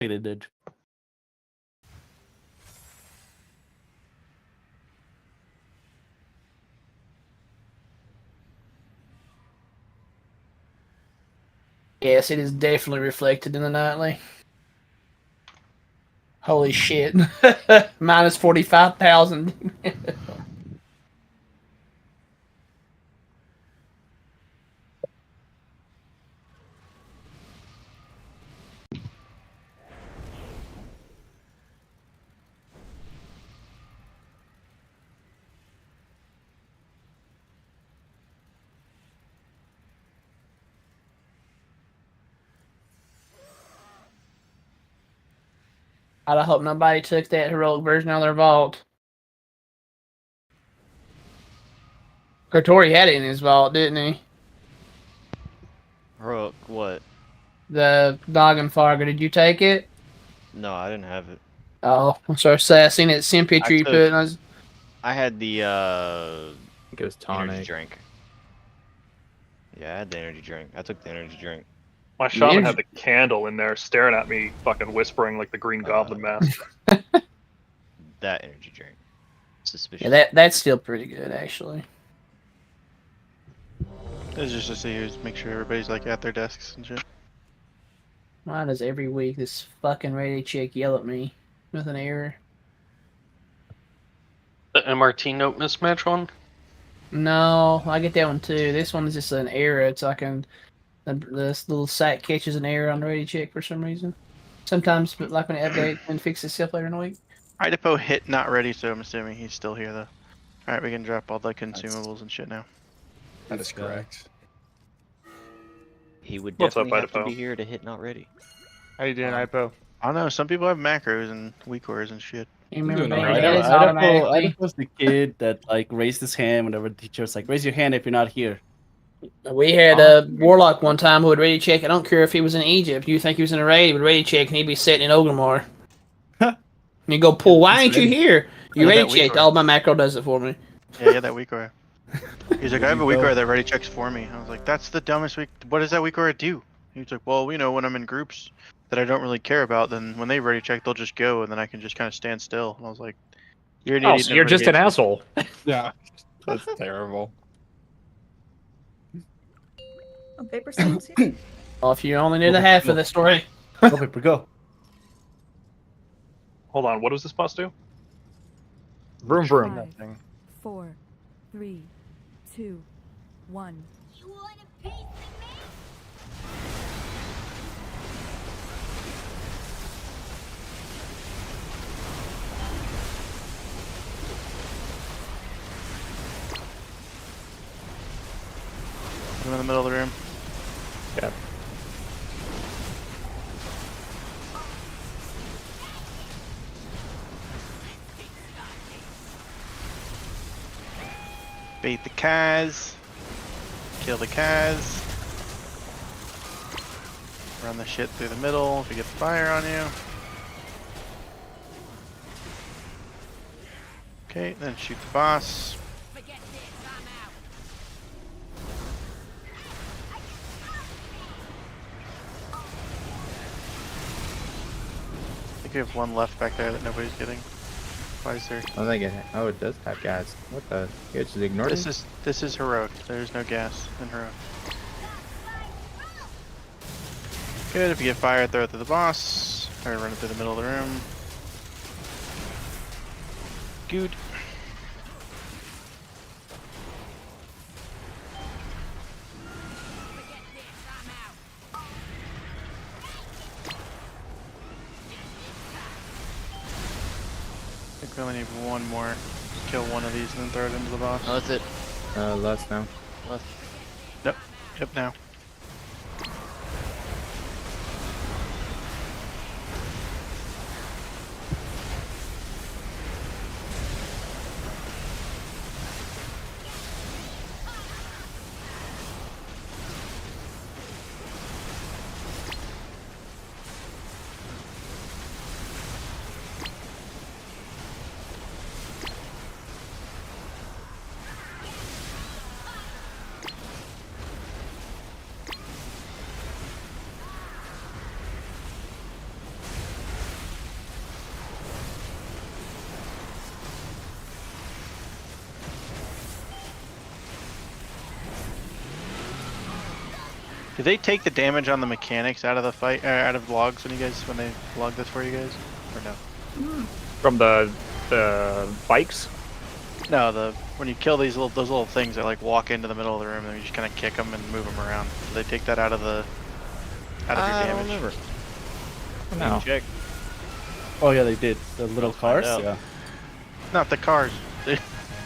They did. Yes, it is definitely reflected in the nightly. Holy shit. Minus 45,000. I hope nobody took that heroic version out of their vault. Kotori had it in his vault, didn't he? Heroic what? The Doggenfarger. Did you take it? No, I didn't have it. Oh, I'm sorry. I seen that sim picture you put. And I had the I think it was tonic. energy drink. Yeah, I had the energy drink. I took the energy drink. My shaman had the candle in there staring at me, fucking whispering like the Green Goblin mask. That energy drink. Suspicious. Yeah, that's still pretty good, actually. It's just to see who's make sure everybody's like at their desks and shit. Why does every week this fucking ready chick yell at me with an error? The MRT note mismatch one? No, I get that one too. This one is just an error. It's like this little site catches an error on the ready check for some reason. Sometimes, but like when it updates and fixes itself later in the week. Idapo hit not ready, so I'm assuming he's still here though. Alright, we can drop all the consumables and shit now. That is correct. He would What's up, definitely have to Idapo? be here to hit not ready. How you doing, Ipo? I don't know, some people have macros and weak cores and shit. You remember doing back alright. then, it's automatically. Idapo was the kid that like raised his hand whenever the teacher was like, "Raise your hand if you're not here." We had a warlock one time who would ready check. I don't care if he was in Egypt. You think he was in a raid, he would ready check and he'd be sitting in Ogrimmar. And you go, pull, why ain't you here? You Yeah, ready that weak checked. core. Oh, my macro does it for me. Yeah, that weak core. He's like, I have a weak core that ready checks for me. I was like, that's the dumbest weak. What does that weak core do? He's like, well, you know, when I'm in groups that I don't really care about, then when they ready check, they'll just go, and then I can just kind of stand still. And I was like, you're an Oh, idiot. so you're just an asshole. Yeah, that's terrible. On paper stones here. Well, if you only knew the half of the story. Go paper, go. Hold on, what does this boss do? Vroom vroom. 5, 4, 3, 2, 1. You want a piece of me? Put him in the middle of the room. Yeah. Bait the Kaz. Kill the Kaz. Run the shit through the middle if he gets fire on you. Okay, then shoot the boss. Forget this, I'm out. I think we have one left back there that nobody's getting. Why is there? I think it. Oh, it does have gas. What the? You just ignored it. This is heroic. There's no gas in heroic. Good. If you get fire, throw it to the boss. Or run it through the middle of the room. Good. Forget this, I'm out. I think we only need one more. Kill one of these and then throw it into the boss. Oh, that's it. Less now. Left. Yep, now. Do they take the damage on the mechanics out of the fight, out of logs when they log this for you guys, or no? From the bikes. No, when you kill those little things that like walk into the middle of the room, and you just kind of kick them and move them around. Do they take that out of your damage? Remember. No. Check. Oh yeah, they did. The little Let's find cars. out. Yeah. Not the cars. The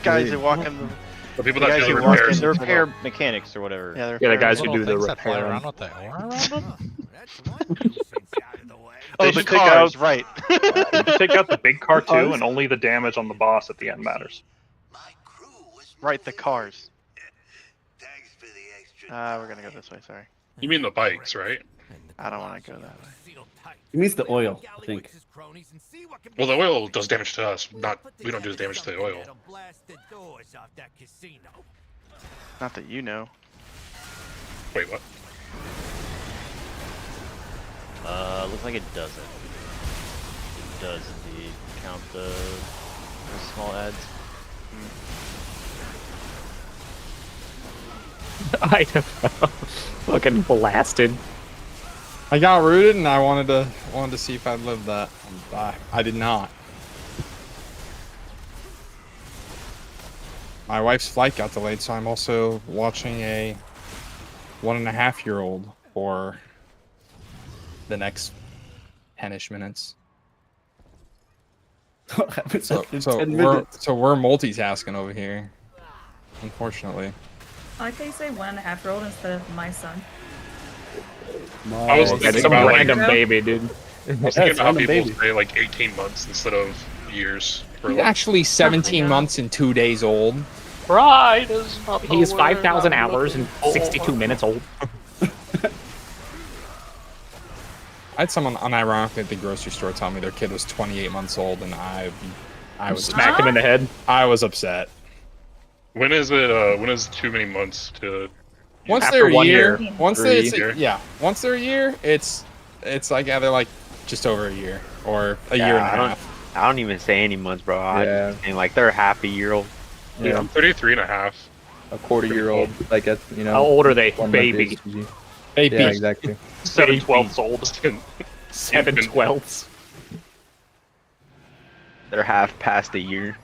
guys that walk in the. The people The that guys do who the walk repairs. in The repair mechanics or whatever. Yeah, Yeah, the guys who repairs. do the Things that fly repair. around with the aura around them? Oh, They the should take cars, out- right. Take out the big car too, and only the damage on the boss at the end matters. Right, the cars. We're gonna go this way, sorry. You mean the bikes, right? I don't want to go that way. It means the oil, I think. Well, the oil does damage to us. We don't do the damage to the oil. Not that you know. Wait, what? Looks like it doesn't. It does indeed count the small ads. I don't know. Fucking blasted. I got rooted and I wanted to see if I'd live that. I did not. My wife's flight got delayed, so I'm also watching a 1.5-year-old for the next 10-ish minutes. What happens So, after so 10 we're minutes? so we're multitasking over here. Unfortunately. I like how you say 1.5-year-old instead of my son. I was Nice. thinking Some about, like, random Yeah. baby, dude. I was Yeah, thinking it's about how on the people baby. say like 18 months instead of years. For He's like, actually 17 God. months and 2 days old. pride is not the He is word 5,000 I'm hours and looking for. 62 minutes old. I had someone unironically at the grocery store tell me their kid was 28 months old, and I was Smacked him in the head. I was upset. When is it? When is too many months to? Once After they're a 1 year, year. once Three. they're once they're a year, it's like either like just over a year or a year and a half. I don't even say any months, bro. I Yeah. just saying, like they're half a year old. Yeah, I'm 33 and a half. A quarter-year-old, like that's How old are they? 1 month Baby. age, GG. Baby. Yeah, exactly. 7/12 old. 7/12. They're half past a year.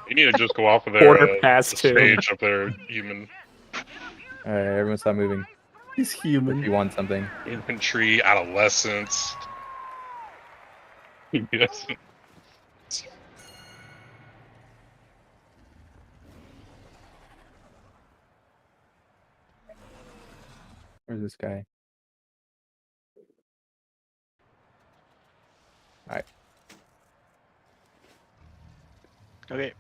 You need to just go off of Quarter their past the 2. stage of their human All right, everyone stop moving. He's If human. you want something. infantry adolescence. Yes. Where's this guy? Okay.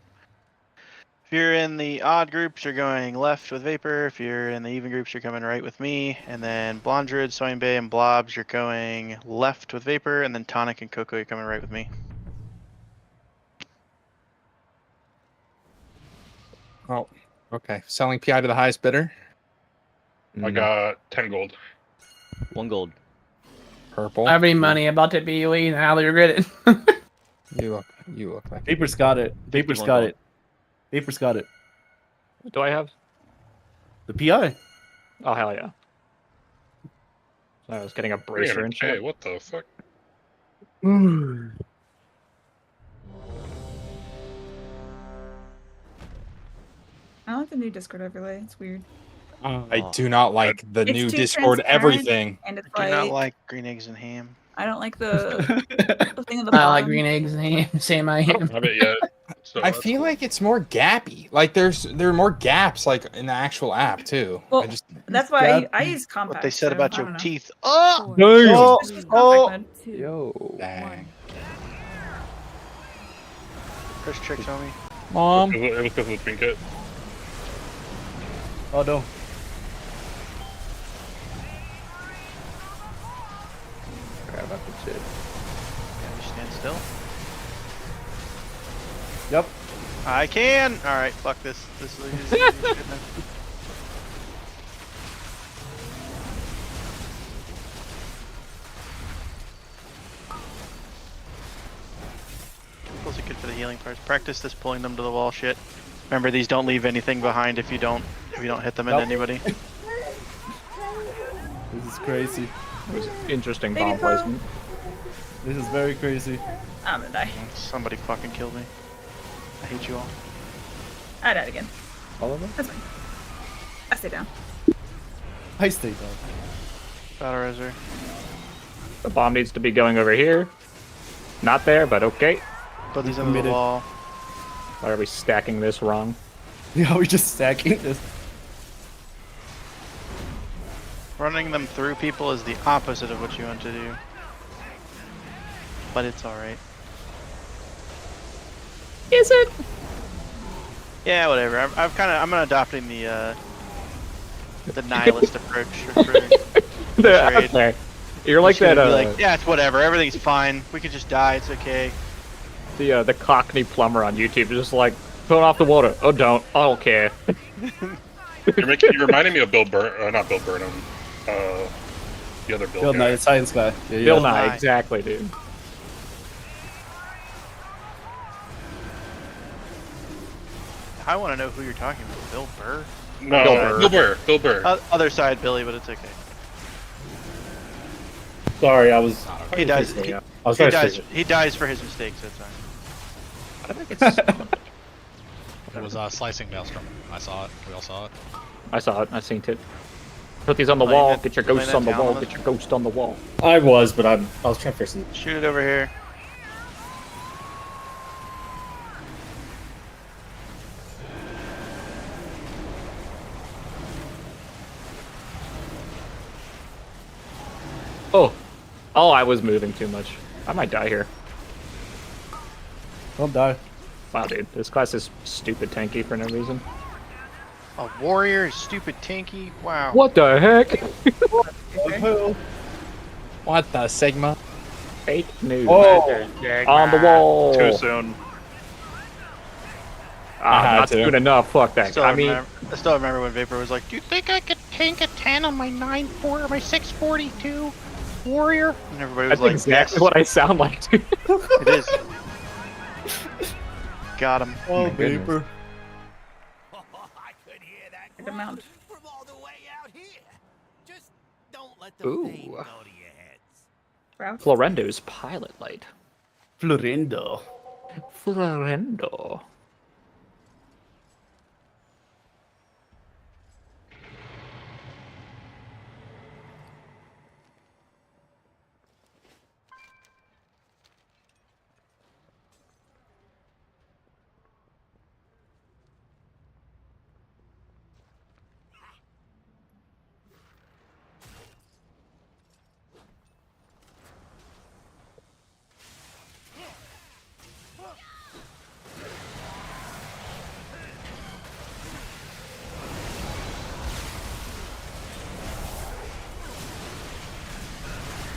If you're in the odd groups, you're going left with Vapor. If you're in the even groups, you're coming right with me. And then Blonde Druid, Soin Bay, and Blobs, you're going left with Vapor. And then Tonic and Coco, you're coming right with me. Oh, okay. Selling PI to the highest bidder. I got 10 gold. 1 gold. Purple. I have any money about that BOE and how they regret it. You look like Vapor's got it. Vapor's 51 got gold. it. Vapor's got it. What do I have? The PI. Oh, hell yeah. So I was getting a bracer and Hey, shit. what the fuck? I like the new Discord overlay. It's weird. I do not like the It's new too Discord transparent. everything. And it's Do like, not like green eggs and ham. I don't like the thing at the I bottom. like green eggs and ham. Same I I am. don't have it yet. So I that's feel cool. like it's more gappy. Like there are more gaps like in the actual app too. Well, I just That's why Yeah. I use compact. What they said so about I your don't know. teeth. Oh! Four, No. It's just compact mode. 2, Yo. Dang. 1. Chris tricks on me. Mom. It was because of the trinket. Oh no. Crap about the shit. Can you stand still? Yep. I can! Alright, fuck this. This is good enough. Those are good for the healing parts. Practice this pulling them to the wall shit. Remember, these don't leave anything behind if you don't hit them into Nope. anybody. crazy. It was interesting Baby bomb Poe. placement. This is very crazy. I'm gonna die. Somebody fucking killed me. I hate you all. I died again. All of them? That's fine. I stay down. I stay down. Battle Reser. The bomb needs to be going over here. Not there, but okay. Put these into the Committed. wall. Why are we stacking this wrong? Yeah, we're just stacking this. Running them through people is the opposite of what you want to do. But it's alright. Is it? Yeah, whatever. I'm adopting the nihilist approach. Okay. You're like that. Like, yeah, it's whatever. Everything's fine. We could just die. It's okay. The Cockney plumber on YouTube is just like, turn off the water. Oh, don't. I don't care. You're reminding me of Bill not Bill Burnham. The other Bill. Bill guy. Nye, the science guy. Yeah, Bill yeah. Nye, exactly, dude. I want to know who you're talking about. Bill Burr? No, Bill Burr. Other side, Billy, but it's okay. Sorry, I was. He dies. I was trying to say He dies for his mistakes. That's fine. I think it's. It was slicing Maelstrom. I saw it. We all saw it. I saw it. I seen it. Put these on the wall. Get your ghosts on the wall. Get your ghost on the wall. I was, but I was trying to fix it. Shoot it over here. Oh. Oh, I was moving too much. I might die here. Don't die. Wow, dude. This class is stupid tanky for no reason. A warrior is stupid tanky? Wow. What the heck? What the Sigma? Fake news. Oh, on the wall. Too soon. Not soon enough. Fuck that. I still remember when Vapor was like, "Do you think I could tank a 10 on my 9.4 or my 642 warrior?" And everybody was That's like, exactly yes. what I sound like, dude. It is. Got him. Oh, goodness. Vapor. I can mount. Ooh. Route. Florendo's pilot light. Florendo. Florendo.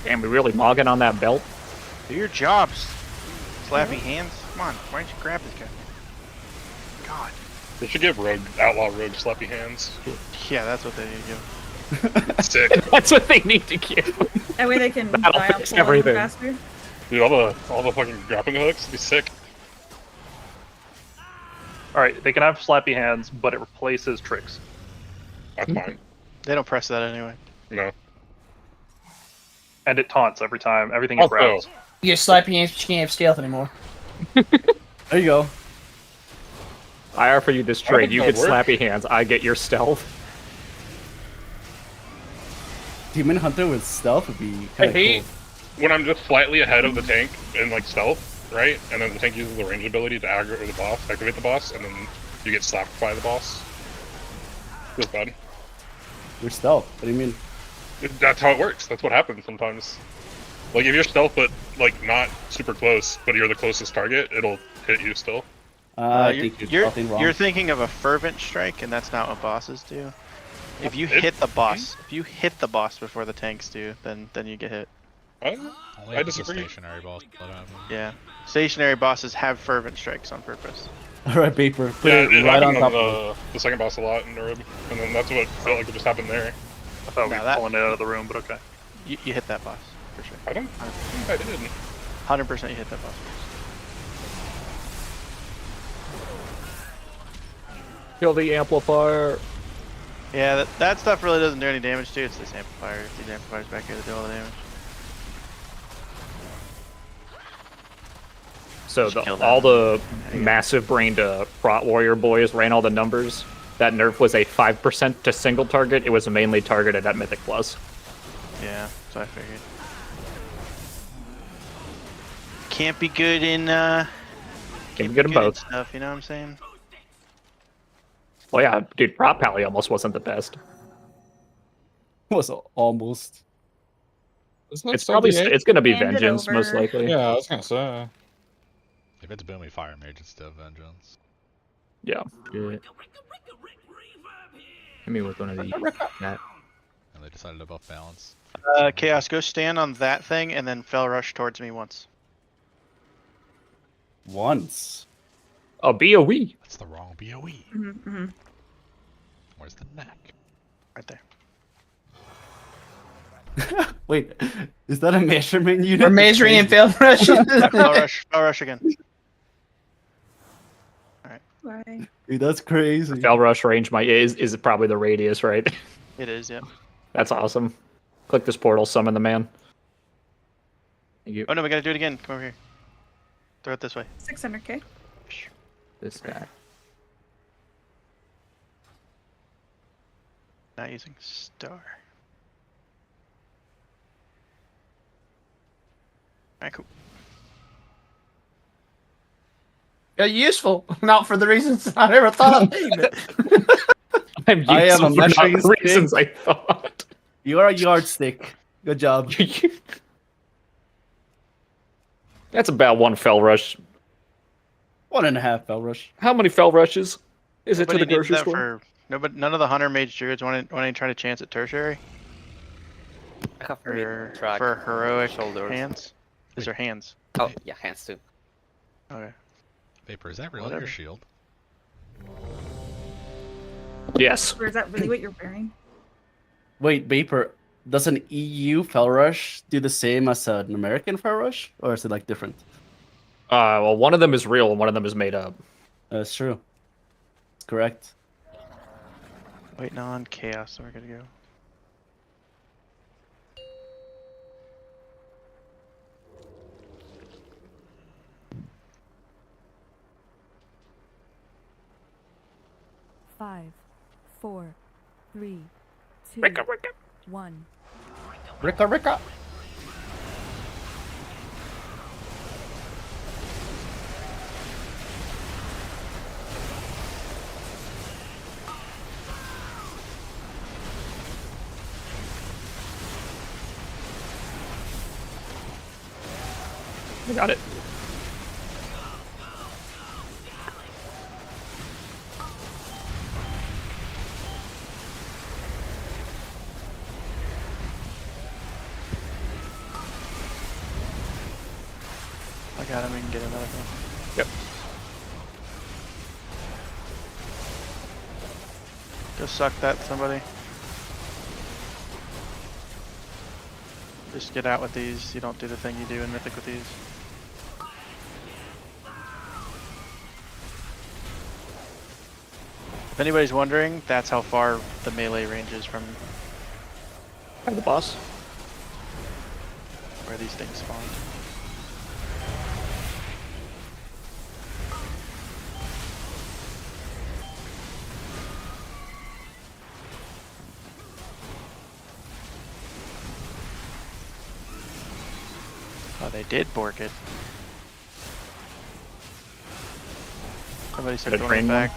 Damn, we really mogging on that belt? Do your jobs. Slappy hands. Come on. Why don't you grab this guy? God. They should give Outlaw Rogue slappy hands. Yeah, that's what they need to give. Sick. That's what they need to give. That way they can That'll die out fix pulling everything. faster. Dude, all the fucking grappling hooks would be sick. Alright, they can have slappy hands, but it replaces tricks. That's fine. They don't press that anyway. No. And it taunts every time. Everything it grabs. You get slappy hands, but you can't have stealth anymore. There you go. I offer you this trade. You that get work? slappy hands. I get your stealth. Demon Hunter with stealth would be I kind of hate cool. when I'm just slightly ahead of the tank in like stealth, right? And then the tank uses the range ability to aggro the boss, activate the boss, and then you get slapped by the boss. Feels bad. You're stealth. What do you mean? That's how it works. That's what happens sometimes. Like if you're stealth but like not super close, but you're the closest target, it'll hit you still. I think you're stealthing wrong. You're thinking of a fervent strike, and that's not what bosses do. If you hit the boss, before the tanks do, then you get hit. Only I if it's a disagree. stationary boss. But, Yeah, stationary bosses have fervent strikes on purpose. Alright, Vapor. Put Yeah, it it right on happened top of the second boss a lot in Nurb, and then that's what felt like it just happened there. I thought we were pulling it out of the room, but okay. You hit that boss for sure. I don't think I did. 100% you hit that boss. Kill the amplifier. Yeah, that stuff really doesn't do any damage too. It's this amplifier. It's these amplifiers back here that do all the damage. So Just kill all that. the massive brained Prot Warrior boys ran all the numbers. That nerf was a 5% to single target. It was mainly targeted at Mythic Plus. Yeah, so I figured. Can't be good in Can't be good in both. stuff, you know what I'm saying? Well, yeah, dude, Prot Pally almost wasn't the best. Was almost. Isn't that It's still probably D8? it's gonna be Hand it Vengeance most over. likely. Yeah, I was gonna say. If it's Boomy Fire Mage, it's still Vengeance. Yeah. Good. Hit me with one of these. That. And they decided to buff balance. Chaos, go stand on that thing and then fell rush towards me once. Once. A BOE. That's the wrong BOE. Mm-hmm. Where's the neck? Right there. Wait, is that a measurement unit? We're measuring in failed rush. Fell rush again. Why? Dude, that's crazy. Fell rush range is probably the radius, right? It is, yep. That's awesome. Click this portal, summon the man. Thank you. Oh no, we gotta do it again. Come over here. Throw it this way. 600k. This guy. Not using star. Alright, cool. Yeah, useful, not for the reasons I never thought of needing it. I am a useful for not measuring the reasons I stick. thought. You are a yardstick. Good job. That's about one fell rush. 1.5 fell rush. How many fell rushes is it to Nobody the needs grocery that store? none of the hunter mage druids want to try to chance at tertiary I have for heroic hands. These are hands. Oh, yeah, hands too. Okay. Vapor, is that really Whatever. your shield? Yes. Or is that really what you're wearing? Wait, Vapor, does an EU fell rush do the same as an American fell rush? Or is it like different? Well, one of them is real and one of them is made up. That's true. It's correct. Waiting on chaos, so we're good to go. Five, 4, 3, 2, 1. Ricka, Ricka. I got it. I got him, we can get another one. Yep. Go suck that, somebody. Just get out with these. You don't do the thing you do in Mythic with these. If anybody's wondering, that's how far the melee range is from The boss. where these things spawn. Oh, they did bork it. Somebody said The going train back.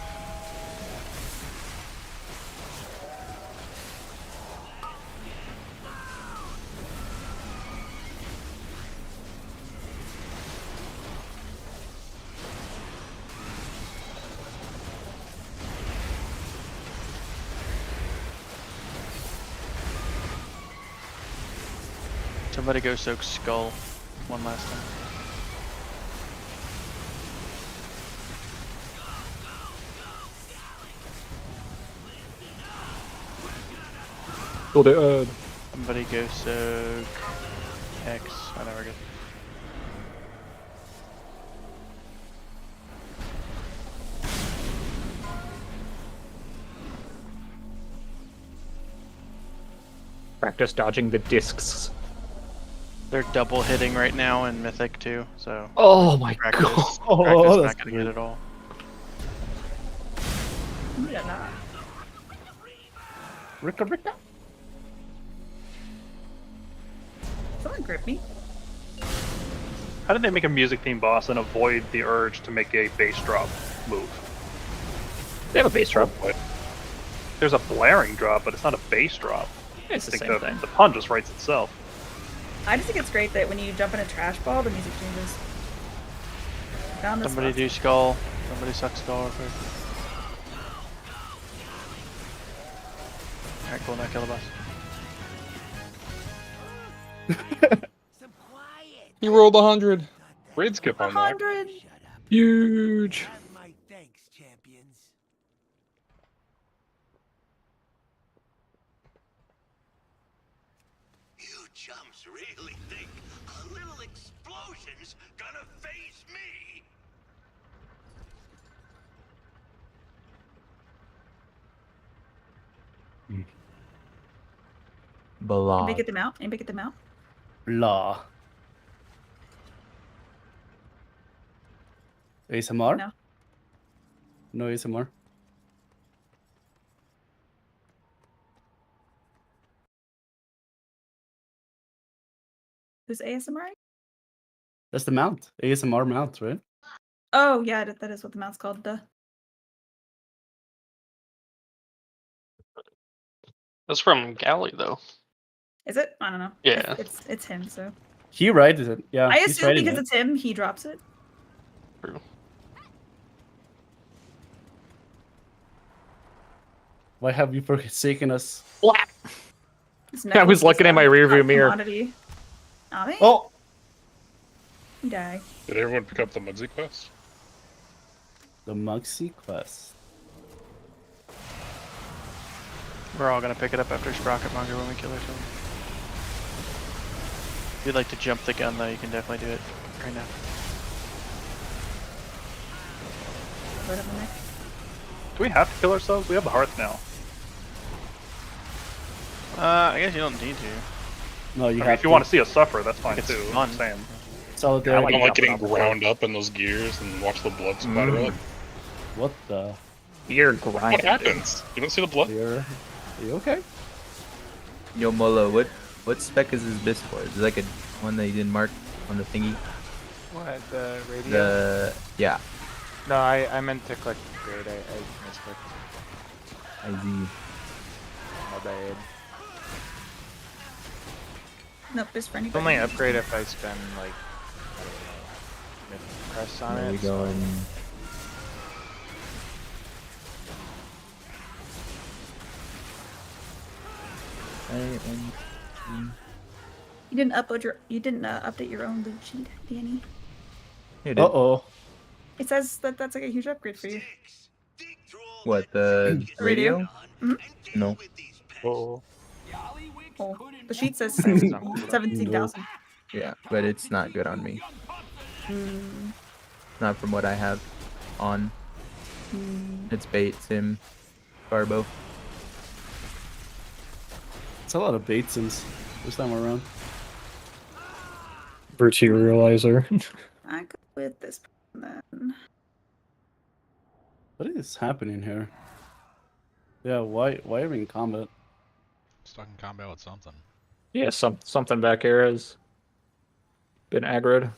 Somebody go soak skull one last time. Go to Somebody go soak X. Oh, no, we're good. Practice dodging the discs. They're double hitting right now in Mythic too, so. Oh my practice, god. Practice that's not getting great. it at all. Yeah, nah. Ricka, Ricka. Someone grip me. How did they make a music theme boss and avoid the urge to make a bass drop move? They have a bass drop. There's a blaring drop, but it's not a bass drop. It's the I think same thing. the pun just writes itself. I just think it's great that when you jump in a trash ball, the music changes. Found this Somebody stuff. do skull. Somebody suck skull real quick. Alright, cool, now kill the boss. He rolled 100. Raid skip on that. 100. Huge. Chumps really think a little explosion's gonna phase me? Anybody get them out? Anybody get them out? Blah. ASMR? No. No ASMR. Who's ASMR? That's the mount. ASMR mount, right? Oh, yeah, that is what the mount's called. Duh. That's from Galley, though. Is it? I don't know. Yeah. It's him, so. He writes it. Yeah. I he's assume writing because it. it's him, he drops it. True. Why have you forsaken us? This I was necklace looking is in my a rearview hot mirror. commodity. Are they? Oh! You die. Did everyone pick up the Mugsy quest? The Mugsy quest. We're all gonna pick it up after Sprocket Monger when we kill ourselves. If you'd like to jump the gun though, you can definitely do it right now. Right up the neck. Do we have to kill ourselves? We have a hearth now. I guess you don't need to. No, you I mean, have if you want to see us suffer, that's fine It's too. fun. I'm saying. Solidarity. I don't like getting ground up in those gears and watch the blood splatter up. What the? You're What grinding. happens? You don't see the blood? Are you okay? Yo, Molo, what spec is this bis for? Is it like a one that you didn't mark on the thingy? What, the radio? Yeah. No, I meant to click grade. I misclicked. I see. My bad. Nope, just for It's anybody. only upgrade if I spend like I don't know, Mythic crest on There it. we go. And You didn't update your own loot sheet, Danny. Uh-oh. It says that that's like a huge upgrade for you. What, the radio? Mhm. No. Oh. Oh, the sheet says 17,000. Yeah, but it's not good on me. Mm. Not from what I have on. It's bait, sim, Barbo. It's a lot of bait sims this time around. Virtualizer. I go with this then. What is happening here? Yeah, why are we in combat? Stuck in combat with something. Yeah, something back here has been aggroed.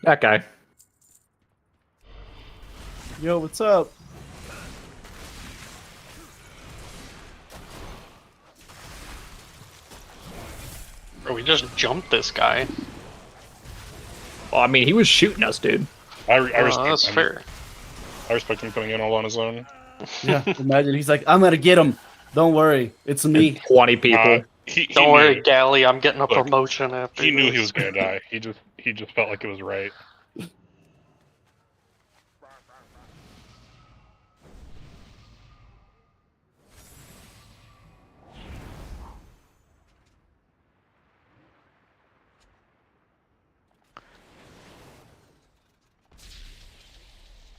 That guy. Yo, what's up? Bro, we just jumped this guy. Well, I mean, he was shooting us, dude. I respect that's him. fair. I respect him coming in all on his own. Yeah, imagine he's like, I'm gonna get him. Don't worry, it's me. 20 people. He Don't knew- worry, Galley, I'm getting a Look, promotion after He knew he this. was gonna die. He just felt like it was right.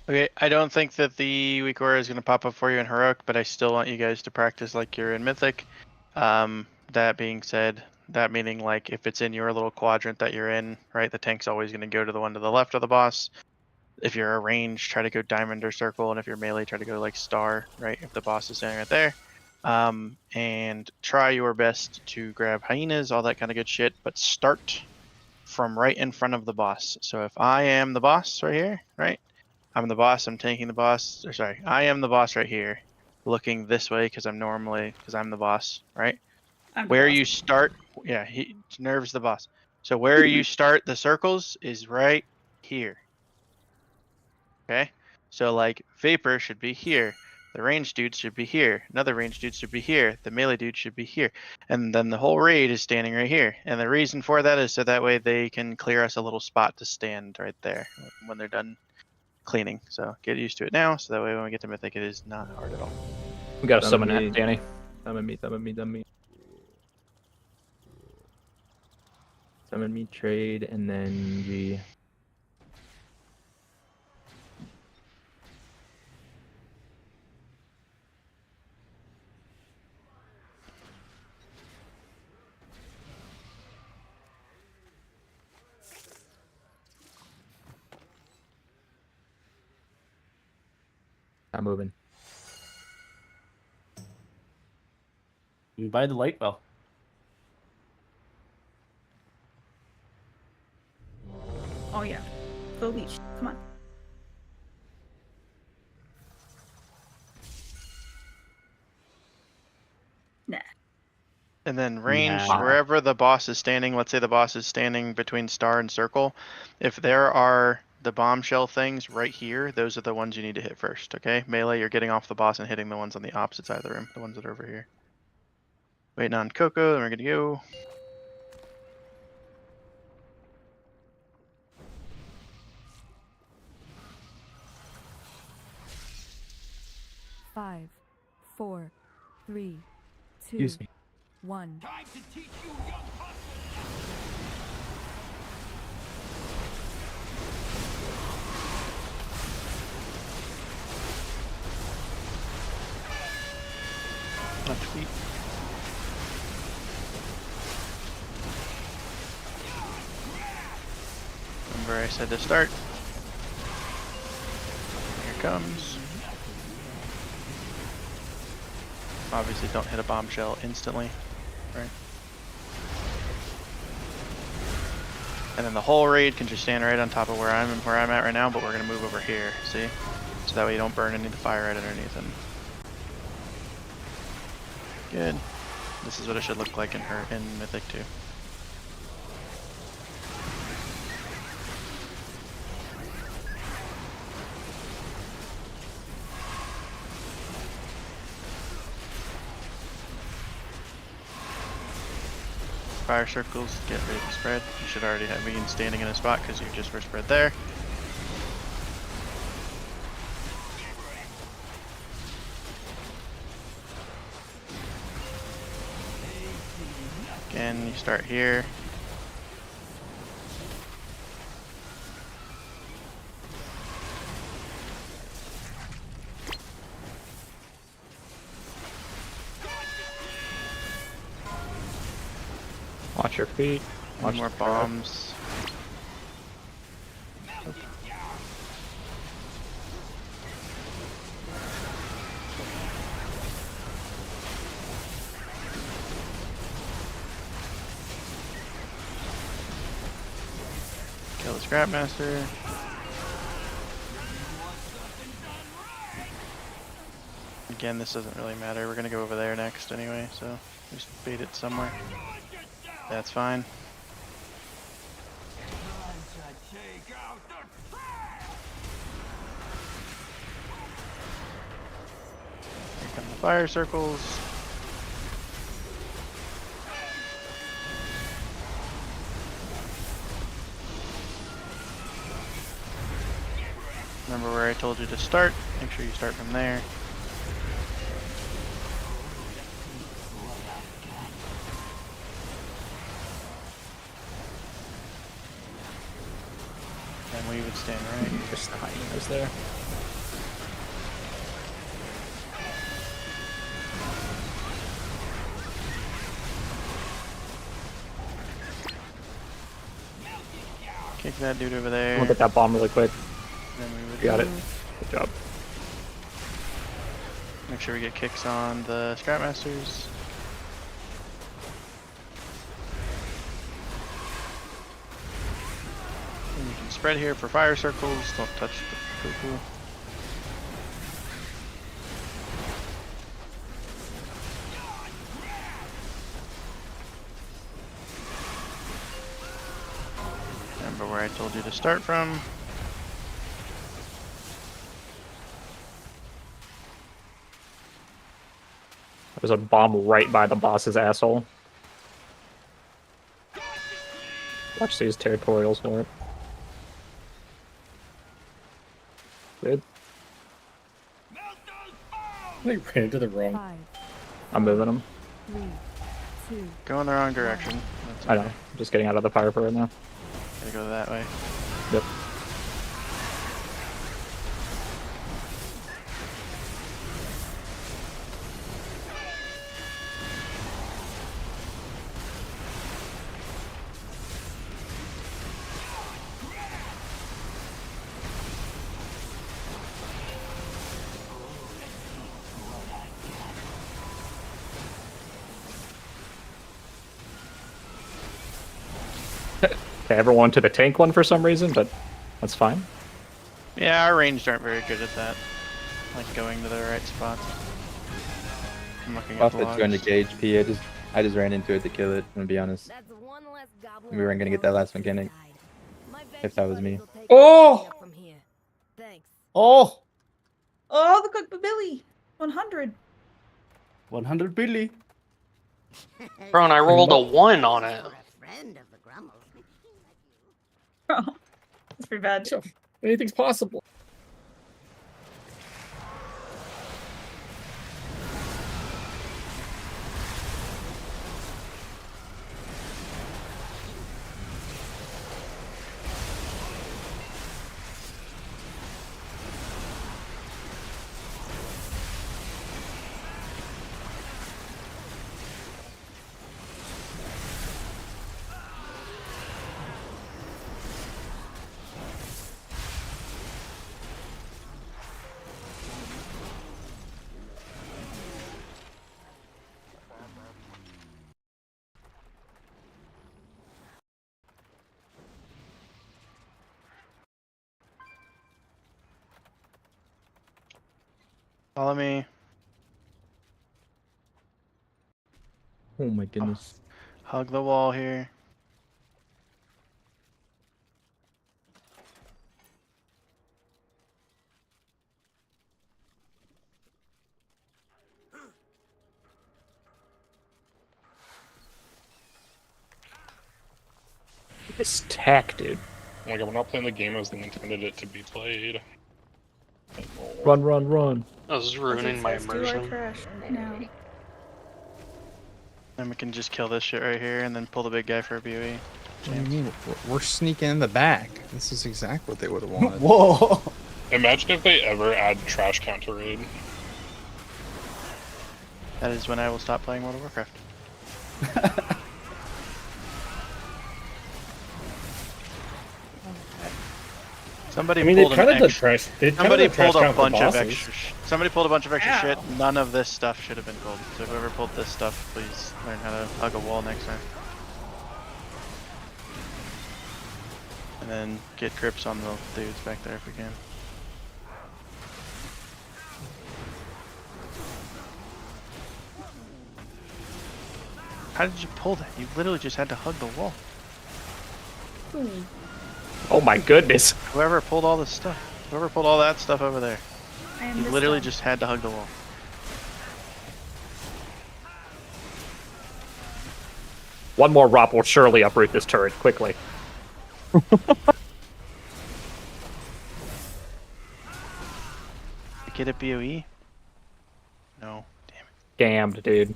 Okay, I don't think that the weak aura is going to pop up for you in Heroic, but I still want you guys to practice like you're in Mythic. That being said, that meaning like if it's in your little quadrant that you're in, right, the tank's always going to go to the one to the left of the boss. If you're a range, try to go diamond or circle, and if you're melee, try to go like star, right, if the boss is standing right there. And try your best to grab hyenas, all that kind of good shit, but start from right in front of the boss. So if I am the boss right here, right? I'm the boss, I'm tanking the boss, or sorry, I am the boss right here, looking this way because I'm the boss, right? Where you start, yeah, Nerve's the boss. So where you start the circles is right here. Okay? So like Vapor should be here. The range dude should be here. Another range dude should be here. The melee dude should be here. And then the whole raid is standing right here. And the reason for that is so that way they can clear us a little spot to stand right there when they're done cleaning. So get used to it now, so that way when we get to Mythic, it is not hard at all. We gotta summon that, Danny. Summon me. Summon me, trade, and then G. I'm moving. You buy the light well. Oh yeah. Go leech. Come on. Nah. And then range, Nah. wherever the boss is standing, let's say the boss is standing between star and circle. If there are the bombshell things right here, those are the ones you need to hit first, okay? Melee, you're getting off the boss and hitting the ones on the opposite side of the room, the ones that are over here. Waiting on Coco, then we're gonna go. Five, 4, 3, 2, Excuse me. 1. Time to teach you young hustlers. Left feet. Remember I said to start. Here it comes. Obviously don't hit a bombshell instantly, right? And then the whole raid can just stand right on top of where I'm at right now, but we're gonna move over here, see? So that way you don't burn any of the fire right underneath them. Good. This is what it should look like in Mythic too. Fire circles, get ready to spread. You should already have me standing in a spot because you just were spread there. Again, you start here. Watch your feet. Watch more bombs. Kill the Scrapmaster. Again, this doesn't really matter. We're gonna go over there next anyway, so just bait it somewhere. That's fine. Here come the fire circles. Remember where I told you to start? Make sure you start from there. And we would stand right. Just the hyenas there. Kick that dude over I'm there. gonna get that bomb really quick. Then we would Got it. Good job. make sure we get kicks on the Scrapmasters. And you can spread here for fire circles. Don't touch the poo-poo. Remember where I told you to start from. There's a bomb right by the boss's asshole. Watch these territorials for it. Good. I ran into the wrong. 5, I'm moving them. 3, 2. Go in the wrong direction. That's I know. okay. I'm just getting out of the fire for right now. Gotta go that way. Yep. Okay, everyone to the tank one for some reason, but that's fine. Yeah, our ranged aren't very good at that. Like going to the right spots. I'm looking Off at the the 200 logs. HP, I just ran into it to kill it, I'm gonna be honest. We weren't gonna get that last mechanic. If that was me. Oh! Oh! Oh, the cook Billy. 100. 100 Billy. Bro, and I rolled a 1 on it. Oh, that's pretty bad. Anything's possible. Follow me. Oh my goodness. Hug the wall here. This tack, dude. Oh my god, we're not playing the game as they intended it to be played. Run, run, run. That was ruining my immersion. Trash now. Then we can just kill this shit right here and then pull the big guy for a BOE. What do you mean? We're sneaking in the back. This is exactly what they would have wanted. Whoa! Imagine if they ever add trash counter raid. That is when I will stop playing World of Warcraft. Somebody I mean, they pulled kind an of did extra. trash. They kind Somebody of trash pulled a count for bunch of bosses. extra. Somebody pulled a bunch of extra Ow. shit. None of this stuff should have been pulled. So whoever pulled this stuff, please learn how to hug a wall next time. And then get grips on the dudes back there if we can. How did you pull that? You literally just had to hug the wall. Oh my goodness. Whoever pulled all this stuff. Whoever pulled all that stuff over there. I am You this literally dumb. just had to hug the wall. One more ROP will surely uproot this turret quickly. Get a BOE? No. Damned, dude.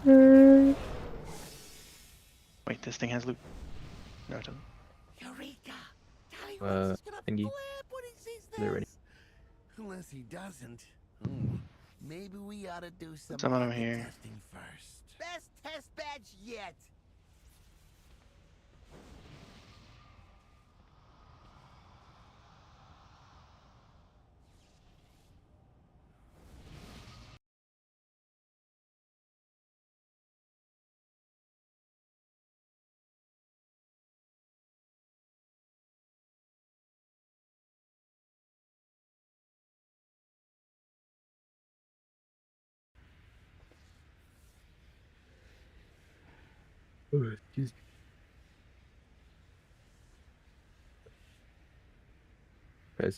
Wait, this thing has loot. No, it doesn't. Thingy. They're ready. Unless he doesn't. Maybe we ought to do some Some of them market here. testing first. Best test badge yet.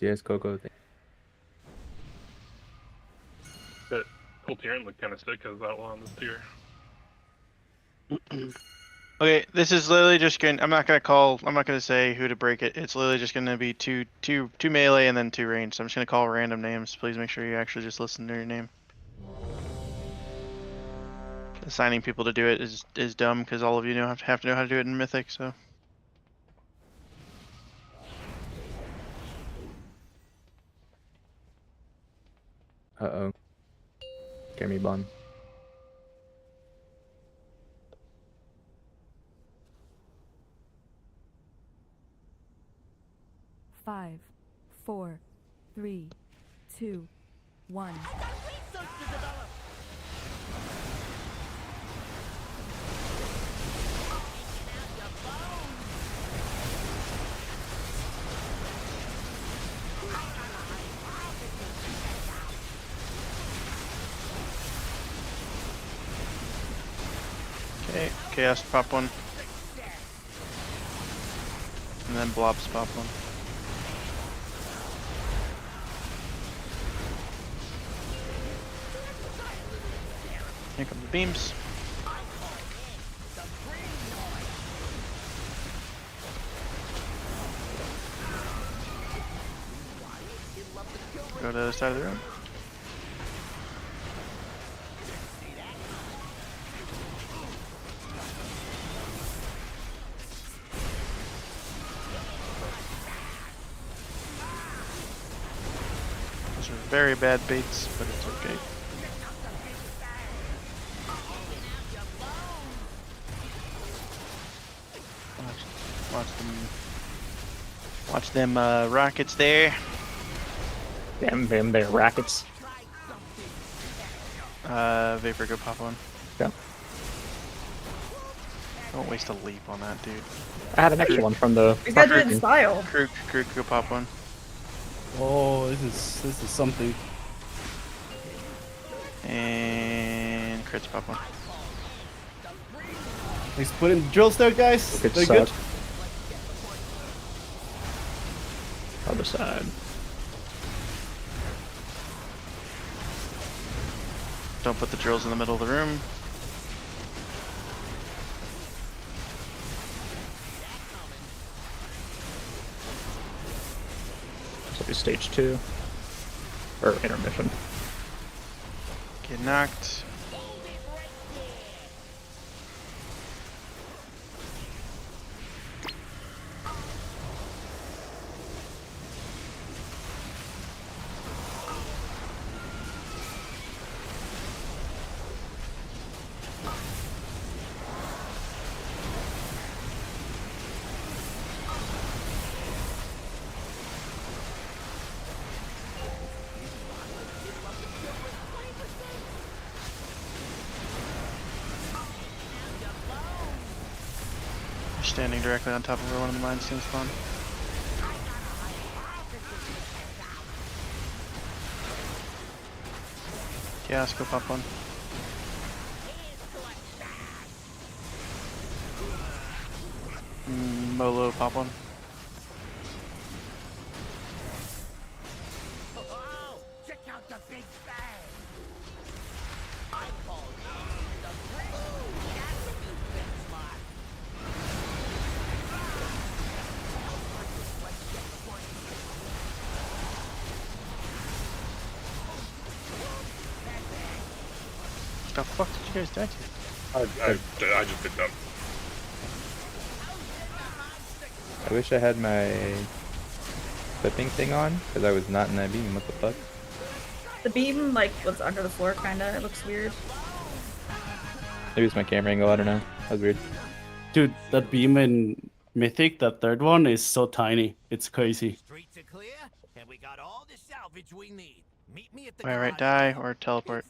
Yes, Coco. That whole parent looked kind of sick because that one on this tier. Okay, this is literally just going. I'm not gonna say who to break it. It's literally just gonna be two melee and then 2 range. So I'm just gonna call random names. Please make sure you actually just listen to your name. Assigning people to do it is dumb because all of you have to know how to do it in Mythic. So. Uh-oh. Get me bomb. Five, 4, 3, 2, 1. Okay, Chaos pop one. And then Blobs pop one. Here come the beams. Go to the other side of the room. Those are very bad baits, but it's okay. Watch them rockets there. Damn them, they're rackets. Vapor, go pop one. Yeah. Don't waste a leap on that, dude. I had an extra one from the. He's got to do it in style. Krook, go pop one. Oh, this is something. And crits pop one. Let's put in drills there, guys. Good They're side. good. Other side. Don't put the drills in the middle of the room. This will be stage 2. Or intermission. Get knocked. Standing directly on top of where one of the mines can spawn. Chaos, go pop one. Molo, pop one. Check out the big bang. The fuck did you guys die to? I just picked up. I wish I had my clipping thing on, because I was not in that beam. What the fuck? The beam, like, was under the floor, kinda. It looks weird. Maybe it's my camera angle, I don't know. That was weird. Dude, that beam in Mythic, that third one, is so tiny. It's crazy. Streets are clear, and we got all the salvage we need. Meet me at the Alright, garage. die or teleport.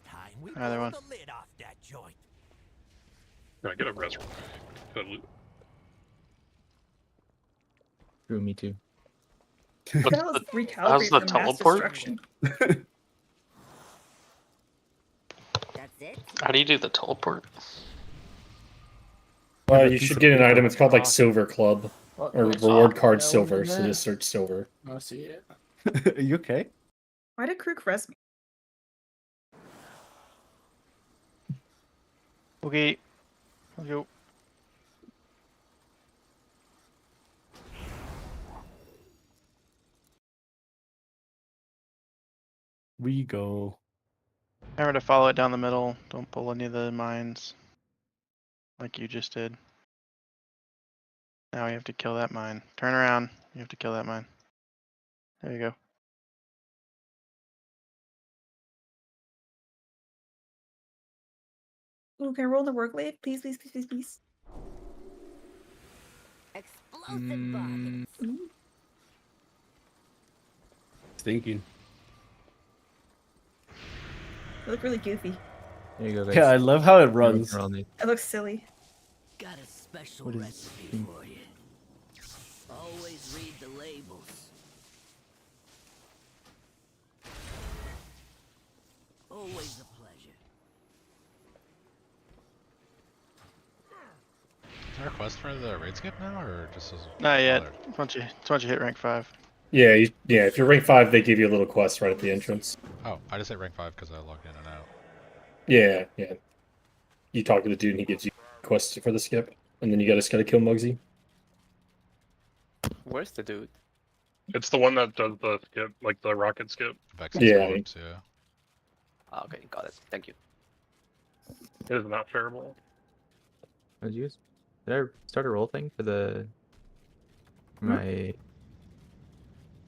Either one. The lid off that joint. Can I get a res? Ooh, me too. That was recalibrated the for mass teleport? destruction. How do you do the teleport? You should get an item. It's called like Silver Club or Reward Card Silver. So just search Silver. I see it. Are you okay? Why did Kruk res me? Okay. Let's go. We go. Remember to follow it down the middle. Don't pull any of the mines. Like you just did. Now we have to kill that mine. Turn around. You have to kill that mine. There you go. Ooh, can I roll the work leaf? Please, please, please, please, please. Thinking. They look really goofy. There you go, guys. Yeah, I love how it runs. It looks silly. Got a special What is- recipe for you. Always read the labels. Always a pleasure. Is there a quest for the raid skip now, or just as Not yet. other- Once you hit rank 5. Yeah, if you're rank 5, they give you a little quest right at the entrance. Oh, I just hit rank 5 because I logged in and out. Yeah. You talk to the dude and he gives you quests for the skip, and then you just gotta kill Muggsy. Where's the dude? It's the one that does the skip, like the rocket skip. Vex Yeah. Corpse, yeah. Okay, got it. Thank you. It is not shareable. Did I start a roll thing for the my?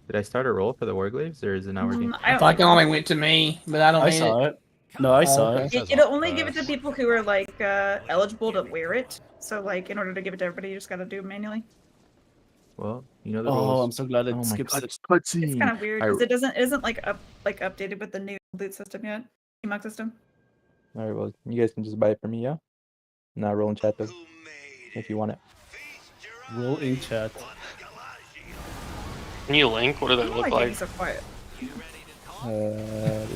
Did I start a roll for the Warglaves, or is it not working? I I don't thought it think only went to me, but I don't I need saw it. it. No, I saw okay. it. It'll only give it to people who are like eligible to wear it. So like, in order to give it to everybody, you just gotta do it manually. Well, you know the Oh, rules. I'm so glad it Oh my skips God, it. It's kind of weird because it isn't like updated with the new loot system yet, emote system. All right, well, you guys can just buy it from me, yeah. Not roll in chat though, if you want it. Roll in chat. Can you link? What do they I don't know look why like? Gaby's so quiet.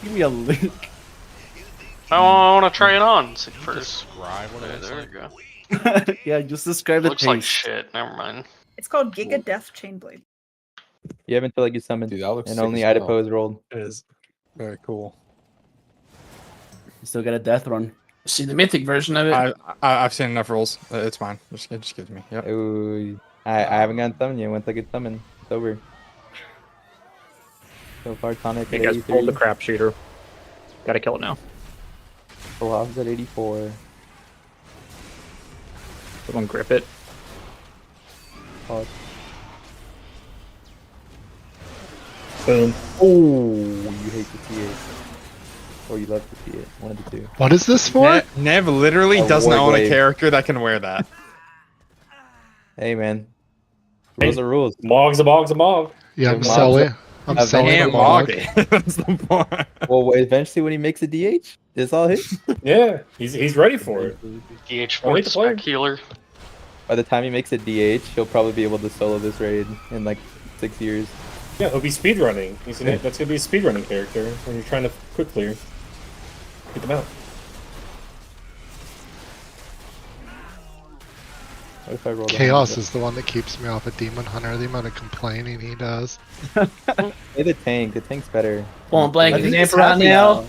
Give me a link. I want to try it on first. Describe what it There looks we like. go. Yeah, just describe the Looks like taste. shit. Never mind. It's called Giga Death Chainblade. You have until like you summon, Dude, that looks and sick only as hell. Adipose rolled. It is very cool. You still got a death run. See the mythic version of it. I've seen enough rolls. It's fine. Just give it to me. Yep. Ooh, I haven't gotten summoned yet. Once I get summoned, it's over. So far, Tonic You at guys 83. pulled the crap shooter. Gotta kill it now. Full house at 84. Someone grip it. Pause. Boom. Oh, you hate to see it. Or you love to see it. One of the two. What is this for? Nev literally A doesn't own a Warglaive. character that can wear that. Hey, man. Rules are rules. Mog's a mog's a mog. Yeah, I'm Mobs selling. are- I'm Can't selling a Can't mog. mog it. That's the point. Well, eventually when he makes a DH, it's all his. Yeah, he's ready for it. DH Don't for need to play. spec healer. By the time he makes a DH, he'll probably be able to solo this raid in like 6 years. Yeah, he'll be speedrunning. That's gonna be a speedrunning character when you're trying to quick clear. Get them out. What if I roll Chaos is the one that keeps me off a Demon Hunter. The amount of complaining he does. Hey, the tank. The tank's better. Won't blank I the think example he's right happy now.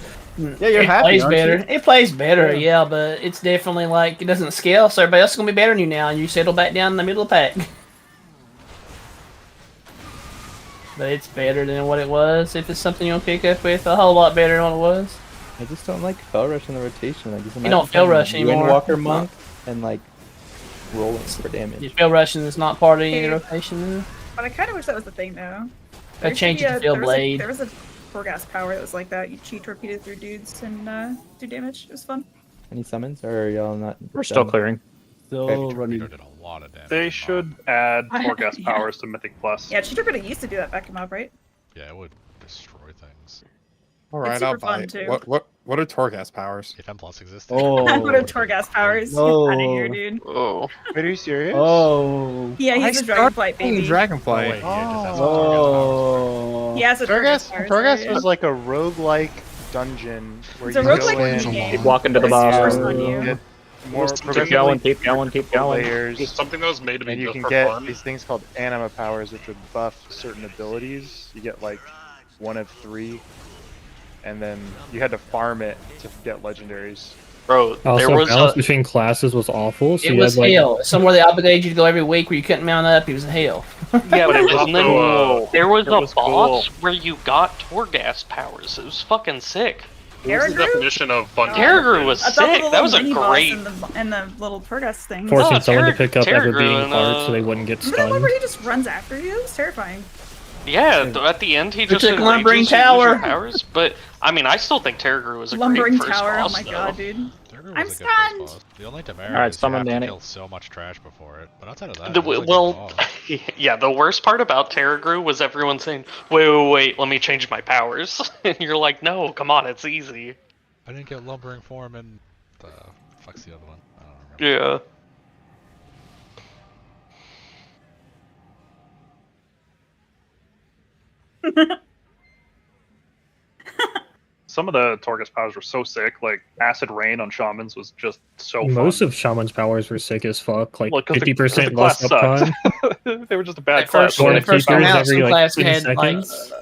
Yeah, you're it happy, plays aren't better. you? It plays better, Yeah. yeah, but it's definitely like it doesn't scale, so everybody else is gonna be better than you now, and you settle back down in the middle of the pack. But it's better than what it was. If it's something you'll pick up with, a whole lot better than what it was. I just don't like Fell Rush in the rotation. Like, just You don't Fell Rush anymore. Walker It's Monk and like rolling for damage. Your Fell Rushing is not part of any rotation. But I kind of wish that was the thing now. I There changed should it be to Fell there was Blade. There was a Torgas power that was like that. You cheat torpedo through dudes and do damage. It was fun. Any summons, or are y'all not? We're still done? clearing. Still running. Did a lot of damage. They should add I- Torgas yeah. powers to Mythic Plus. Yeah, cheat torpedo used to do that back in Mob, right? Yeah, it would destroy things. All right, super I'll buy fun, it. too. What are Torghast powers? If M Plus existed. Oh. What are Torgas powers? No. Get out of here, dude. Oh. Wait, are you serious? Oh. Yeah, he's a Dragonflight baby. Dragonflight. Oh, wait, yeah, just that's Oh. He has a Torgas powers. Torghast yeah. was like a roguelike dungeon where It's a you roguelike go in the in. game. You walk into the It's boss. first on you. more Keep progressively going, keep going, keep going. layers, It's something that was made to be and you just can for get fun. these things called anima powers, which would buff certain abilities. You get like 1 of 3, and then you had to farm it to get legendaries. Bro, there Also, was balance a between classes was awful. So It you was had like hell. Somewhere they obligated you to go every week where you couldn't mount up. It was hell. yeah, But it was and then also, there was it a was boss cool. where you got Torghast powers. It was fucking sick. What was the Terragru? definition of fun? Terragru was I thought the sick. little That was a mini boss great. and the little Torghast thing. forcing No, someone to pick up ever Terragru beating and, parts so they wouldn't get Remember that one stunned. where he just runs after you? It's terrifying. Yeah, at the end he just took Lumbering enrages you, lose your Tower. powers. But I mean, I still think Terragru was a Lumbering great first Tower, boss. oh my though. god, dude. Terragru I'm was a good first stunned! boss. The only demerit Alright, is you summon have to Danny. kill so much trash before it. But outside of that, The, it was a good well, boss. yeah, the worst part about Terragru was everyone saying, wait, let me change my powers. And you're like, no, come on, it's easy. I didn't get lumbering form and fuck's the other one? I don't remember. Yeah. Some of the Torghast powers were so sick. Like Acid Rain on Shamans was just so fun. Most of Shaman's powers were sick as fuck. Like Well, 'cause the 50% class less sucked. uptime. They were just a bad At class. first, when it first came Keepers out, every, some like, classes 10 had like seconds.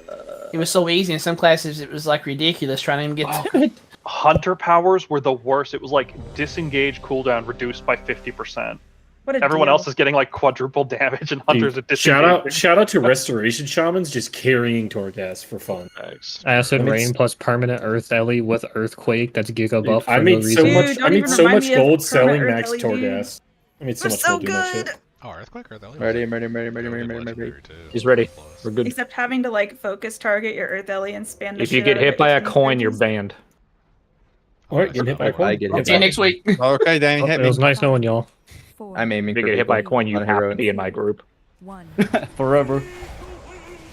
it was so easy. In some classes, it was like ridiculous trying to even get to it. Hunter powers were the worst. It was like disengage cooldown reduced by 50%. What a Everyone deal. else is getting like quadruple damage, and Hunters are Dude, disengaging. shout out to Restoration Shamans just carrying Torghast for fun. Acid I mean, Rain plus permanent Earth Ellie with Earthquake. That's Giga buff for I no made so reason. much. Dude, I don't made even so remind much me of gold permanent selling Earth max LED, dude. Torghast. I made so We're much so gold doing that good. shit. Oh, Earthquake Earth Ellie was Ready. really legendary too. He's ready. We're good. Except having to like focus target your Earth Ellie and spam the If you shit get out of hit it by a between coin, you're stages. banned. Alright, getting hit by a coin. I get I'll hit see you by next week. Okay, Danny, Oh, hit it me. was nice knowing y'all. I'm aiming If you for get hit by a people coin, you on have to heroic. be in my group. Forever.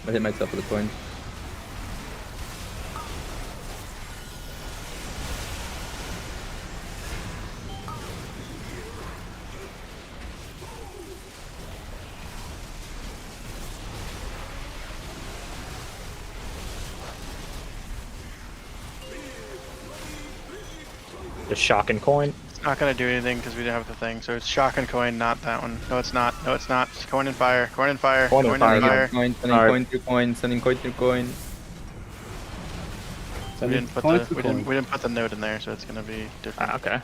I hit myself with a coin. The shocking coin. It's not gonna do anything because we didn't have the thing. So it's shock and coin, not that one. No, it's not. No, it's not. It's coin and fire. Coin and fire. Coin and and fire. fire. Coin, sending Alright. coin through coin, sending coin through coin. We didn't put Coin the to we coin. didn't put the note in there, so it's gonna be different. Okay.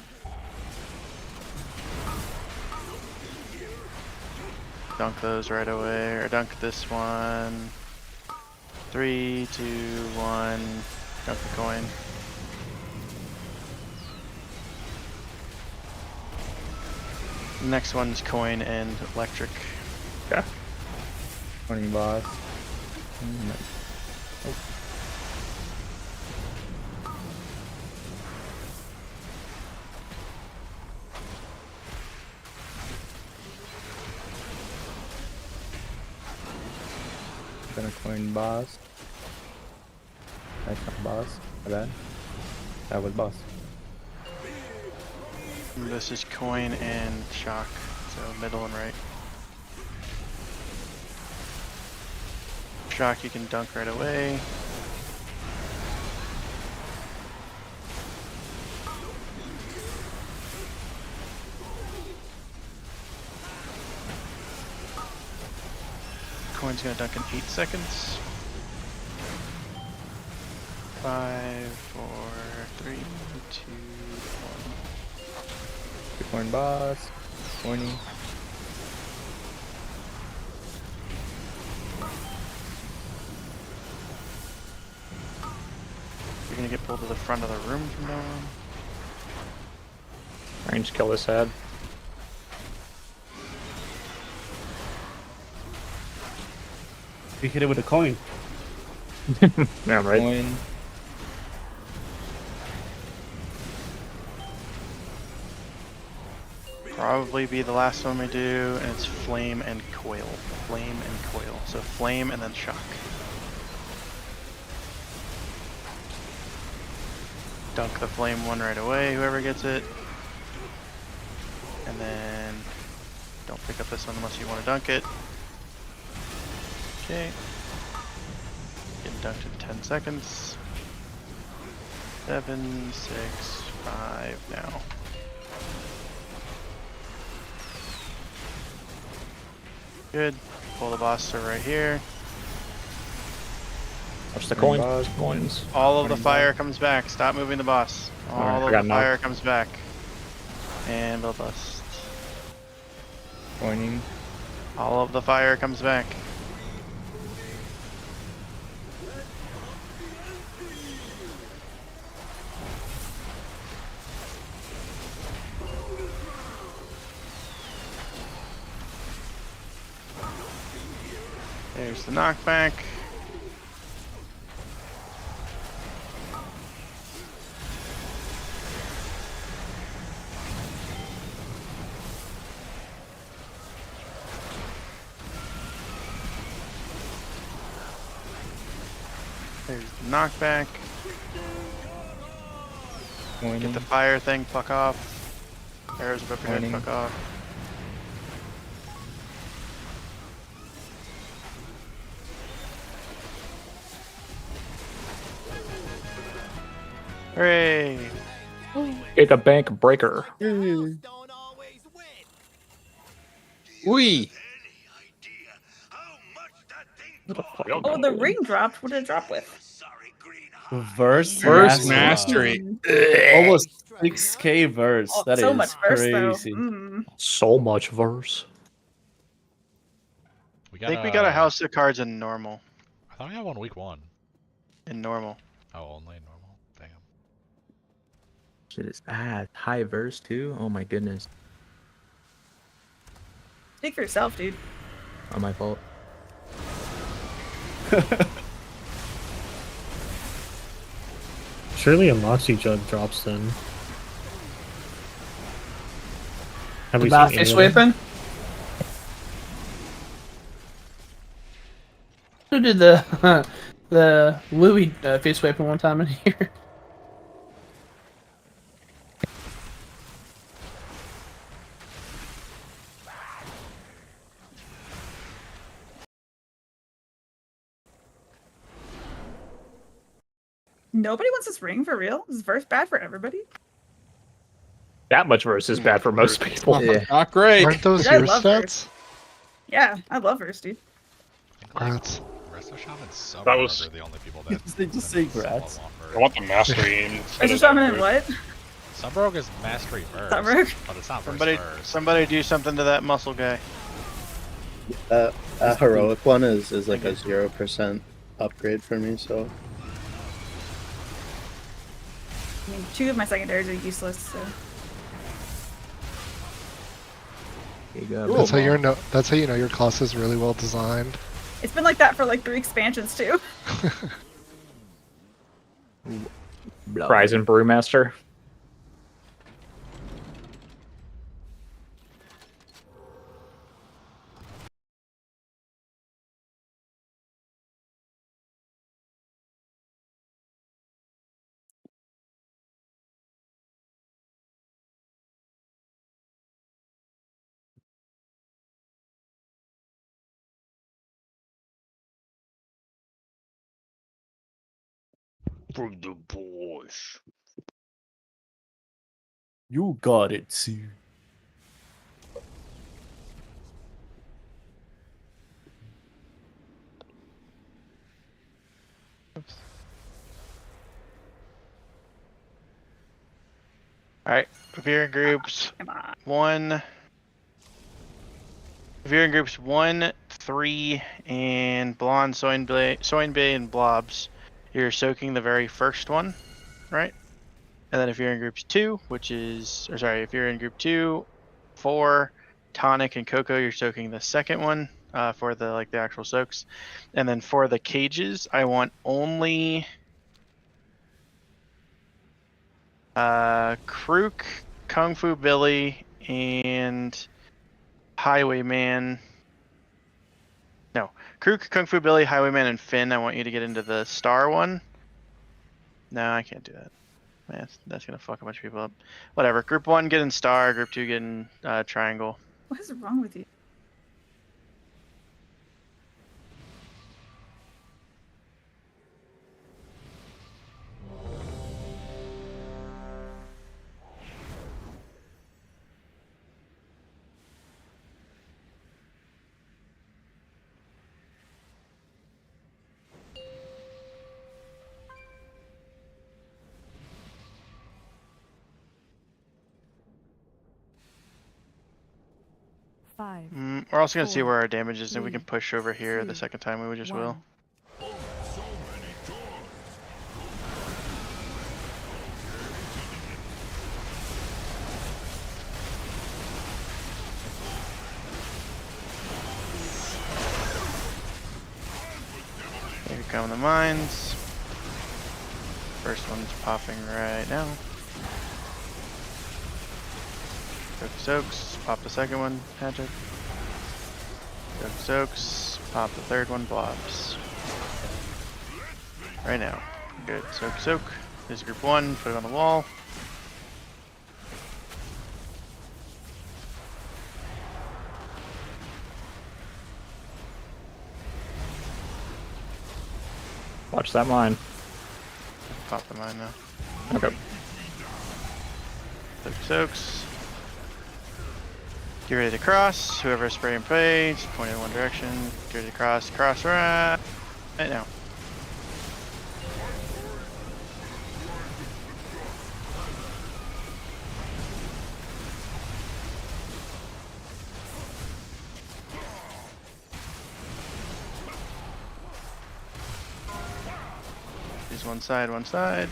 Dunk those right away, or dunk this one. 3, 2, 1. Dunk the coin. Next one's coin and electric. Okay. Coining boss. Gonna coin boss. That's not boss. My bad. That was boss. This is coin and shock, so middle and right. Shock you can dunk right away. Coin's gonna dunk in 8 seconds. 5, 4, 3, 2, 1. Coin boss. Coining. You're gonna get pulled to the front of the room from now on. Range kill this head. You hit it with a coin. Yeah, right. Coin. Probably be the last one we do, and it's flame and coil. Flame and coil. So flame and then shock. Dunk the flame one right away, whoever gets it. And then don't pick up this one unless you want to dunk it. Okay. Getting dunked in 10 seconds. 7, 6, 5 now. Good. Pull the boss to right here. Watch the coins. Coins. All of the fire comes back. Stop moving the boss. Alright, I All got of the knocked. fire comes back. And build bust. Pointing. All of the fire comes back. There's the knockback. There's the knockback. Get the fire thing, fuck off. Arrows above your head, fuck off. Hooray! Get a bank breaker. Wee. Oh, the ring dropped. What did it drop with? Verse mastery. Almost 6K verse. Oh, That so is much verse, though. crazy. So much verse. I think we got a house of cards in normal. I thought we had one week 1. In normal. Oh, only in normal. Damn. Shit is high verse too. Oh my goodness. Speak for yourself, dude. Not my fault. Surely a Moxie Jug drops then. Have we About seen any fish of them? whipping? Who did the the Louis fish whipping one time in here? Nobody wants this ring for real. Is verse bad for everybody? That much verse is bad for most people. Yeah. Not great. Aren't those Dude, I your love stats? verse. Yeah, I love verse, dude. Grats. Resto Shaman and Sub That was- are the only people that They just say grats. I want the mastery. instead Is of Shaman that and verse. what? Subrog is mastery verse, Subrog? but it's not verse Somebody, verse. somebody do something to that muscle guy. A heroic one is like a 0% upgrade for me, so I mean, 2 of my secondaries are useless, so. That's how you know. That's how you know your class is really well designed. It's been like that for like 3 expansions, too. Prize and Brewmaster. For the boys. You got it, Sue. Alright, if you're in groups, Come on. 1. If you're in groups 1, 3, and Blonde, Soin Bay, and Blobs, you're soaking the very first one, right? And then if you're in groups 2, if you're in group 2, 4, Tonic, and Coco, you're soaking the second one for the actual soaks. And then for the cages, I want only Krook, Kung Fu Billy, and Highwayman. No, Krook, Kung Fu Billy, Highwayman, and Finn. I want you to get into the star one. No, I can't do that. Man, that's gonna fuck a bunch of people up. Whatever. Group 1 get in star. Group 2 get in triangle. What is wrong with you? 5. We're also gonna see 4, where our damage is, and we 3, can push over here the 2, second time. We just will. 1. Here come the mines. First one's popping right now. Soaks. Pop the second one, Magic. Soaks. Pop the third one, Blobs. Right now. Good. Soak. This is group 1. Put it on the wall. Watch that mine. Pop the mine now. Okay. Soaks. Get ready to cross. Whoever spray and pray, just point in one direction. Get ready to cross. Cross right now. These one side, one side.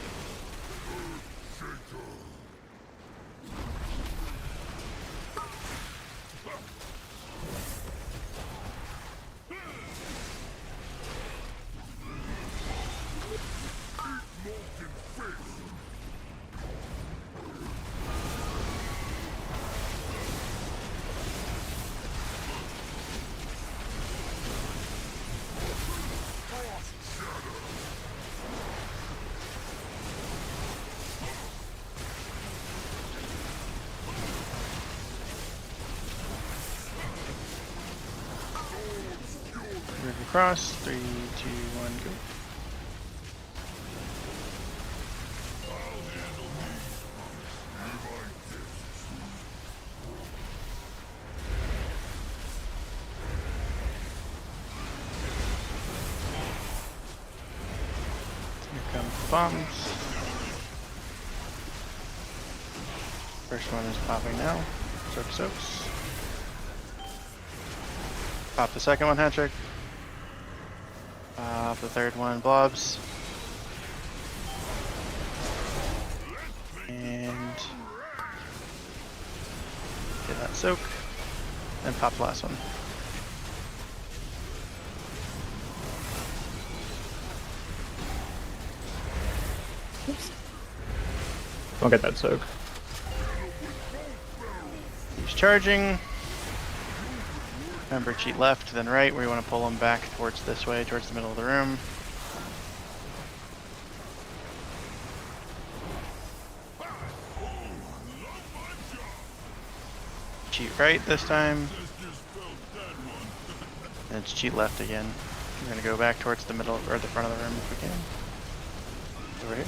Move across. 3, 2, 1, go. Here come the bombs. First one is popping now. Soaks. Pop the second one, Hattrick. Pop the third one, Blobs. And get that soak. And pop the last one. Don't get that soak. He's charging. Remember, cheat left, then right, where you want to pull them back towards this way, towards the middle of the room. Cheat right this time. And it's cheat left again. We're going to go back towards the middle, or the front of the room if we can. Over here.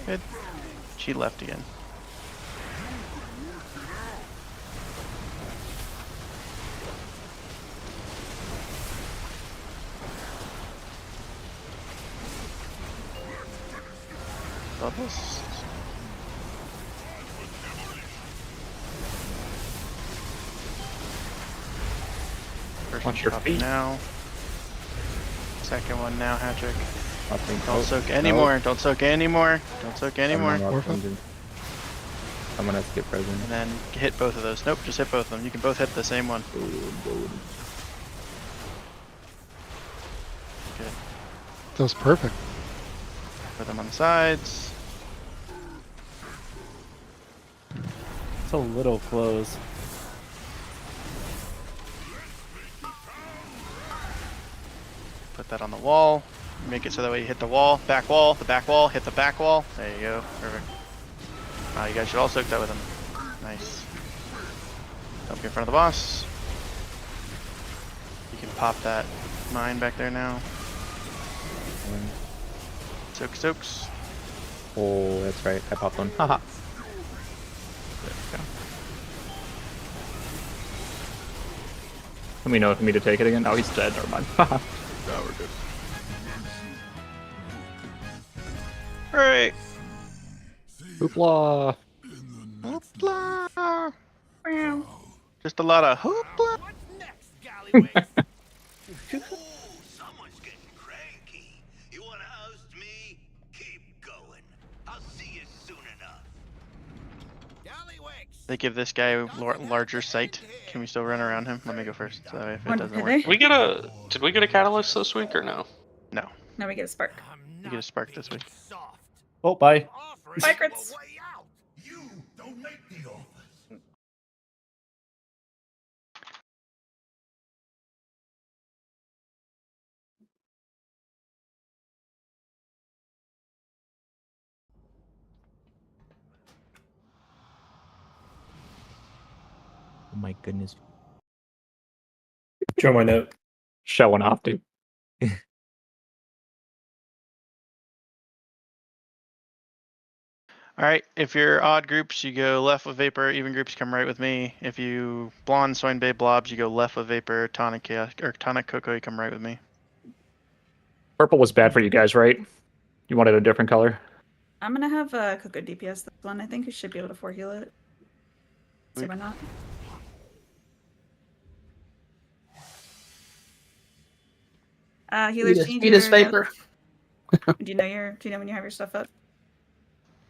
Good. Cheat left again. Bubbles. First Watch your one feet. now. Second one now, Hattrick. Think Don't soak anymore. Don't soak anymore. Don't soak anymore. I'm gonna skip present. And then hit both of those. Nope, just hit both of them. You can both hit the same one. Good. That was perfect. Put them on the sides. It's a little close. Put that on the wall. Make it so that way you hit the wall, back wall, the back wall, hit the back wall. There you go. Perfect. You guys should all soak that with him. Nice. Up in front of the boss. You can pop that mine back there now. Soaks. Oh, that's right. I popped one. Haha. There we go. Let me know for me to take it again. Oh, he's dead. Never mind. Haha. No, we're good. Alright. Hoopla. Hoopla. Just a lot of hoopla. Someone's getting cranky. You want to host me? Keep going. I'll see you soon enough. They give this guy larger sight. Can we still run around him? Let me go first. So that way if it When doesn't did work. they? Did we get a catalyst this week or no? No. Now we get a spark. You get a spark this week. Oh, bye. Bye, crits. Oh my goodness. Show my note. Showing off, dude. All right. If you're odd groups, you go left with Vapor. Even groups come right with me. If you blonde, Soin Bay, blobs, you go left with Vapor. Tonic, or Tonic, Cocoa, you come right with me. Purple was bad for you guys, right? You wanted a different color? I'm gonna have Coco DPS this one. I think we should be able to 4-heal it. See why not? Healers, do you Fetus vapor. Do you know when you have your stuff up?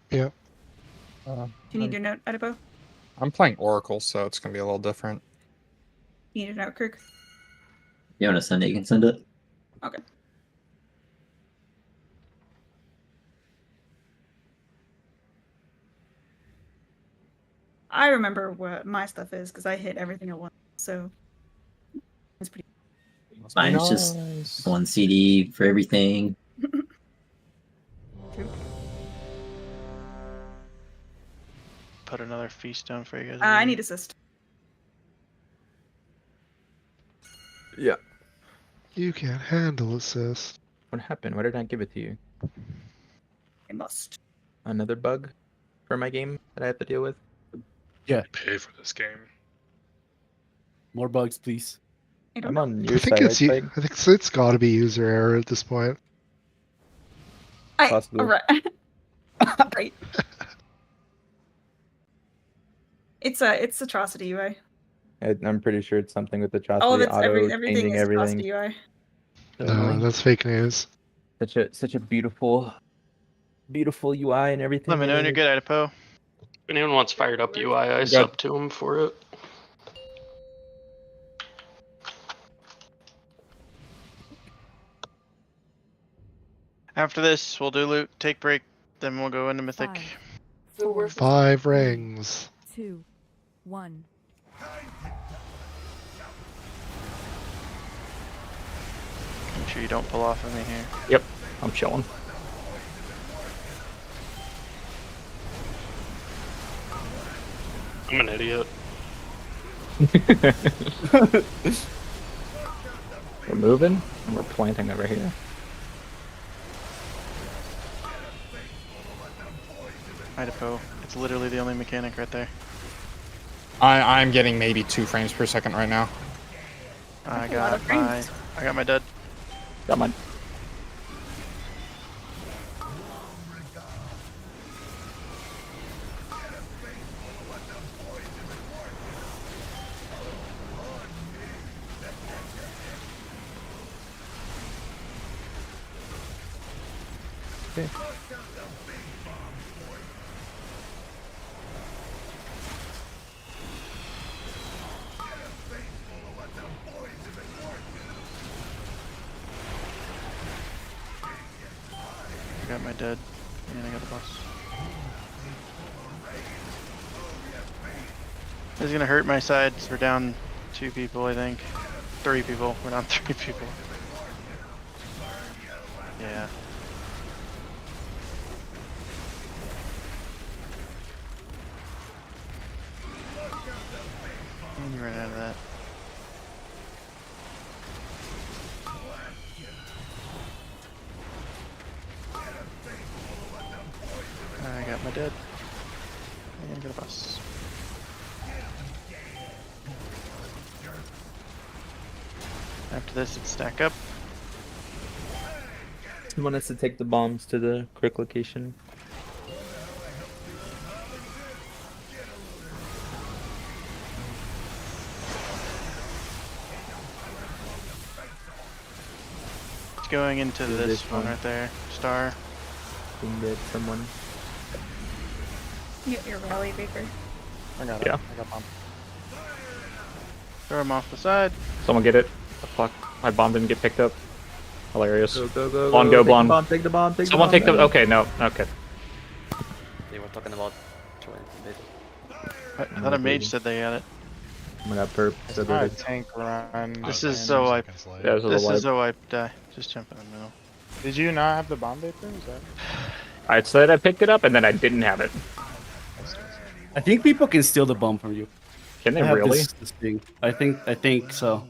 Yeah. Do you need your note, Adipo? I'm playing Oracle, so it's gonna be a little different. You need your note, Kirk? You want to send it? You can send it. Okay. I remember what my stuff is because I hit everything at once, so it's pretty. Mine's just one CD for everything. Put another feast down for you guys. I need assist. Yeah. You can't handle assist. What happened? Why did I give it to you? I must. Another bug for my game that I have to deal with? Yeah. Pay for this game. More bugs, please. I'm on I your think side, it's right? I think it's got to be user error at this point. Possibly. Right. Right. It's atrocity UI. I'm pretty sure it's something with atrocity, All of it's auto everything changing is everything. atrocity UI. So No, annoying. that's fake news. Such a beautiful UI and everything. Let me know when you're good, Adipo. If anyone wants fired up UI, I Good. sub to him for it. After this, we'll do loot, take break, then we'll go into Mythic. 5 rings. 2, 1. Make sure you don't pull off of me here. Yep, I'm chilling. I'm an idiot. We're moving and we're planting over here. Idaho. It's literally the only mechanic right there. I'm getting maybe 2 frames per second right now. I got my dud. Got mine. Okay. I got my dud, and I got the boss. This is gonna hurt my sides. We're down 2 people, I think. 3 people. We're down 3 people. Yeah. And you ran out of that. I got my dead. And got a bus. After this, it's stack up. Someone has to take the bombs to the quick location. going into Do this this one one. right there. Star. We can get someone. You get your rally vapor. I got it. Yeah. I got bomb. Throw him off the side. Someone get it. The fuck. My bomb didn't get picked up. Hilarious. Go, Blonde, go, take the blonde. bomb, take the bomb, take Someone the take bomb. the. Okay, no. Okay. They were talking about trying to I thought a mage said they had it. I'm gonna perp. It's So not a that tank run. This is so wipe. Yeah, this is a This wipe. is a wipe die. Just jump in the middle. Did you not have the bomb vapor? Is that? I said I picked it up and then I didn't have it. I think people can steal the bomb from you. Can they I have really? This thing. I think so.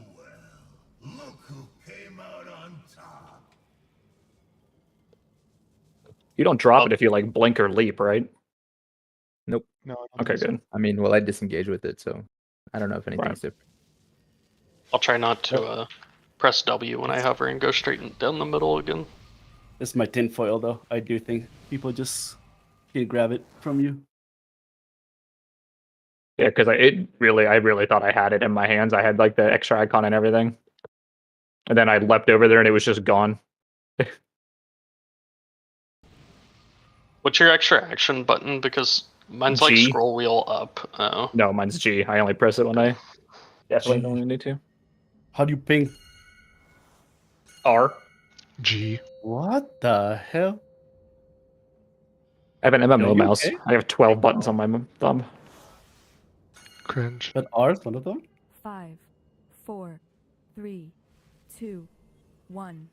You don't drop it if you like blink or leap, right? Nope. No. I don't Okay, think so. good. I mean, well, I disengage with it, so I don't know if anything's different. I'll try not to press W when I hover and go straight down the middle again. This is my tinfoil, though. I do think people just can grab it from you. Yeah, because I really thought I had it in my hands. I had like the extra icon and everything, and then I leapt over there and it was just gone. What's your extra action button? Because mine's like G. scroll wheel up. Oh. No, mine's G. I only press it when I definitely don't need to. How do you ping? R. G. What the hell? I have an MMO you mouse. okay? I have 12 buttons on my thumb. Cringe. But R is one of them? 5, 4, 3, 2, 1.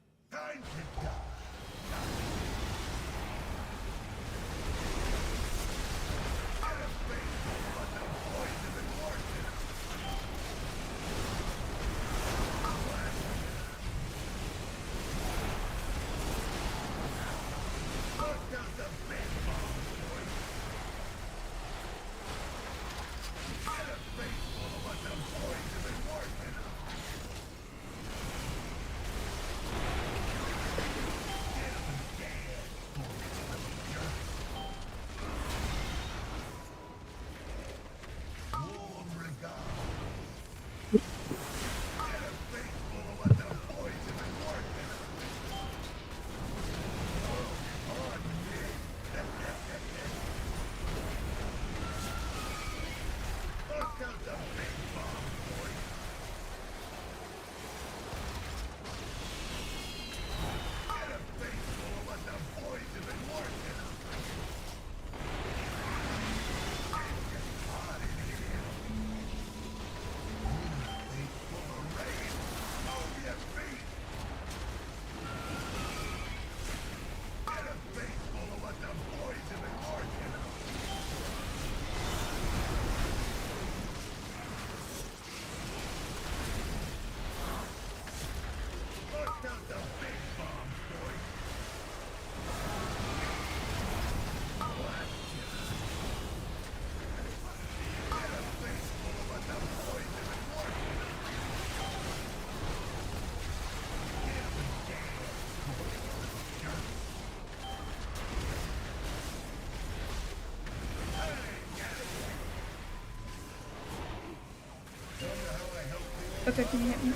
Okay, can you hit me?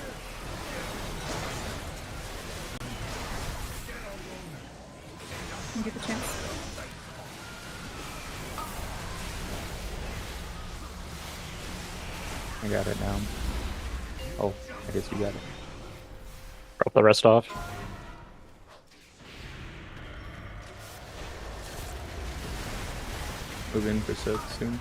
Can you get the chance? I got it now. Oh, I guess you got it. Drop the rest off. Move in for soak soon.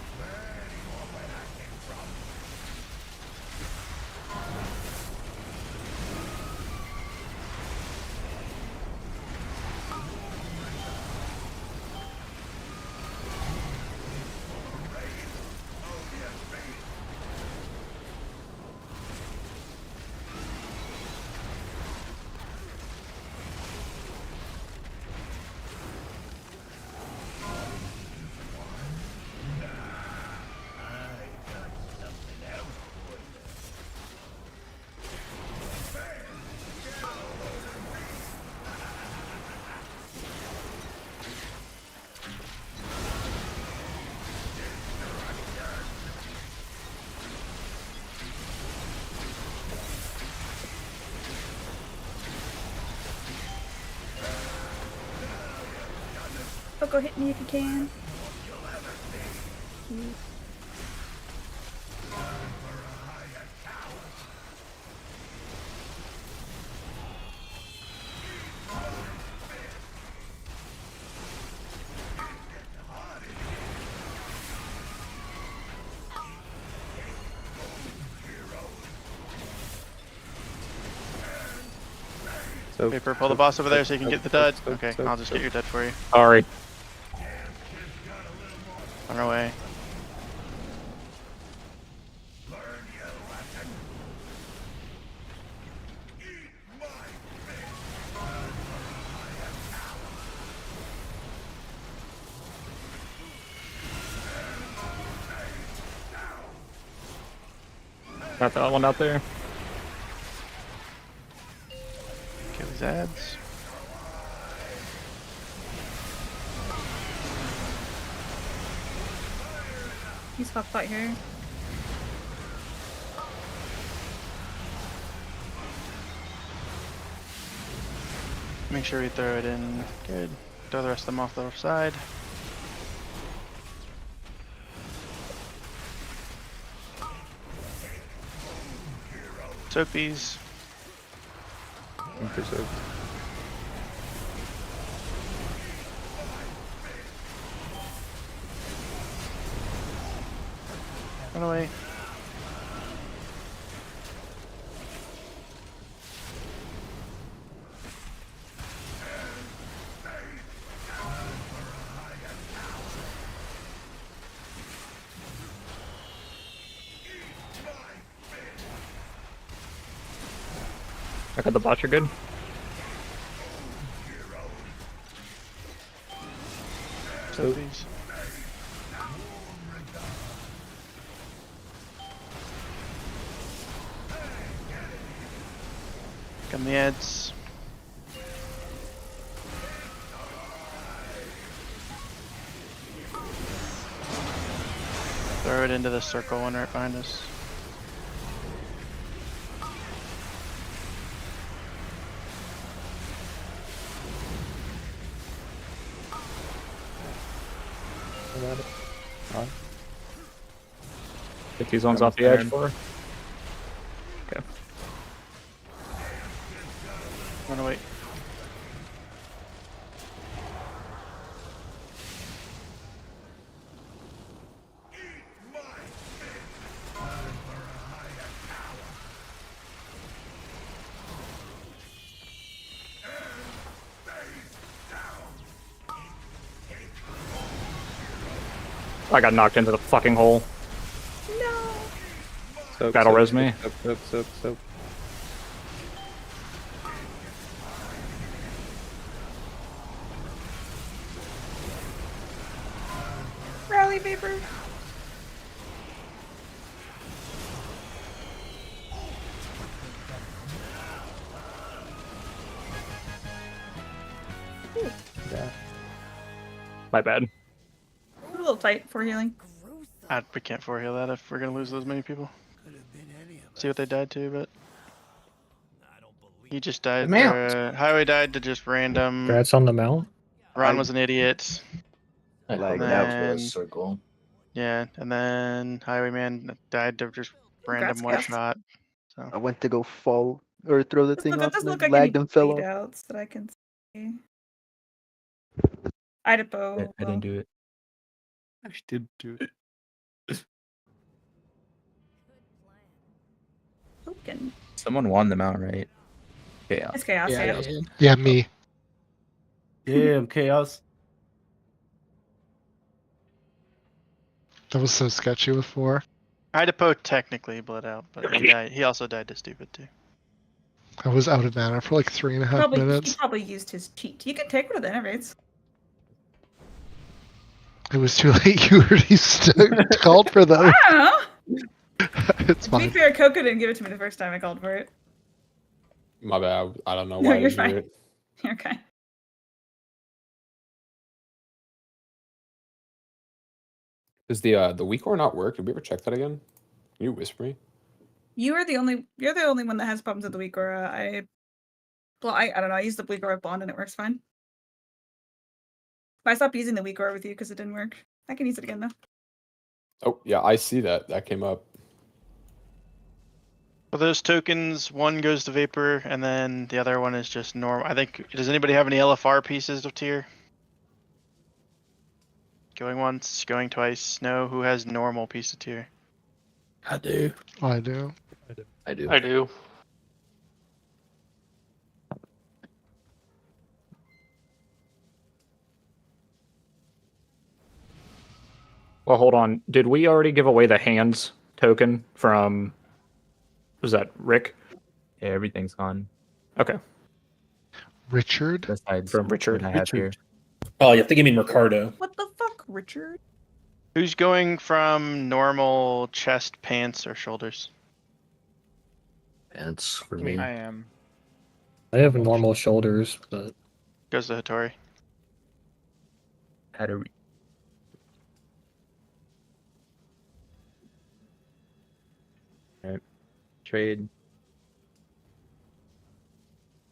But go hit me if you can. Cute. So Paper, pull the boss over there so you can get the dud. Okay, I'll just get your dud for you. Sorry. Run away. Got that one out there. Kill these ads. He's hot spot here. Make sure we throw it in. Good. Throw the rest of them off the other side. Soak these. Intercept. Run away. I got the botcher good. Soak these. Come the ads. Throw it into the circle one right behind us. Get these ones off the edge for her. Okay. Run away. I got knocked into the fucking hole. Soak, Battle soak, res me. Soak, soak, soak, soak. Rally paper. Yeah. My bad. A little tight for healing. We can't foreheal that if we're gonna lose those many people. See what they died to, but he just died. The mount. Highway died to just random. Congrats on the mount. Ron was an idiot. I And hope that then, was a circle. yeah, and then Highwayman died to just random Congrats, one guys. shot. So I went to go fall or throw the thing That off doesn't and look then like any lagged and fell bleed off. outs that I can see. Idapo. I didn't do it. I did do it. Token. Someone won the mount, right? Chaos. It's chaos. Yeah, Yeah. Yeah, me. Damn, chaos. That was so sketchy before. Idapo technically bled out, but he died. He also died to stupid too. I was out of mana for like 3.5 He minutes. probably used his cheat. You can take one of the innervates. It was too late. You already called for them. I don't know. It's To be fine. fair, Coco didn't give it to me the first time I called for it. My bad. I don't know No, why I you're didn't do fine. it. You're okay. Does the weak ore not work? Did we ever check that again? Can you whisper me? You're the only one that has problems with the weak aura. I don't know. I use the weak aura bond and it works fine. I stopped using the weak ore with you because it didn't work. I can use it again though. Oh yeah, I see that. That came up. For those tokens, one goes to Vapor, and then the other one is just normal. I think. Does anybody have any LFR pieces of tier? Going once, going twice. No. Who has normal piece of tier? I do. I do. I do. I do. Well, hold on. Did we already give away the hands token from? Was that Rick? Yeah, everything's gone. Okay. Richard? Besides From Richard. what I have here. Oh, you have to give me Ricardo. What the fuck, Richard? Who's going from normal chest, pants, or shoulders? Pants for I me. am. I have normal shoulders, but Goes to Hattori. Had a Alright. Trade.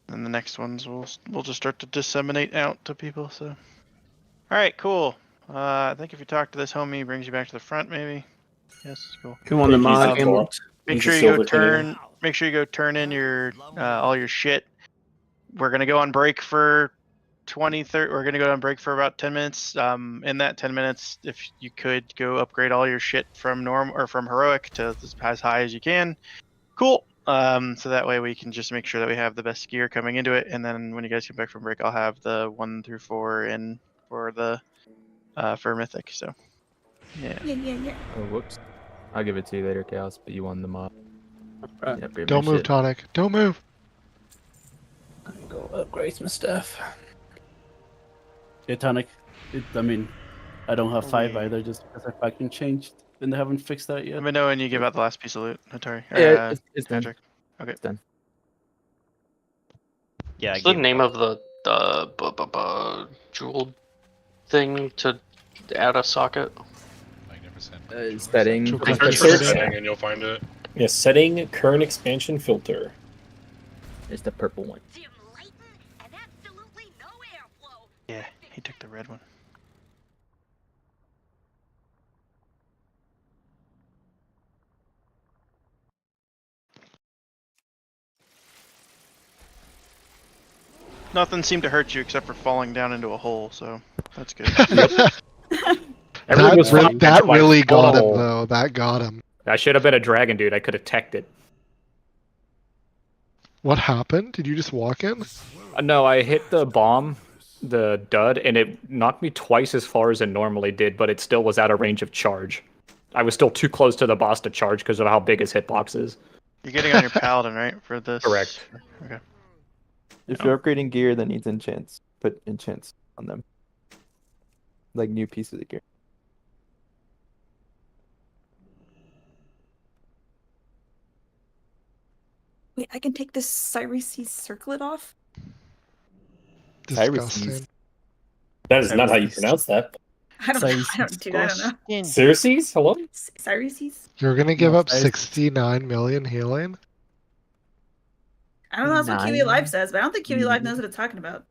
And the next ones we'll just start to disseminate out to people. So, all right, cool. I think if you talk to this homie, he brings you back to the front, maybe. Yes, cool. Who won the He's mod not game? blocked. Make He's sure a you go silver tenure. turn. Make sure you go turn in your all your shit. We're gonna go on break for 20, 30. We're gonna go on break for about 10 minutes. In that 10 minutes, if you could go upgrade all your shit from norm or from heroic to as high as you can. Cool. So that way we can just make sure that we have the best gear coming into it, and then when you guys come back from break, I'll have the 1 through 4 in for the for Mythic. So yeah. Yeah. Oh, whoops. I'll give it to you later, Chaos, but you won the mob. Right. Yeah, upgrade my Don't move, shit. Tonic. Don't move. Go upgrade my stuff. Yeah, Tonic. I mean, I don't have 5 either, just because I fucking changed and they haven't fixed that yet. Let me know when you give out the last piece of loot, Hattori. Yeah, it's done. Patrick. Okay. It's done. Yeah, I What's the gave name of the jewel thing to add a socket? Setting. Just search for setting and you'll find it. Yeah, setting current expansion filter. It's the purple one. Yeah, he took the red one. Nothing seemed to hurt you except for falling down into a hole, so that's good. Everything was fine. That really got him, Oh. though. That got him. I should have been a dragon, dude. I could have teched it. What happened? Did you just walk in? No, I hit the bomb, the dud, and it knocked me twice as far as it normally did, but it still was out of range of charge. I was still too close to the boss to charge because of how big his hitbox is. You're getting on your paladin, right? For this? Correct. Okay. If you're upgrading gear that needs enchants, put enchants on them. Like new pieces of gear. Wait, I can take this Cyrus's circlet off? Disgusting. That is not how you pronounce that. I don't know. Circes? Hello? Cyrus's? You're gonna give up 69 million healing? I don't know, that's what Kiwi Live says, but I don't think Kiwi Live knows what it's talking about.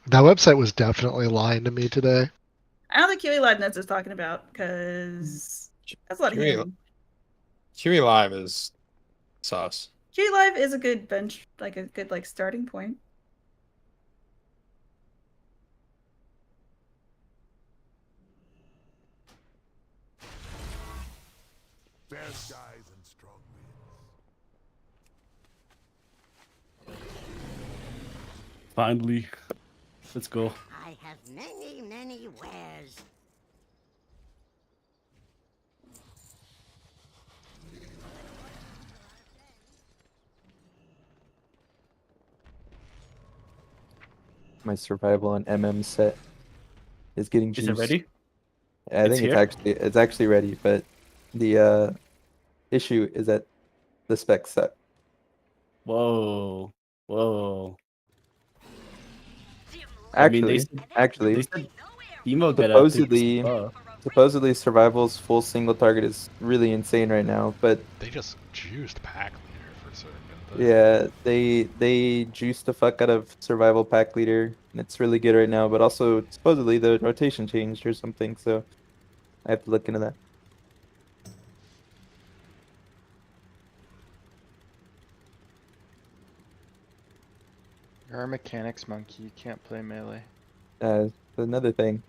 That website was definitely lying to me today. I don't think Kiwi Live knows what it's talking about, because that's a lot of Kiwi- healing. QE Live is sus. Kiwi Live is a good bench, like a good starting point. Best guys and strong winds. Finally. Let's go. I have many wares. My survival on MM set is getting Is juiced. it ready? I think it's actually ready, but the issue is that the specs suck. Whoa. Whoa. Actually, they said Emo get out to supposedly survival's full single target is really insane right now, but They just juiced pack leader for certain. update. Yeah, they juiced the fuck out of Survival Pack Leader, and it's really good right now. But also, supposedly the rotation changed or something, so I have to look into that. You're a mechanics monkey. You can't play melee. Another thing.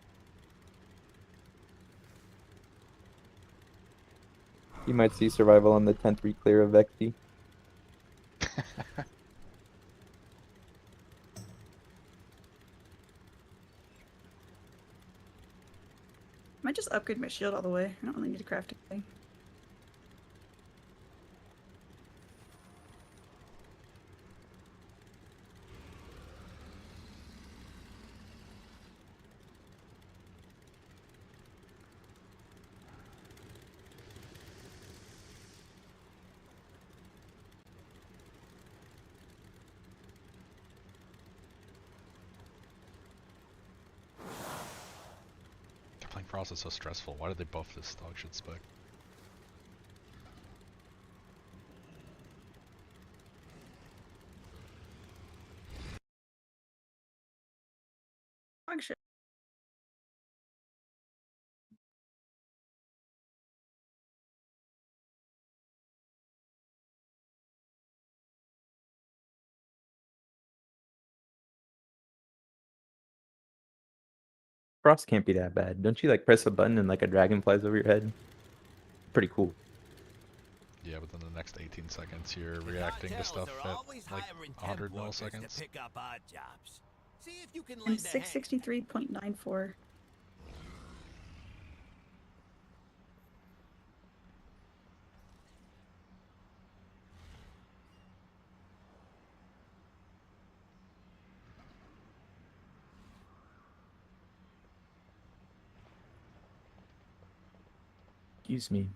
You might see Survival on the 10th Reclear of Vexy. I might just upgrade my shield all the way. I don't really need to craft anything. Playing Frost is so stressful. Why did they buff this dog shit spec? Dog shit. Frost can't be that bad. Don't you like press a button and like a dragon flies over your head? Pretty cool. Yeah, within the next 18 seconds, you're reacting to stuff at like 100 milliseconds. I'm 663.94. Excuse me.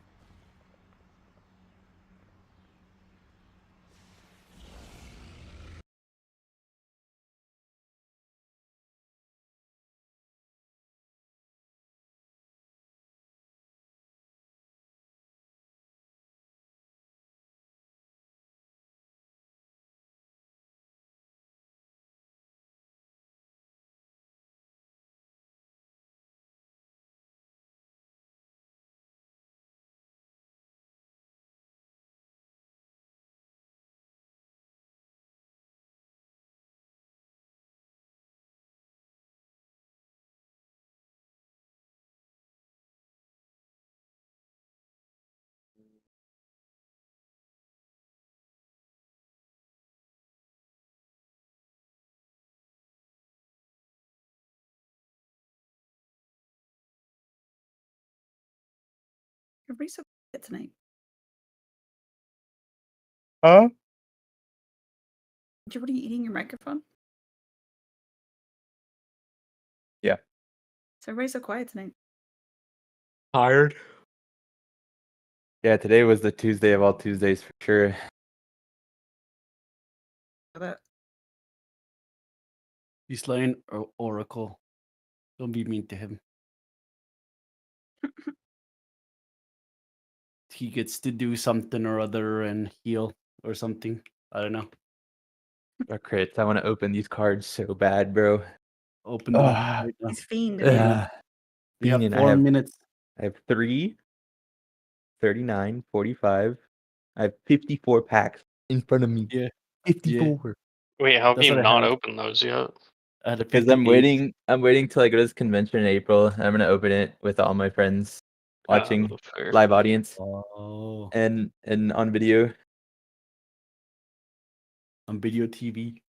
Everybody's so quiet tonight. Huh? What are you eating your microphone? Yeah. So everybody's so quiet tonight. Tired. Yeah, today was the Tuesday of all Tuesdays for sure. That He's slaying Oracle. Don't be mean to him. He gets to do something or other and heal or something. I don't know. Crits, I want to open these cards so bad, bro. Open them right now. He's fiend. We have Fiend, 4 minutes. I have 3, 39, 45. I have 54 packs in front of me. Yeah. 54. Wait, how have That's you what I not have. opened those yet? I had a Because I'm 58. waiting till I go to this convention in April. I'm gonna open it with all my friends watching fair. live audience Oh. and on video. On video TV.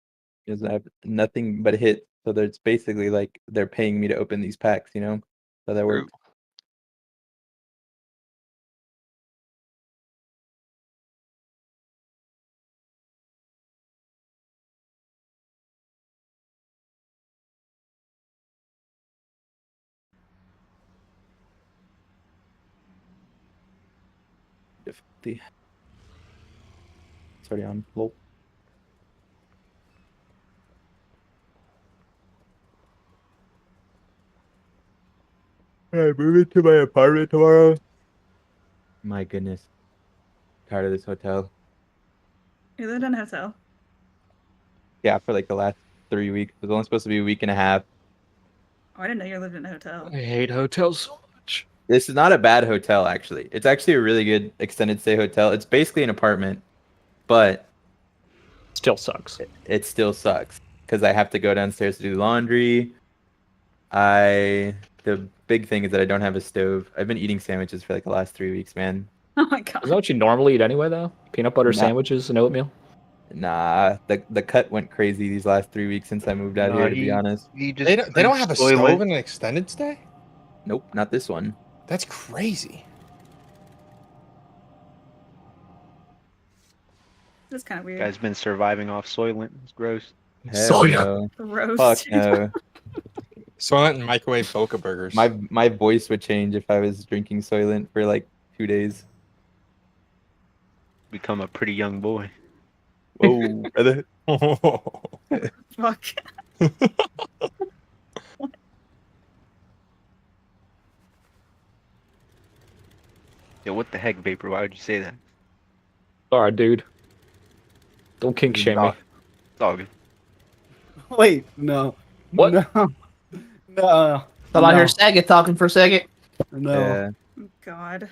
Because I have nothing but hits. So there's basically like they're paying me to open these packs, you know? So that works. Difficulty. It's already on. Lol. Alright, moving to my apartment tomorrow. My goodness. Tired of this hotel. You lived in a hotel. Yeah, for like the last 3 weeks. It was only supposed to be a week and a half. Oh, I didn't know you lived in a hotel. I hate hotels so much. This is not a bad hotel, actually. It's actually a really good extended stay hotel. It's basically an apartment, but still sucks. It still sucks because I have to go downstairs to do laundry. The big thing is that I don't have a stove. I've been eating sandwiches for like the last 3 weeks, man. Oh my god. Isn't that what you normally eat anyway, though? Peanut butter Nah. sandwiches and oatmeal? Nah, the cut went crazy these last 3 weeks since I moved out here, to be honest. They don't have a stove in an extended stay? Nope, not this one. That's crazy. That's kind of weird. Guy's been surviving off Soylent. It's gross. Hell no. Gross. Fuck no. Soylent and microwave Boca burgers. My voice would change if I was drinking Soylent for like 2 days. Become a pretty young boy. Whoa, brother. Fuck. Yo, what the heck, Vapor? Why would you say that? Sorry, dude. Don't kink shame me. It's all good. Wait, no. What? No. No. Thought I heard Saget talking for a second. No. Yeah, Oh, God.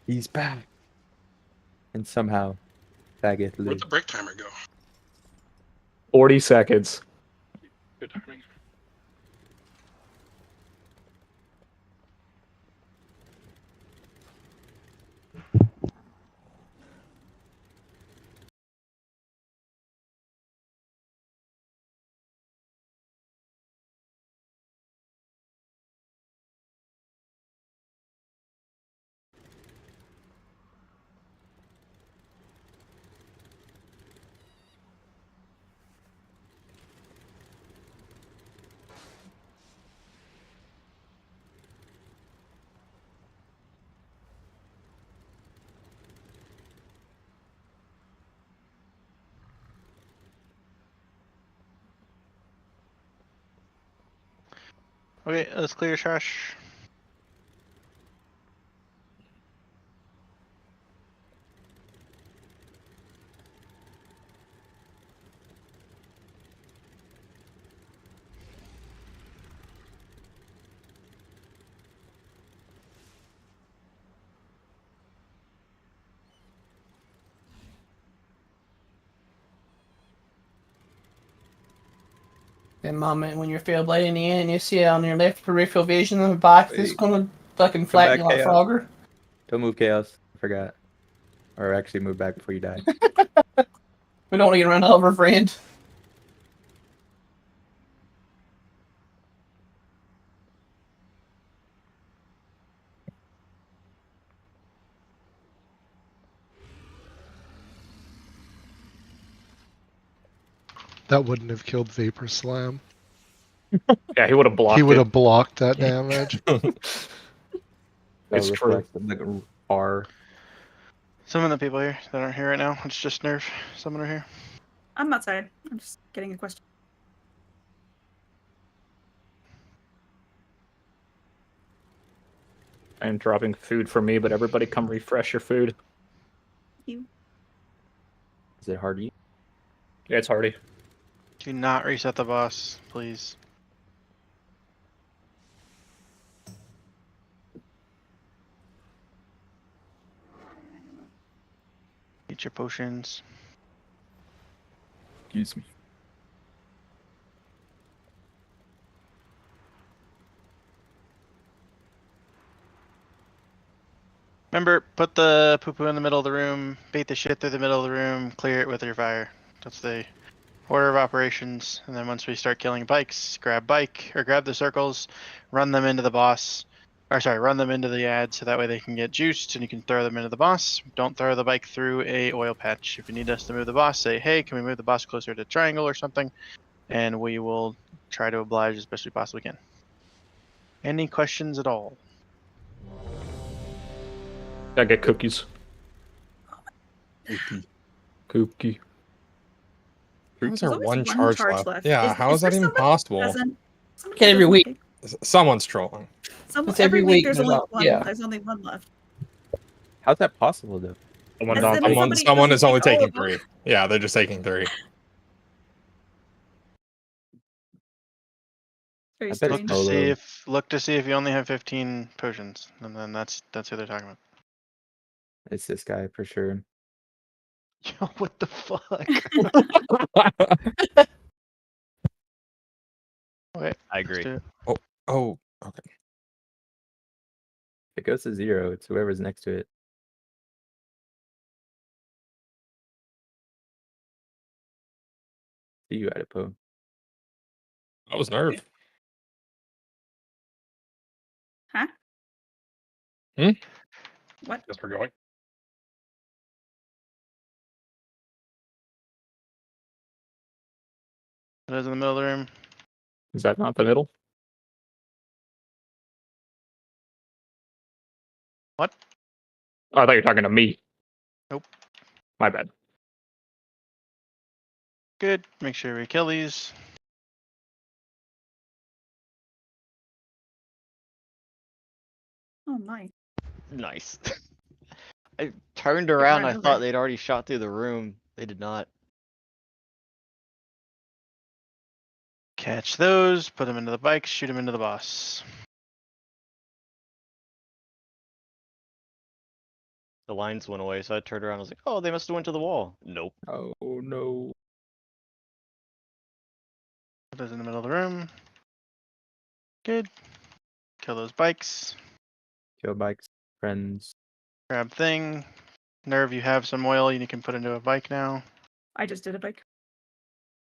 he's back. And somehow, faggot Where'd lived. the break timer go? 40 seconds. Good timing. Okay, let's clear trash. That moment when you're field blading in and you see on your left peripheral vision of the bike that's gonna fucking flatten you like Chaos. Frogger. Don't move, Chaos. I forgot. Or actually move back before you die. We don't want to get run over, friend. That wouldn't have killed Vapor Slam. Yeah, he would have blocked He would it. have blocked that damage. It's true. Like a R. Some of the people here that aren't here right now, it's just nerf. Some are here. I'm outside. I'm just getting a question. I'm dropping food for me, but everybody come refresh your food. You. Is it hardy? Yeah, it's hardy. Do not reset the boss, please. Eat your potions. Excuse me. Remember, put the poo-poo in the middle of the room, bait the shit through the middle of the room, clear it with your fire. That's the order of operations. And then once we start killing bikes, grab bike, or grab the circles, run them into the boss. Or sorry, run them into the ad so that way they can get juiced and you can throw them into the boss. Don't throw the bike through a oil patch. If you need us to move the boss, say, hey, can we move the boss closer to triangle or something? And we will try to oblige as best we possibly can. Any questions at all? I get cookies. Cookie. How is there There's one always charge left? Yeah, how is that even possible? Get every week. Someone's trolling. It's Every every week week, there's there's only a- one. yeah. There's only one left. How's that possible, though? Someone's As on in three. somebody Someone doesn't is only take all taking of them. 3. Yeah, they're just taking 3. Very I bet strange. it's Look to see if you only have 15 potions, and then that's who they're talking about. It's this guy for sure. Yo, what the fuck? Okay, I agree. Oh, okay. If it goes to 0, it's whoever's next to it. See you, Adipo. That was nerve. Huh? Hmm? What? Guess we're going. It is in the middle of the room. Is that not the middle? What? Oh, I thought you were talking to me. Nope. My bad. Good. Make sure we kill these. Oh, nice. Nice. I turned Get around. run I thought over. they'd already shot through the room. They did not. Catch those. Put them into the bikes. Shoot them into the boss. The lines went away, so I turned around. I was like, "Oh, they must have went to the wall." Nope. Oh no. Put those in the middle of the room. Good. Kill those bikes. Kill bikes, friends. Grab thing. Nerve, you have some oil you can put into a bike now. I just did a bike.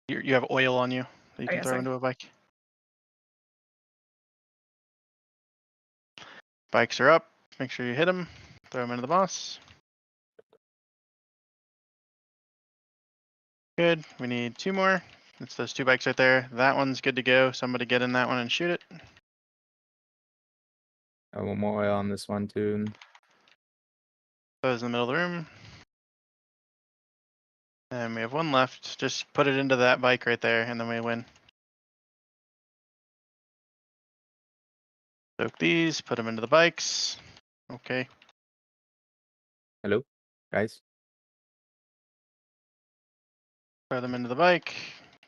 You have oil on you that you Oh, can yeah, throw sorry. into a bike. Bikes are up. Make sure you hit them. Throw them into the boss. Good. We need 2 more. It's those 2 bikes right there. That one's good to go. Somebody get in that one and shoot it. I want more oil on this one too. Those in the middle of the room. And we have 1 left. Just put it into that bike right there, and then we win. Soak these. Put them into the bikes. Okay. Hello, guys. Throw them into the bike.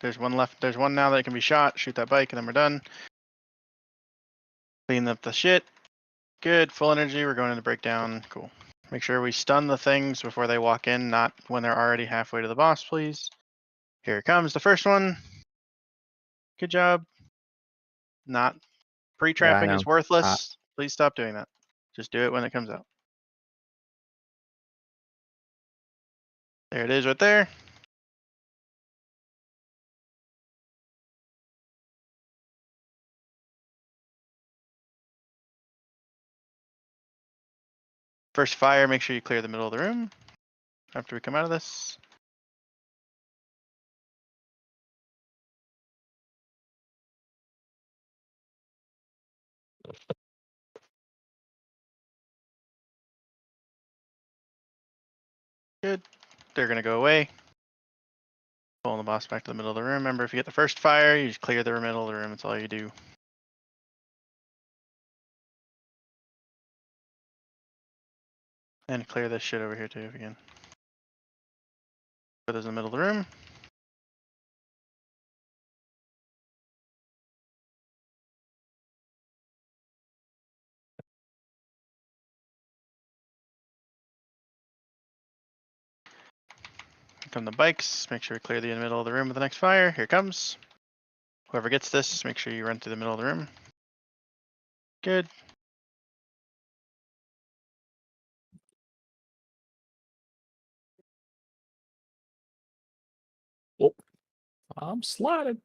There's 1 left. There's 1 now that can be shot. Shoot that bike, and then we're done. Clean up the shit. Good. Full energy. We're going into breakdown. Cool. Make sure we stun the things before they walk in, not when they're already halfway to the boss, please. Here it comes. The first one. Good job. Not pre-trapping is know. worthless. Please stop doing that. Just do it when it comes out. There it is right there. First fire, make sure you clear the middle of the room after we come out of this. Good. They're gonna go away. Pulling the boss back to the middle of the room. Remember, if you get the first fire, you just clear the middle of the room. That's all you do. And clear this shit over here too again. Put those in the middle of the room. Here come the bikes. Make sure we clear the middle of the room with the next fire. Here it comes. Whoever gets this, make sure you run through the middle of the room. Good. Oh, I'm sliding.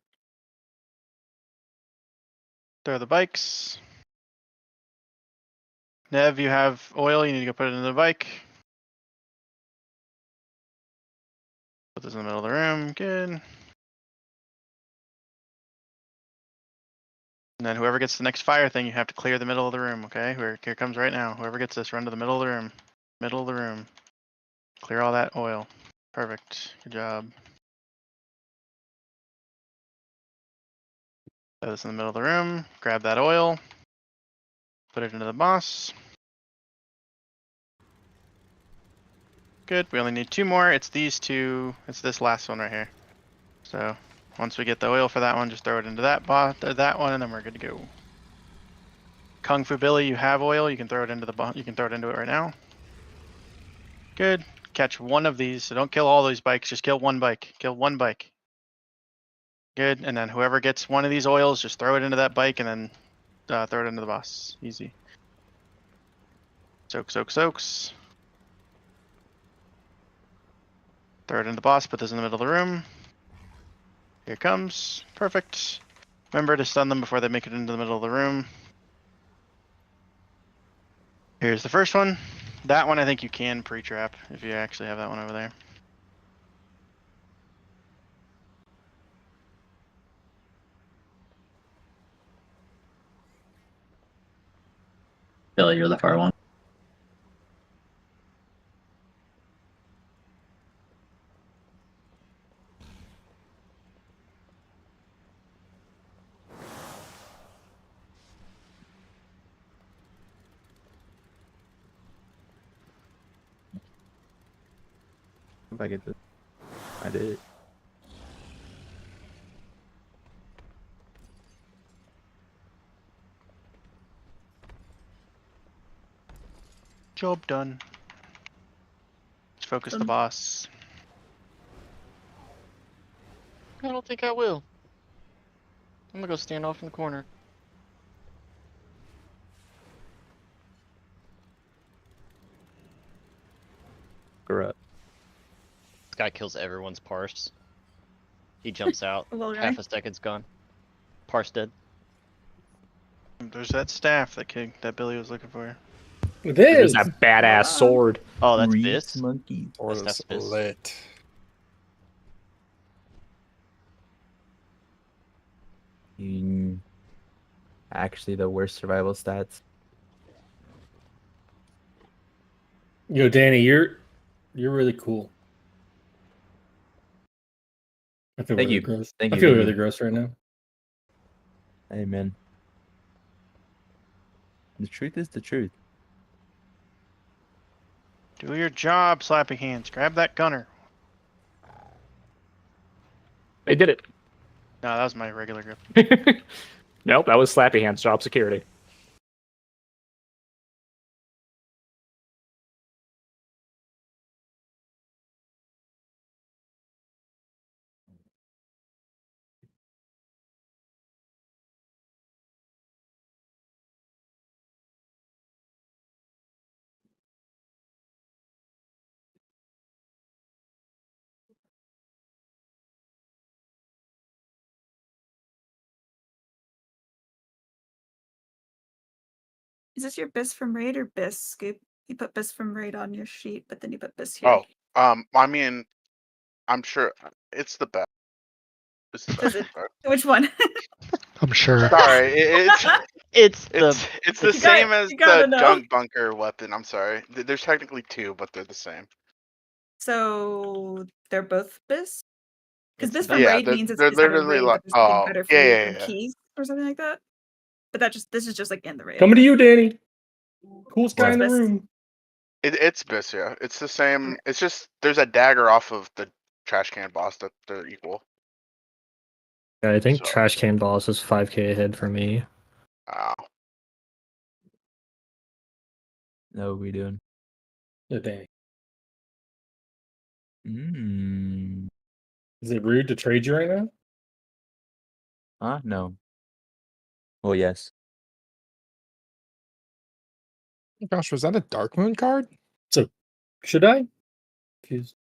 Throw the bikes. Nev, you have oil. You need to go put it in the bike. Put this in the middle of the room. Good. And then whoever gets the next fire thing, you have to clear the middle of the room, okay? Here it comes right now. Whoever gets this, run to the middle of the room. Middle of the room. Clear all that oil. Perfect. Good job. Throw this in the middle of the room. Grab that oil. Put it into the boss. Good. We only need 2 more. It's these 2. It's this last one right here. So once we get the oil for that one, just throw it into that that one, and then we're good to go. Kung Fu Billy, you have oil. You can throw it into the You can throw it into it right now. Good. Catch one of these. So don't kill all these bikes. Just kill one bike. Kill one bike. Good. And then whoever gets one of these oils, just throw it into that bike, and then throw it into the boss. Easy. Soaks. Throw it into the boss. Put this in the middle of the room. Here it comes. Perfect. Remember to stun them before they make it into the middle of the room. Here's the first one. That one I think you can pre-trap if you actually have that one over there. Billy, you're the far one. If I get this, I did it. Job done. Let's focus the boss. I don't think I will. I'm gonna go stand off in the corner. Corrupt. This guy kills everyone's parse. He jumps out. Half a second's gone. Parse dead. There's that staff that Billy was looking for. There's that badass sword. Oh, that's Reese Biss? monkey. Or That's the Biss. split. Actually, the worst survival stats. Yo, Danny, you're really cool. I feel Thank really you. gross. Thank I you, feel thank really you. gross right now. Amen. The truth is the truth. Do your job, slapping hands. Grab that gunner. They did it. No, that was my regular grip. Nope, that was Slappy Hands job security. Is this your Biss from Raid or Biss, Scoop? You put Biss from Raid on your sheet, but then you put Biss here. Oh, I mean, I'm sure it's the best. It's the Does best. it? Which one? I'm sure. Sorry, it's the the same as you gotta the know. junk bunker weapon. I'm sorry. There's technically 2, but they're the same. So they're both Biss? Because Biss from Yeah, Raid means it's they're just out of literally raid, like, but there's something oh, better for you yeah. from keys or something like that. But this is just like in the raid. Coming to you, Danny. Coolest guy in the Biss. room. It's Biss, yeah. It's the same. It's just there's a dagger off of the trash can boss that they're equal. Yeah, I think Trash Can Boss is 5k ahead for me. Wow. No, we doing. Yeah, Danny. Mm. Is it rude to trade you right now? No. Well, yes. Gosh, was that a Dark Moon card? So, should I? Confused.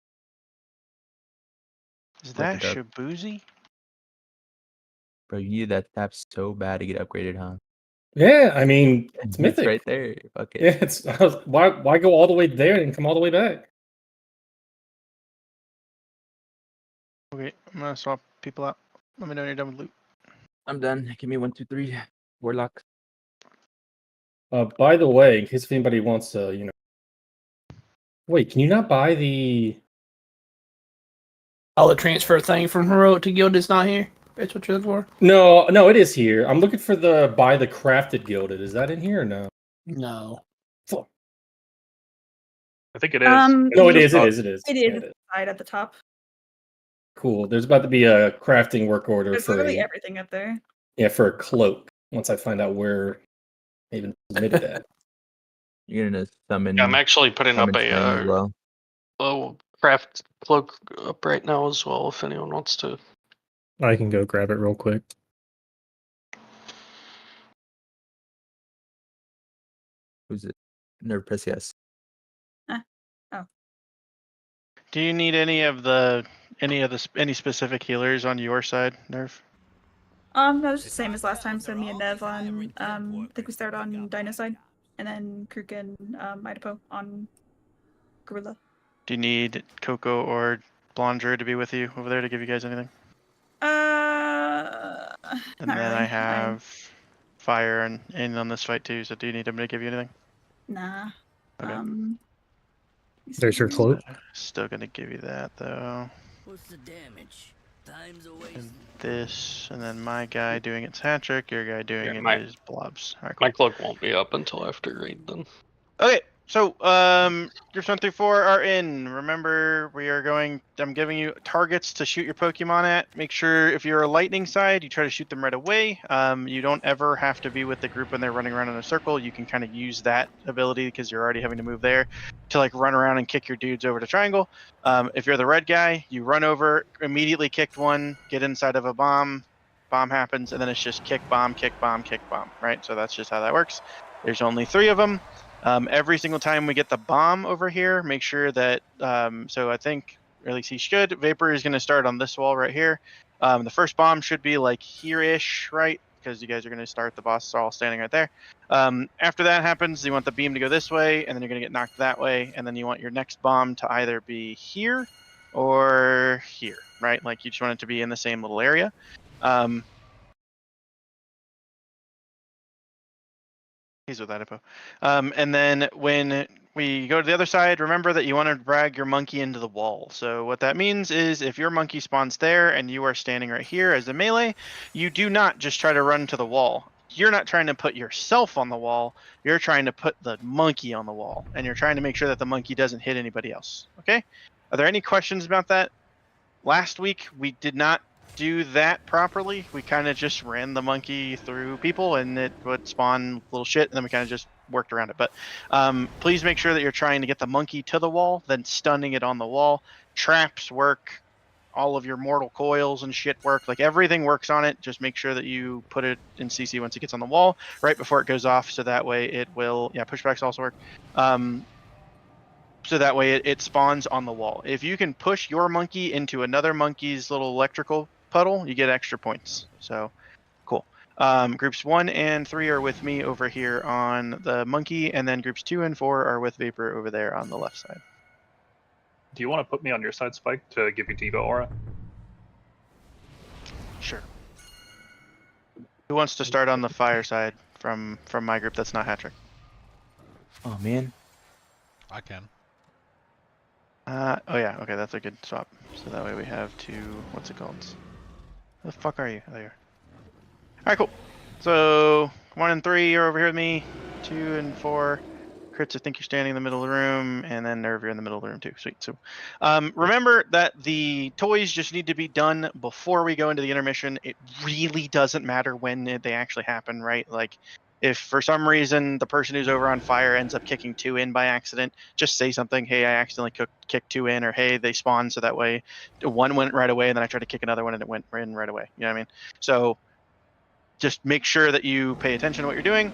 Is Like that a dark- Shabuzi? Bro, you needed that tap so bad to get upgraded, huh? Yeah, I mean, it's mythic. right there. Fuck it. Yeah, it's why go all the way there and come all the way back? Okay, I'm gonna swap people out. Let me know when you're done with loot. I'm done. Give me 1, 2, 3. Warlock. By the way, in case if anybody wants to, wait, can you not buy the? Oh, the transfer thing from Heroic to Gilded is not here. That's what you're looking for? No, it is here. I'm looking for the buy the crafted gilded. Is that in here or no? No. Fuck. I think it No, it is. It is. It is. It Yeah, is side at the top. Cool. There's about to be a crafting work order There's for literally a everything up there. for a cloak. Once I find out where I even submitted that. You're gonna summon. Yeah, I'm actually putting up summon Slang as well. craft cloak up right now as well. If anyone wants to. I can go grab it real quick. Who's it? Nerve press, yes. Oh. Do you need any specific healers on your side, Nerf? No, it's the same as last time. So me and Nev on I think we started on Dino side, and then Kruk and Idapo on Gorilla. Do you need Coco or Blondre to be with you over there to give you guys anything? And then I have Fire and in on this fight too. So do you need him to give you anything? Nah. Okay. There's your cloak. Still gonna give you that though. What's the damage? Time's a waste. And this, and then my guy doing its hat trick, your guy doing his blobs. All right, cool. My cloak won't be up until after raid then. Okay, so groups 1 through 4 are in. Remember, I'm giving you targets to shoot your Pokemon at. Make sure if you're a lightning side, you try to shoot them right away. You don't ever have to be with the group when they're running around in a circle. You can kind of use that ability because you're already having to move there to like run around and kick your dudes over to triangle. If you're the red guy, you run over, immediately kick one, get inside of a bomb happens, and then it's just kick bomb, right? So that's just how that works. There's only 3 of them. Every single time we get the bomb over here, make sure that, so I think, or at least he should, Vapor is going to start on this wall right here. The first bomb should be like here-ish, right? Because you guys are going to start, the boss is all standing right there. After that happens, you want the beam to go this way, and then you're going to get knocked that way, and then you want your next bomb to either be here or here, right? Like you just want it to be in the same little area. He's with Idapo. And then when we go to the other side, remember that you want to drag your monkey into the wall. So what that means is if your monkey spawns there and you are standing right here as a melee, you do not just try to run to the wall. You're not trying to put yourself on the wall. You're trying to put the monkey on the wall. And you're trying to make sure that the monkey doesn't hit anybody else. Okay? Are there any questions about that? Last week, we did not do that properly. We kind of just ran the monkey through people and it would spawn little shit and then we kind of just worked around it. But please make sure that you're trying to get the monkey to the wall, then stunning it on the wall. Traps work, all of your mortal coils and shit work, like everything works on it. Just make sure that you put it in CC once it gets on the wall right before it goes off, so that way it will, pushbacks also work. So that way it spawns on the wall. If you can push your monkey into another monkey's little electrical puddle, you get extra points. So cool. Groups 1 and 3 are with me over here on the monkey, and then groups 2 and 4 are with Vapor over there on the left side. Do you want to put me on your side, Spike, to give you Diva Aura? Sure. Who wants to start on the fire side from my group that's not Hattrick? Oh man. I can. Oh yeah, okay, that's a good swap. So that way we have 2, what's it called? Where the fuck are you? There you are. Alright, cool. So 1 and 3 are over here with me. 2 and 4. Crits, I think you're standing in the middle of the room, and then Nerve, you're in the middle of the room too. Sweet. So remember that the toys just need to be done before we go into the intermission. It really doesn't matter when they actually happen, right? Like, if for some reason the person who's over on fire ends up kicking 2 in by accident, just say something. Hey, I accidentally kicked 2 in, or hey, they spawned, so that way 1 went right away, and then I tried to kick another one and it went in right away. You know what I mean? So just make sure that you pay attention to what you're doing.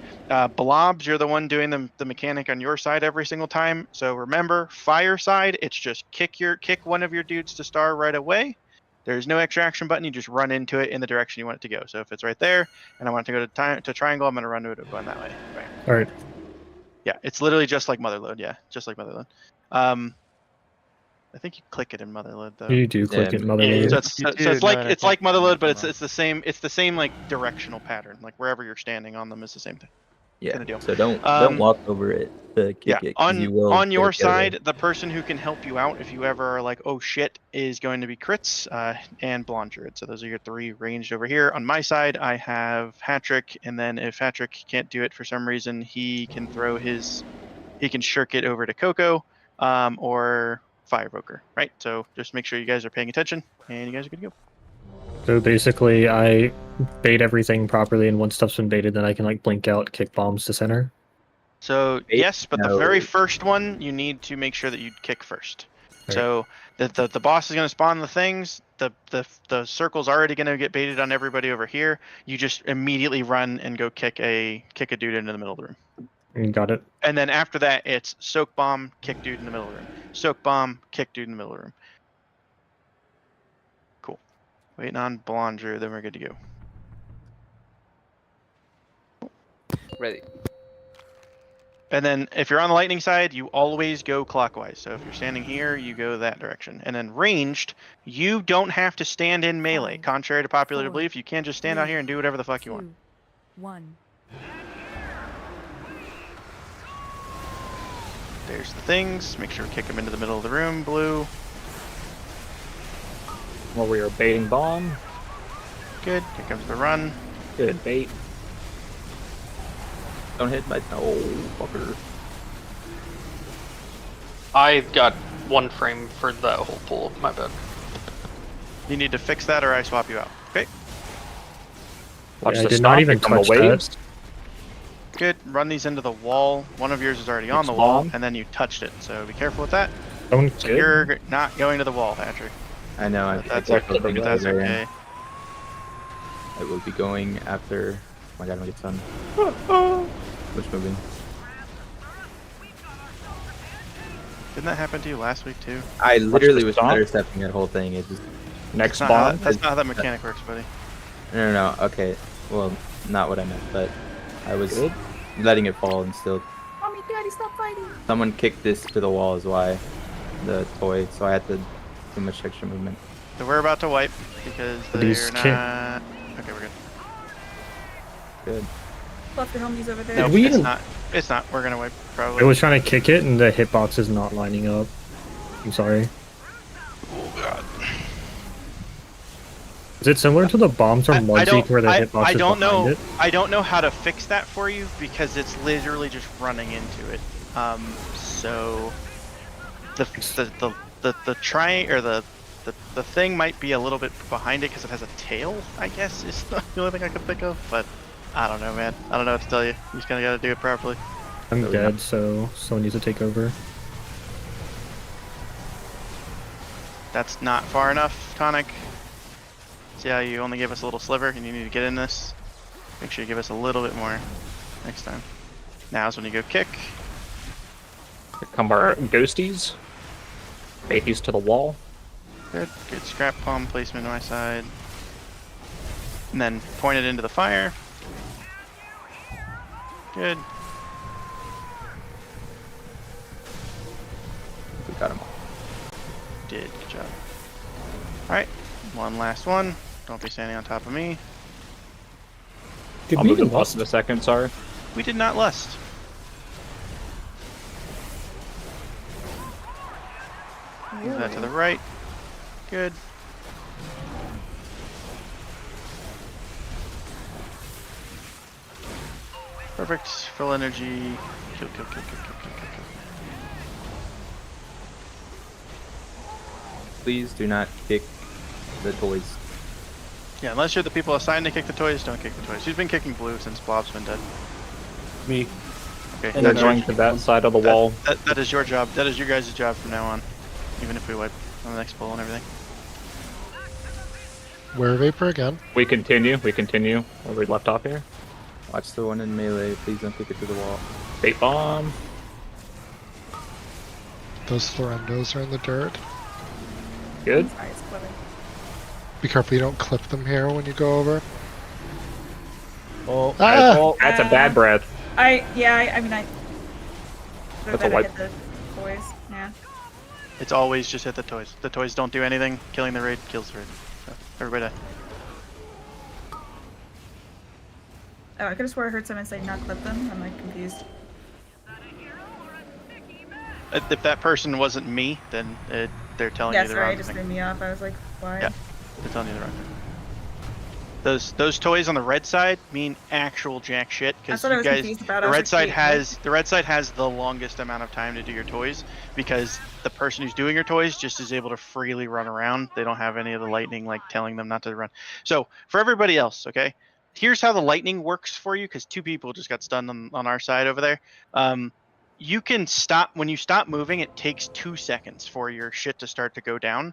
Blobs, you're the one doing the mechanic on your side every single time. So remember, fire side, it's just kick one of your dudes to star right away. There's no extra action button. You just run into it in the direction you want it to go. So if it's right there, and I want it to go to triangle, I'm going to run to it going that way. Right. All right. Yeah, it's literally just like Motherload. Yeah, just like Motherload. I think you click it in Motherload though. You do click it in Motherload. Yeah, so it's like Motherload, but it's the same like directional pattern. Like wherever you're standing on them is the same thing. Yeah. Kind of deal. So don't walk over it to kick it. On your side, the person who can help you out if you ever are like, oh shit, is going to be Crits and Blonde Druid. So those are your 3 ranged over here. On my side, I have Hattrick, and then if Hattrick can't do it for some reason, he can shirk it over to Coco. or Firevoker, right? So just make sure you guys are paying attention, and you guys are good to go. So basically, I bait everything properly, and once stuff's been baited, then I can like blink out, kick bombs to center. So yes, but the very first one, you need to make sure that you kick first. Right. So the boss is going to spawn the things. The circle's already going to get baited on everybody over here. You just immediately run and go kick a dude into the middle of the room. You got it. And then after that, it's soak bomb, kick dude in the middle of the room. Soak bomb, kick dude in the middle of the room. Cool. Waiting on Belanger, then we're good to go. Ready. And then if you're on the lightning side, you always go clockwise. So if you're standing here, you go that direction. And then ranged, you don't have to stand in melee. Contrary to popular belief, you can just stand out here and do whatever the fuck you want. 1. There's the things. Make sure to kick them into the middle of the room, blue. While we are baiting bomb. Good. Here comes the run. Good bait. Don't hit my fucker. I got 1 frame for that whole pull. My bad. You need to fix that or I swap you out. Okay. Watch I the did stop, not even become the touch waves. that. Good. Run these into the wall. One of yours is already on the wall, and then you touched it. So be careful with that. Don't So you're not going to the wall, Patrick. I know. That's I think okay. That's okay. I will be going after. Oh my god, I'm gonna get stunned. Which moving? Didn't that happen to you last week too? I literally was intercepting that whole thing. It just next bomb. That's not how that mechanic works, buddy. No. Okay. Well, not what I meant, but I was letting it fall and still. Mommy, Daddy, stop fighting. Someone kicked this to the wall is why the toy, so I had to too much extra movement. So we're about to wipe because These they're not. Okay, we're good. Good. Left your homies over there. No, we it's even- not. It's not. We're gonna wipe probably. I was trying to kick it, and the hitbox is not lining up. I'm sorry. Oh god. Is it similar to the bombs from Mythic where the hitbox I is don't behind know. it? I don't know how to fix that for you because it's literally just running into it. So the triangle or the thing might be a little bit behind it because it has a tail. I guess is the only thing I could think of. But I don't know, man. I don't know what to tell you. You just kind of got to do it properly. I'm dead, so someone needs to take over. That's not far enough, Tonic. See how you only gave us a little sliver and you need to get in this? Make sure you give us a little bit more next time. Now's when you go kick. Here come our ghosties. Bait these to the wall. Good scrap palm placement on my side. And then point it into the fire. Good. We got him all. Good job. Alright, one last one. Don't be standing on top of me. I'll move the boss in a second, sorry. We did not lust. Move that to the right. Good. Perfect. Full energy. Kill. Please do not kick the toys. Yeah, unless you're the people assigned to kick the toys, don't kick the toys. Who's been kicking blue since Blob's been dead? Me. Okay. And they're going to that side of the wall. That is your job. That is your guys' job from now on. Even if we wipe on the next pull and everything. Where Vapor again? We continue where we left off here. Watch the one in melee. Please don't kick it to the wall. Bait bomb. Those Florendos are in the dirt. Good. Be careful you don't clip them here when you go over. Oh, that's a bad breath. I mean, That's a wipe. hit the boys. Yeah. It's always just hit the toys. The toys don't do anything. Killing the raid kills the raid. So, everybody die. Oh, I could have swore I heard someone say not clip them. I'm like confused. If that person wasn't me, then they're telling Yeah, you the sorry, wrong it just thing. threw me off. I was like, why? Yeah, they're telling you the wrong thing. Those toys on the red side mean actual jack shit because That's what I you was guys. confused about. I The was red like, side wait, has the red side has the longest amount of time to do your toys because the person who's doing your toys just is able to freely run around. They don't have any of the lightning like telling them not to run. So for everybody else, okay, here's how the lightning works for you because 2 people just got stunned on our side over there. You can stop when you stop moving. It takes 2 seconds for your shit to start to go down.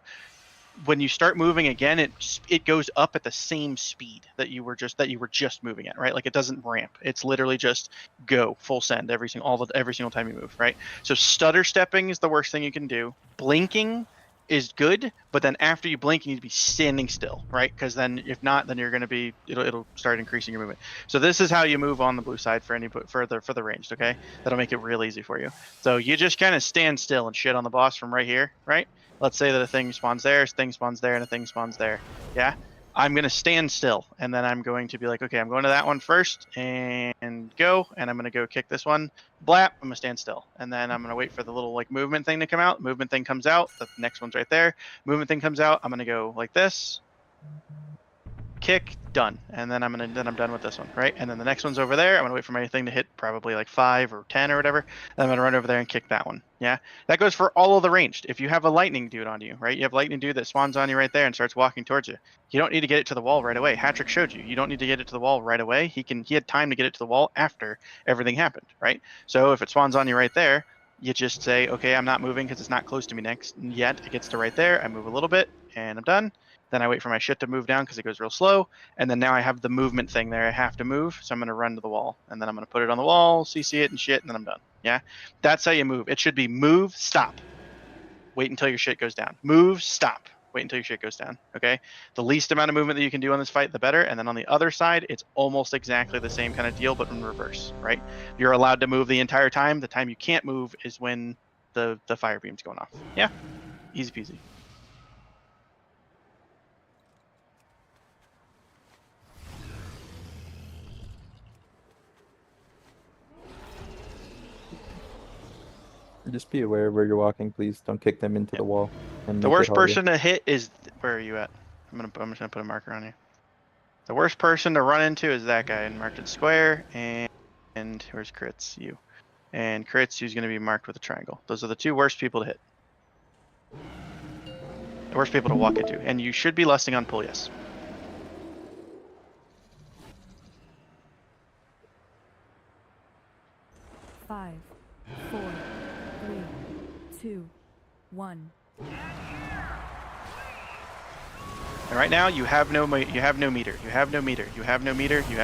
When you start moving again, it goes up at the same speed that you were just moving at, right? Like it doesn't ramp. It's literally just go full send every single time you move, right? So stutter stepping is the worst thing you can do. Blinking is good, but then after you blink, you need to be standing still, right? Because then if not, then you're going to be it'll start increasing your movement. So this is how you move on the blue side for the ranged, okay? That'll make it real easy for you. So you just kind of stand still and shit on the boss from right here, right? Let's say that a thing spawns there, a thing spawns there, and a thing spawns there. Yeah. I'm going to stand still, and then I'm going to be like, okay, I'm going to that one first, and go, and I'm going to go kick this one. Blap, I'm going to stand still. And then I'm going to wait for the little like movement thing to come out. Movement thing comes out. The next one's right there. Movement thing comes out. I'm going to go like this. Kick, done. And then I'm done with this one, right? And then the next one's over there. I'm gonna wait for my thing to hit probably like 5 or 10 or whatever. Then I'm gonna run over there and kick that one. Yeah, that goes for all of the ranged. If you have a lightning dude on you, right? You have lightning dude that spawns on you right there and starts walking towards you. You don't need to get it to the wall right away. Hatrick showed you. You don't need to get it to the wall right away. He had time to get it to the wall after everything happened, right? So if it spawns on you right there, you just say, okay, I'm not moving because it's not close to me next yet. It gets to right there. I move a little bit and I'm done. Then I wait for my shit to move down because it goes real slow. And then now I have the movement thing there. I have to move. So I'm going to run to the wall. And then I'm going to put it on the wall, CC it and shit. And then I'm done. Yeah. That's how you move. It should be move, stop. Wait until your shit goes down. Move, stop. Wait until your shit goes down. Okay. The least amount of movement that you can do on this fight, the better. And then on the other side, it's almost exactly the same kind of deal, but in reverse, right? You're allowed to move the entire time. The time you can't move is when the fire beam's going off. Yeah. Easy peasy. Just be aware where you're walking, please. Don't kick them into the wall. And The make it worst harder. person to hit is where are you at? I'm just gonna put a marker on you. The worst person to run into is that guy and marked it square. And where's Crits? You. And Crits, who's gonna be marked with a triangle. Those are the 2 worst people to hit. The worst people to walk into. And you should be lusting on pull, yes. Five, 4, 3, 2, 1. And right now you have no meter. You have no meter. You have no meter. You have no meter. You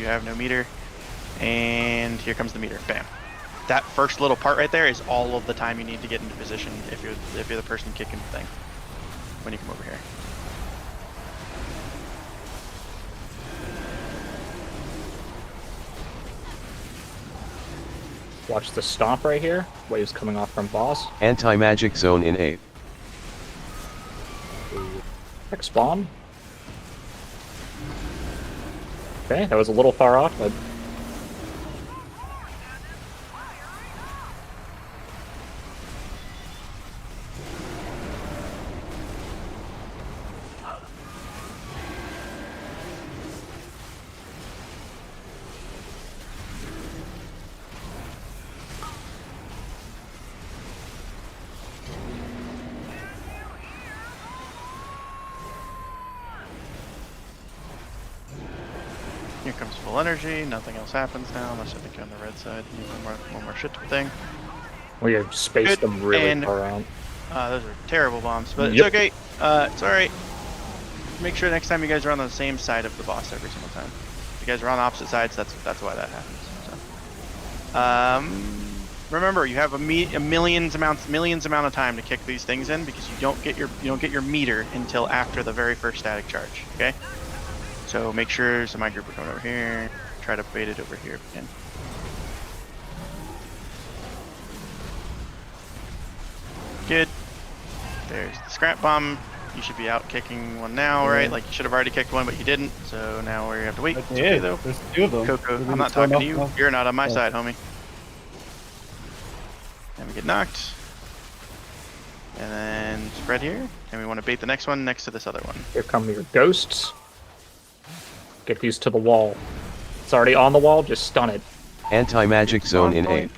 have no meter. And here comes the meter. Bam. That first little part right there is all of the time you need to get into position if you're the person kicking the thing. When you come over here. Watch the stomp right here. Waves coming off from boss. Anti-magic zone in 8. Hex bomb. Okay, that was a little far off, but Here comes full energy, nothing else happens now unless I think you're on the red side. You need one more shit thing. we have spaced them really far out. Those are terrible bombs, but Yep. it's okay. It's alright. Make sure next time you guys are on the same side of the boss every single time. If you guys are on opposite sides, that's why that happens. So. Remember, you have a millions amount of time to kick these things in because you don't get your meter until after the very first static charge. Okay. So make sure, so my group are coming over here, try to bait it over here if you can. Good. There's the scrap bomb. You should be out kicking one now, right? Like you should have already kicked one, but you didn't. So now we have to wait. It's okay though. There's 2 of them. Coco, I'm not talking to you. You're not on my side, homie. And we get knocked. And then spread here. And we want to bait the next one next to this other one. Here come your ghosts. Get these to the wall. It's already on the wall, just stun it. Anti-magic zone in 8.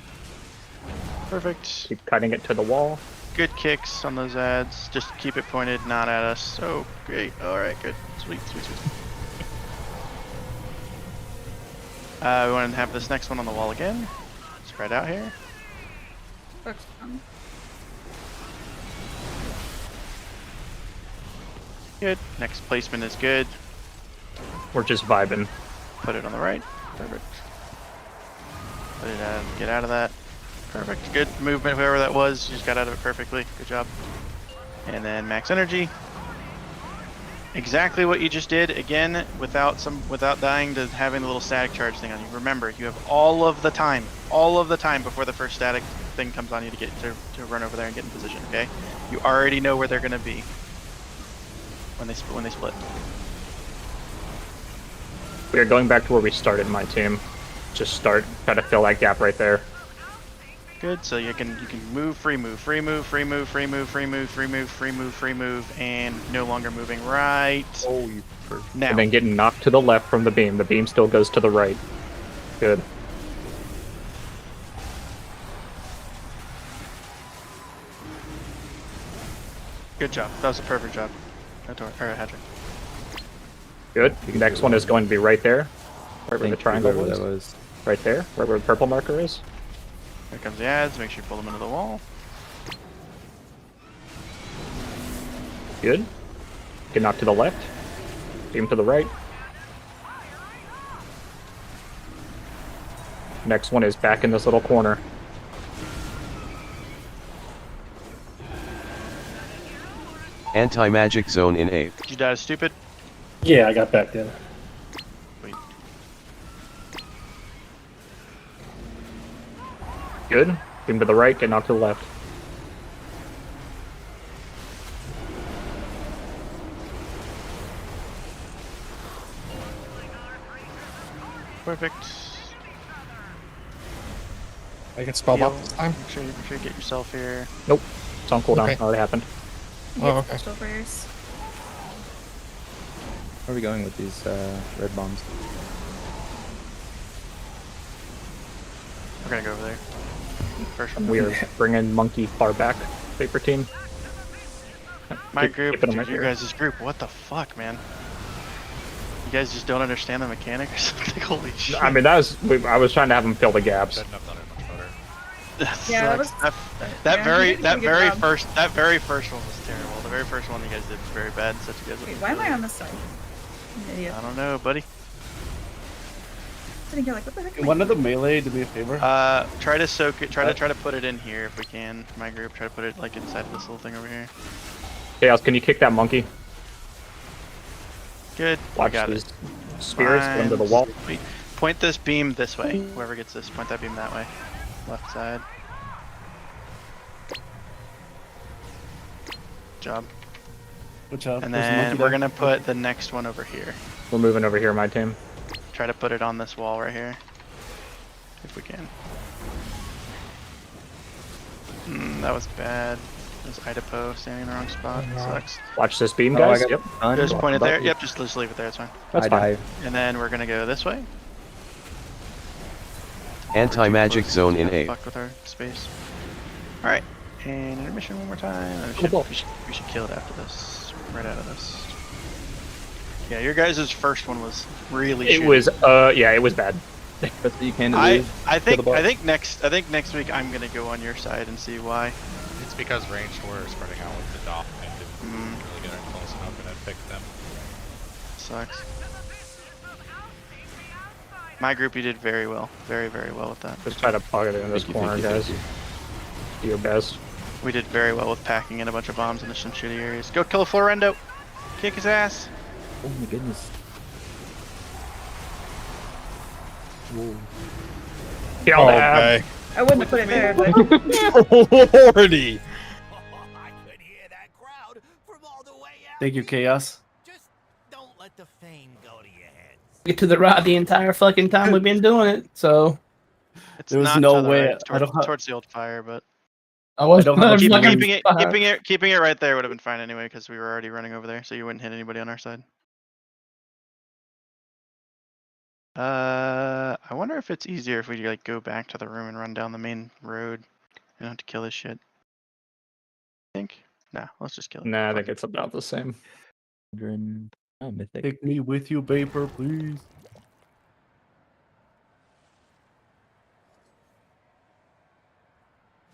Perfect. Keep cutting it to the wall. Good kicks on those ads. Just keep it pointed, not at us. So great. Alright, good. Sweet, sweet, sweet. We want to have this next one on the wall again. Spread out here. Good. Next placement is good. We're just vibing. Put it on the right. Perfect. Put it out. Get out of that. Perfect. Good movement, whoever that was. You just got out of it perfectly. Good job. And then max energy. Exactly what you just did. Again, without dying to having the little static charge thing on you. Remember, you have all of the time before the first static thing comes on you to get to run over there and get in position. Okay. You already know where they're gonna be when they split. We are going back to where we started, my team. Just try to fill that gap right there. Good, so you can move, free move, free move, free move, free move, free move, free move, free move, free move, and no longer moving right. Oh, now. And then getting knocked to the left from the beam. The beam still goes to the right. Good. Good job. That was a perfect job. Hedrick. Good. The next one is going to be right there. Right where the triangle whoever was. that was. Right there, right where the purple marker is. Here comes the ads. Make sure you pull them into the wall. Good. Get knocked to the left. Beam to the right. Next one is back in this little corner. Anti-magic zone in 8. Did you die stupid? Yeah, I got back then. Wait. Good. Beam to the right, get knocked to the left. Perfect. I get spell Heal. block this time? Make sure you get yourself here. Nope. It's on cooldown. Okay. Already happened. Oh, okay. Where are we going with these red bombs? We're gonna go over there. First one. We are bringing Monkey far back. Paper team. My group, keeping 'em right dude, you here. guys' group, what the fuck, man? You guys just don't understand the mechanic or something? Holy shit. I mean, I was trying to have him fill the gaps. That Yeah, sucks. that that yeah, very you did a good job. first one was terrible. The very first one you guys did was very bad. So you guys Wait, why am I on this side? I'm an idiot. I don't know, buddy. Sitting here like, what the heck? Can one of the melee do me a favor? Try to soak it. Try to put it in here if we can. My group, try to put it like inside this little thing over here. Chaos, can you kick that monkey? Good. Watch got these it. spears go into the wall. Sweet. Point this beam this way. Whoever gets this, point that beam that way. Left side. Job. Good job. And There's a then monkey we're there. gonna put the next one over here. We're moving over here, my team. Try to put it on this wall right here. If we can. That was bad. There's Idapo standing in the wrong spot. Sucks. Watch this beam, Oh, guys. I got Yep. stunned. Just point it there. Bucky. Yep, just leave it there. It's fine. That's I fine. dive. And then we're gonna go this way. Anti-magic zone in 8. Fuck with our space. Alright. And intermission one more time. And we should kill it after this. Right out of this. Yeah, your guys' first one was really It shitty. was, yeah, it was bad. That's what you can do. I think next week I'm gonna go on your side and see why. It's because ranged were spreading out with the DOF and didn't really get in close enough and I picked them. Sucks. My group, you did very well. Very, very well with that. Just try to plug it in this corner, guys. Do your best. We did very well with packing in a bunch of bombs into some shitty areas. Go kill Florendo! Kick his ass! Oh my goodness. Whoa. Kill them. I wouldn't have put it there, but Lordy! Thank you, Chaos. Get to the right the entire fucking time we've been doing it. So It's There was not no to the way- right, I don't have- towards the old fire, but I was don't have a keeping it right there would have been fine anyway because we were already running over there, so you wouldn't hit anybody on our side. I wonder if it's easier if we like go back to the room and run down the main road. You don't have to kill this shit. Think? Nah, let's just kill it. Nah, I think it's about the same. Oh, Mythic. Take me with you, Vapor, please.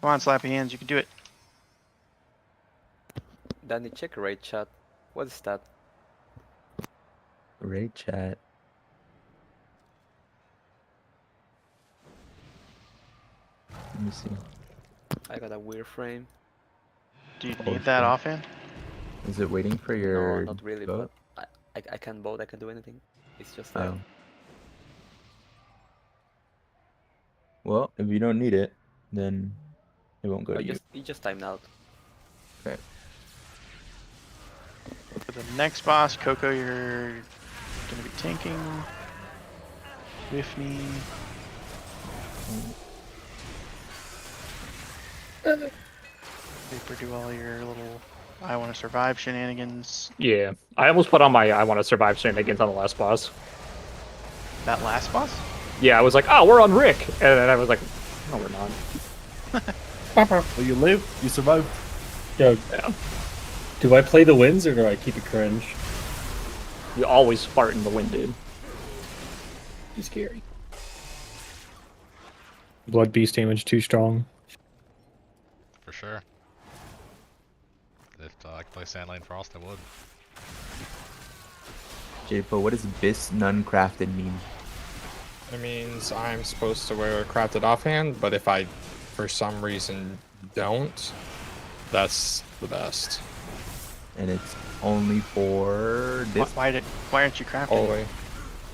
Come on, slappy hands, you can do it. Danny, check raid chat. What is that? Raid chat. Let me see. I got a weird frame. Do you Oh, need that shit. offhand? Is it waiting for your No, not really, vote? but I can vote, I can do anything. It's just Oh. Well, if you don't need it, then it won't go to you. You just timed out. Okay. For the next boss, Coco, you're gonna be tanking with me. Vapor, do all your little I want to survive shenanigans. Yeah, I almost put on my I want to survive shenanigans on the last boss. That last boss? Yeah, I was like, oh, we're on Rick, and then I was like, no, we're not. Well, you lived, you survived. Yo, Yeah. do I play the wins or do I keep it cringe? You always fart in the wind, dude. Too scary. Blood beast damage too strong. For sure. If I could play Sandlane Frost, I would. Japo, what does bis none crafted mean? It means I'm supposed to wear a crafted offhand, but if I, for some reason, don't, that's the best. And it's only for this. Why aren't you crafting? Only.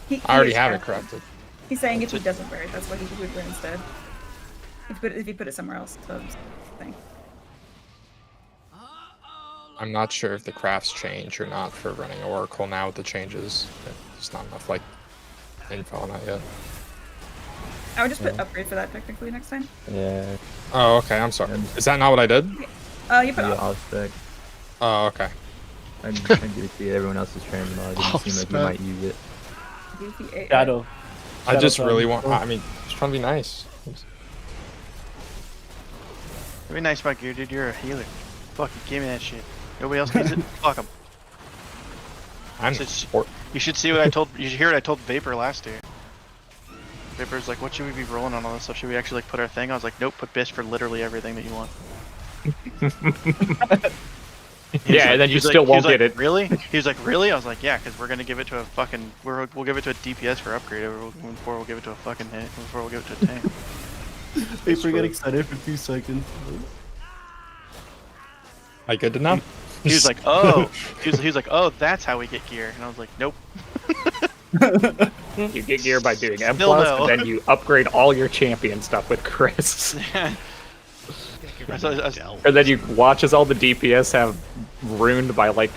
He I already is have it crafted. crafted. He's saying if he doesn't wear it, that's what he would wear instead. If you put it somewhere else, so thing. I'm not sure if the crafts change or not for running Oracle now with the changes. There's not enough like info on that yet. I would just put upgrade for that technically next time. Yeah. Oh, okay. I'm sorry. Is that not what I did? You put Yeah, off. spec. Oh, okay. I give it to you. Everyone else is transmog. It didn't seem like you might use it. Shadow. I just Shadow really Time. want. I mean, just trying to be nice. Be nice about gear, dude. You're a healer. Fucking give me that shit. Nobody else needs it. Fuck them. You should see what I told. You should hear what I told Vapor last year. Vapor's like, what should we be rolling on all this stuff? Should we actually like put our thing? I was like, nope. Put Bish for literally everything that you want. Yeah, and then you still won't get it. Really? He was like, really? I was like, yeah, because we're gonna give it to a fucking. We'll give it to a DPS for upgrade before we'll give it to a fucking hit. Before we'll give it to a tank. Vapor get excited for 2 seconds. Like good to know. He was like, oh. He was like, oh, that's how we get gear. And I was like, nope. You get gear by doing M+, Still no. and then you upgrade all your champion stuff with Chris. And then you watch as all the DPS have ruined by like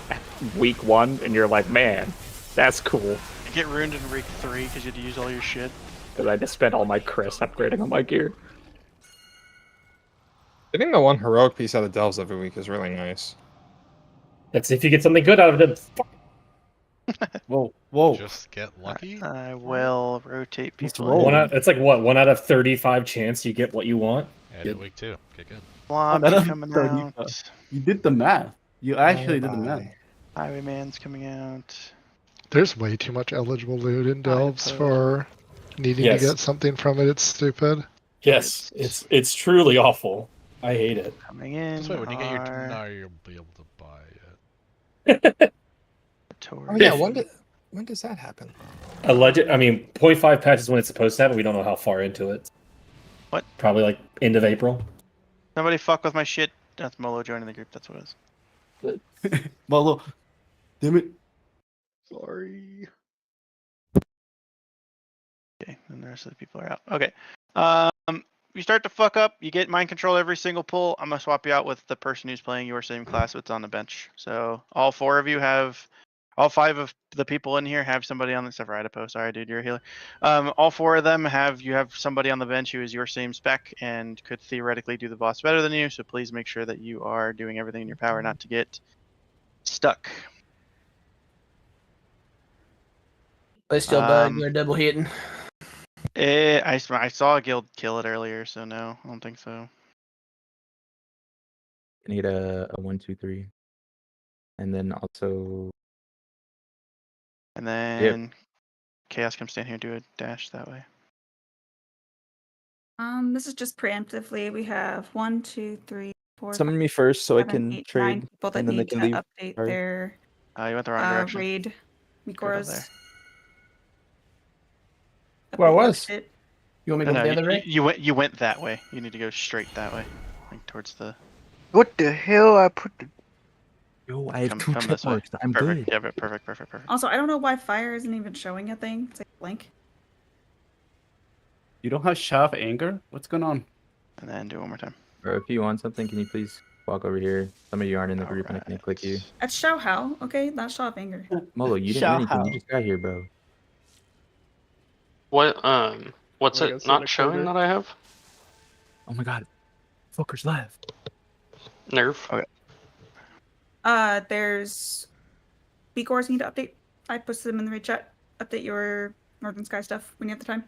week 1, and you're like, man, that's cool. You get ruined in week 3 because you had to use all your shit. Because I just spent all my Chris upgrading on my gear. I think the one heroic piece out of Delves every week is really nice. That's if you get something good out of it. Whoa, whoa. Just get lucky? I will rotate people. It's like what? 1 out of 35 chance you get what you want. Yeah, week 2. Get good. Blob Out of coming 30. out. You did the math. You actually did the math. Highwayman's coming out. There's way too much eligible loot in Delves for needing Yes. to get something from it. It's stupid. Yes, it's truly awful. I hate it. Coming in. This way, when you get your are- now you'll be able to buy it. Oh yeah, when does that happen? I mean, 0.5 patch is when it's supposed to happen. We don't know how far into it. What? Probably like end of April. Somebody fuck with my shit. That's Molo joining the group. That's what it is. Molo. Damn it. Sorry. Okay, and the rest of the people are out. Okay. You start to fuck up, you get mind control every single pull. I'm gonna swap you out with the person who's playing your same class that's on the bench. So all 4 of you have, all 5 of the people in here have somebody on the, except for Idapo. Sorry, dude, you're a healer. All 4 of them have, you have somebody on the bench who is your same spec and could theoretically do the boss better than you. So please make sure that you are doing everything in your power not to get stuck. They still bug. They're double hitting. I saw a guild kill it earlier, so no, I don't think so. I need a 1, 2, 3. And then also. And then Chaos can stand here and do a dash that way. This is just preemptively. We have 1, 2, 3, 4. Summon me first so I 7, can 8, 9 trade, people that and then they need can to leave. update Sorry. their You went the wrong direction. raid Go down Mikoras. there. Where I Update was. that shit. You want me to go the other way? You went that way. You need to go straight that way, like towards the. What the hell? I put the. Yo, I have Come 2 check this way. marks. I'm Perfect. good. Yeah, perfect. Also, I don't know why fire isn't even showing a thing. It's like blank. You don't have Shav Anger? What's going on? And then do it one more time. Bro, if you want something, can you please walk over here? Some of you aren't in the group, and I can't click you. That's Shao Hao, okay? Not Shaw of Anger. Molo, you didn't do anything. You just got here, bro. What? What's Oh my it God, not Sonic showing Burger. that I have? Oh my god. Fuckers left. Nerf. Okay. There's Bcores need to update. I posted them in the raid chat. Update your Northern Sky stuff when you have the time.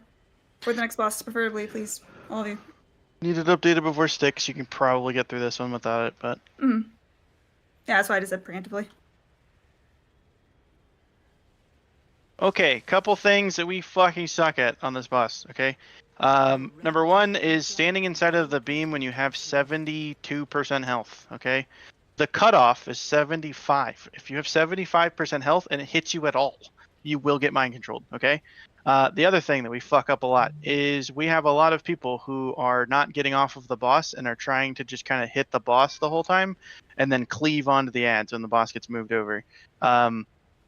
For the next boss, preferably, please. All of you. Need it updated before Styx. You can probably get through this one without it, but. Yeah, that's why I just said preemptively. Okay, couple things that we fucking suck at on this boss, okay? Number one is standing inside of the beam when you have 72% health, okay? The cutoff is 75. If you have 75% health and it hits you at all, you will get mind controlled, okay? The other thing that we fuck up a lot is we have a lot of people who are not getting off of the boss and are trying to just kind of hit the boss the whole time and then cleave onto the adds when the boss gets moved over.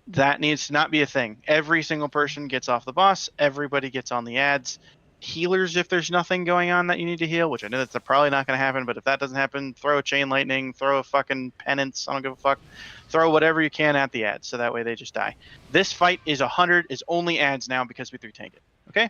That needs to not be a thing. Every single person gets off the boss. Everybody gets on the adds. Healers, if there's nothing going on that you need to heal, which I know that's probably not going to happen, but if that doesn't happen, throw a chain lightning, throw a fucking penance, I don't give a fuck. Throw whatever you can at the adds, so that way they just die. This fight is 100, is only adds now because we 3-tank it, okay?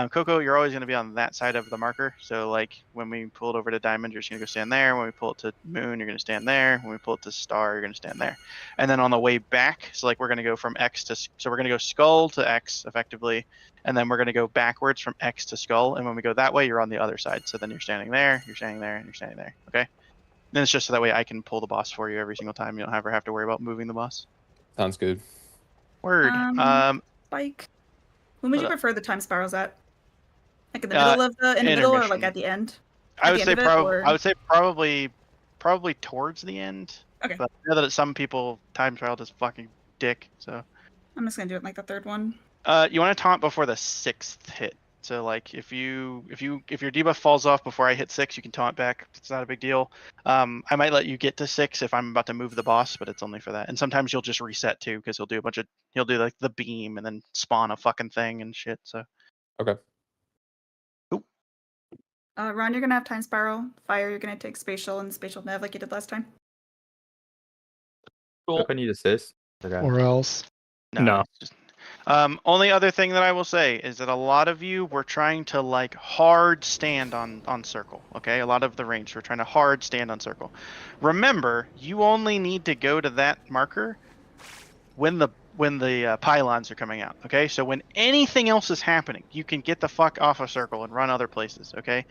Coco, you're always going to be on that side of the marker, so like when we pull it over to Diamond, you're just going to go stand there. When we pull it to Moon, you're going to stand there. When we pull it to Star, you're going to stand there. And then on the way back, so like we're going to go from X to, so we're going to go Skull to X effectively, and then we're going to go backwards from X to Skull, and when we go that way, you're on the other side. So then you're standing there, you're standing there, and you're standing there, okay? Then it's just so that way I can pull the boss for you every single time. You don't ever have to worry about moving the boss. Sounds good. Word. Spike. When would you What up? prefer the time spirals at? Like in the middle of the middle or like intermission. at the end? I At would the say end of it, or- I would say probably towards the end. Okay. But I know that some people time trial does fucking dick. So I'm just gonna do it like the third one. you want to taunt before the 6th hit. So like if your debuff falls off before I hit 6, you can taunt back. It's not a big deal. I might let you get to 6 if I'm about to move the boss, but it's only for that. And sometimes you'll just reset too, because he'll do like the beam and then spawn a fucking thing and shit. So Okay. Ron, you're gonna have time spiral. Fire, you're gonna take spatial and spatial nav like you did last time. Cool. If I need assist, Or else. No. Only other thing that I will say is that a lot of you were trying to like hard stand on circle. Okay, a lot of the range were trying to hard stand on circle. Remember, you only need to go to that marker when the pylons are coming out. Okay, so when anything else is happening, you can get the fuck off a circle and run other places. Okay,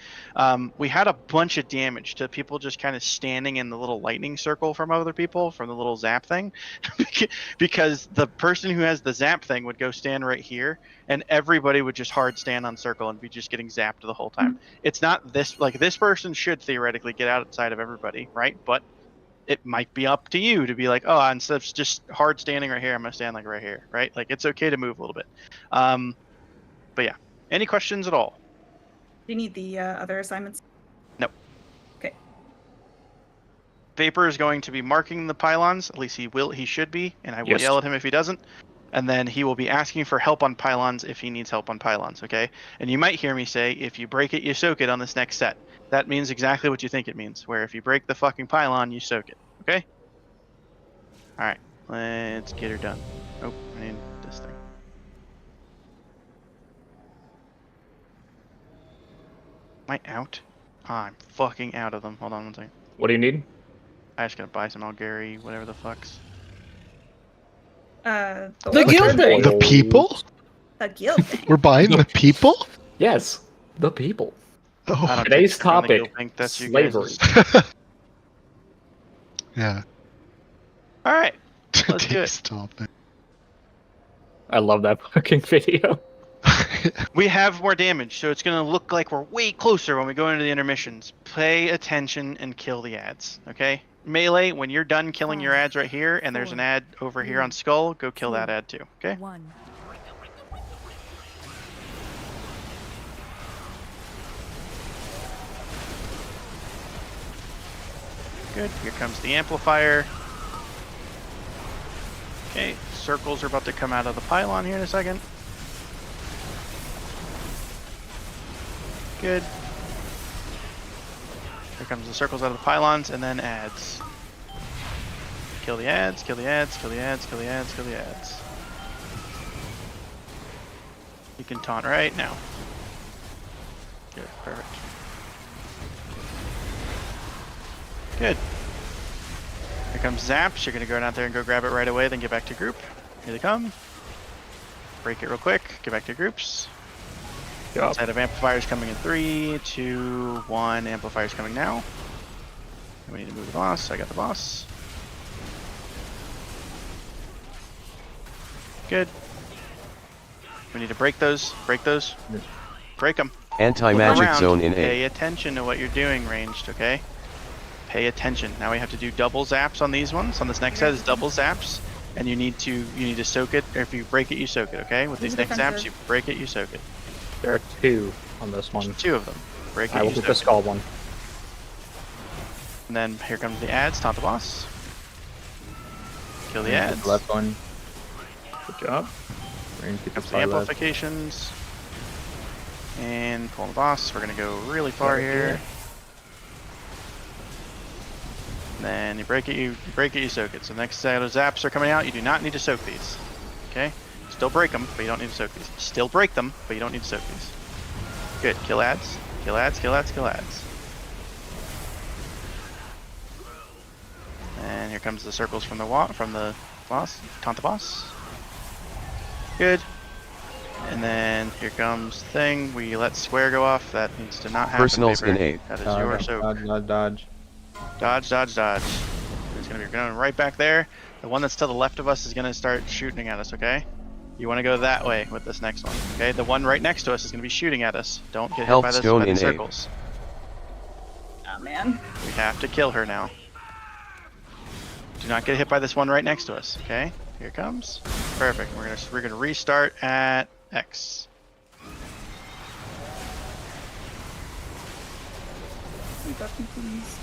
we had a bunch of damage to people just kind of standing in the little lightning circle from other people from the little zap thing, because the person who has the zap thing would go stand right here, and everybody would just hard stand on circle and be just getting zapped the whole time. It's not this, like this person should theoretically get outside of everybody, right? But it might be up to you to be like, oh, instead of just hard standing right here, I'm gonna stand like right here, right? Like it's okay to move a little bit. But yeah, any questions at all? Do you need the other assignments? No. Okay. Vapor is going to be marking the pylons. At least he should be, and I will Yes. yell at him if he doesn't. And then he will be asking for help on pylons if he needs help on pylons, okay? And you might hear me say, if you break it, you soak it on this next set. That means exactly what you think it means, where if you break the fucking pylon, you soak it, okay? Alright, let's get her done. Oh, I need this thing. Am I out? I'm fucking out of them. Hold on one second. What do you need? I just gotta buy some Algary, whatever the fucks. The guild thing. The people? A guild thing. We're buying the people? Yes, the people. Oh, Today's check on the guild topic: link, that's you slavery. guys'. yeah. All right, let's do Today's it. topic. I love that fucking video. We have more damage, so it's gonna look like we're way closer when we go into the intermissions. Pay attention and kill the ads, okay? Melee, when you're done killing your ads right here, and there's an ad over here on Skull, go kill that ad too, okay? Good, here comes the amplifier. Okay, circles are about to come out of the pylon here in a second. Good. Here comes the circles out of the pylons, and then ads. Kill the ads, kill the ads, kill the ads, kill the ads, kill the ads. You can taunt right now. Good, perfect. Good. Here comes Zaps. You're gonna go out there and go grab it right away, then get back to group. Here they come. Break it real quick, get back to groups. Yep. Set of amplifiers coming in 3, 2, 1. Amplifiers coming now. And we need to move the boss. I got the boss. Good. We need to break those. Break those. Break them. Anti-magic zone in Pay A. attention to what you're doing ranged, okay? Pay attention. Now we have to do double zaps on these ones. On this next set is double zaps. And you need to soak it, or if you break it, you soak it, okay? With these next zaps, you break it, you soak it. There are 2 on this one. 2 of them. Break it, I will you get the soak Skull one. And then here comes the ads, taunt the boss. Kill the ads. The left one. Good job. Range Here comes the amplifications. And pull the boss. We're gonna go really far here. And then you break it, you soak it. So the next set of zaps are coming out. You do not need to soak these. Okay? Still break them, but you don't need to soak these. Still break them, but you don't need to soak these. Good. Kill ads. Kill ads, kill ads, kill ads. And here comes the circles from the boss. Taunt the boss. Good. And then here comes thing. We let square go off. That needs to not happen. Personals Paper. in A. That is your soak. Dodge. Dodge, dodge, dodge. It's gonna be going right back there. The one that's to the left of us is gonna start shooting at us, okay? You wanna go that way with this next one, okay? The one right next to us is gonna be shooting at us. Don't get hit by the circles. Oh man. We have to kill her now. Do not get hit by this one right next to us, okay? Here it comes. Perfect. We're gonna restart at X. Buff me, please.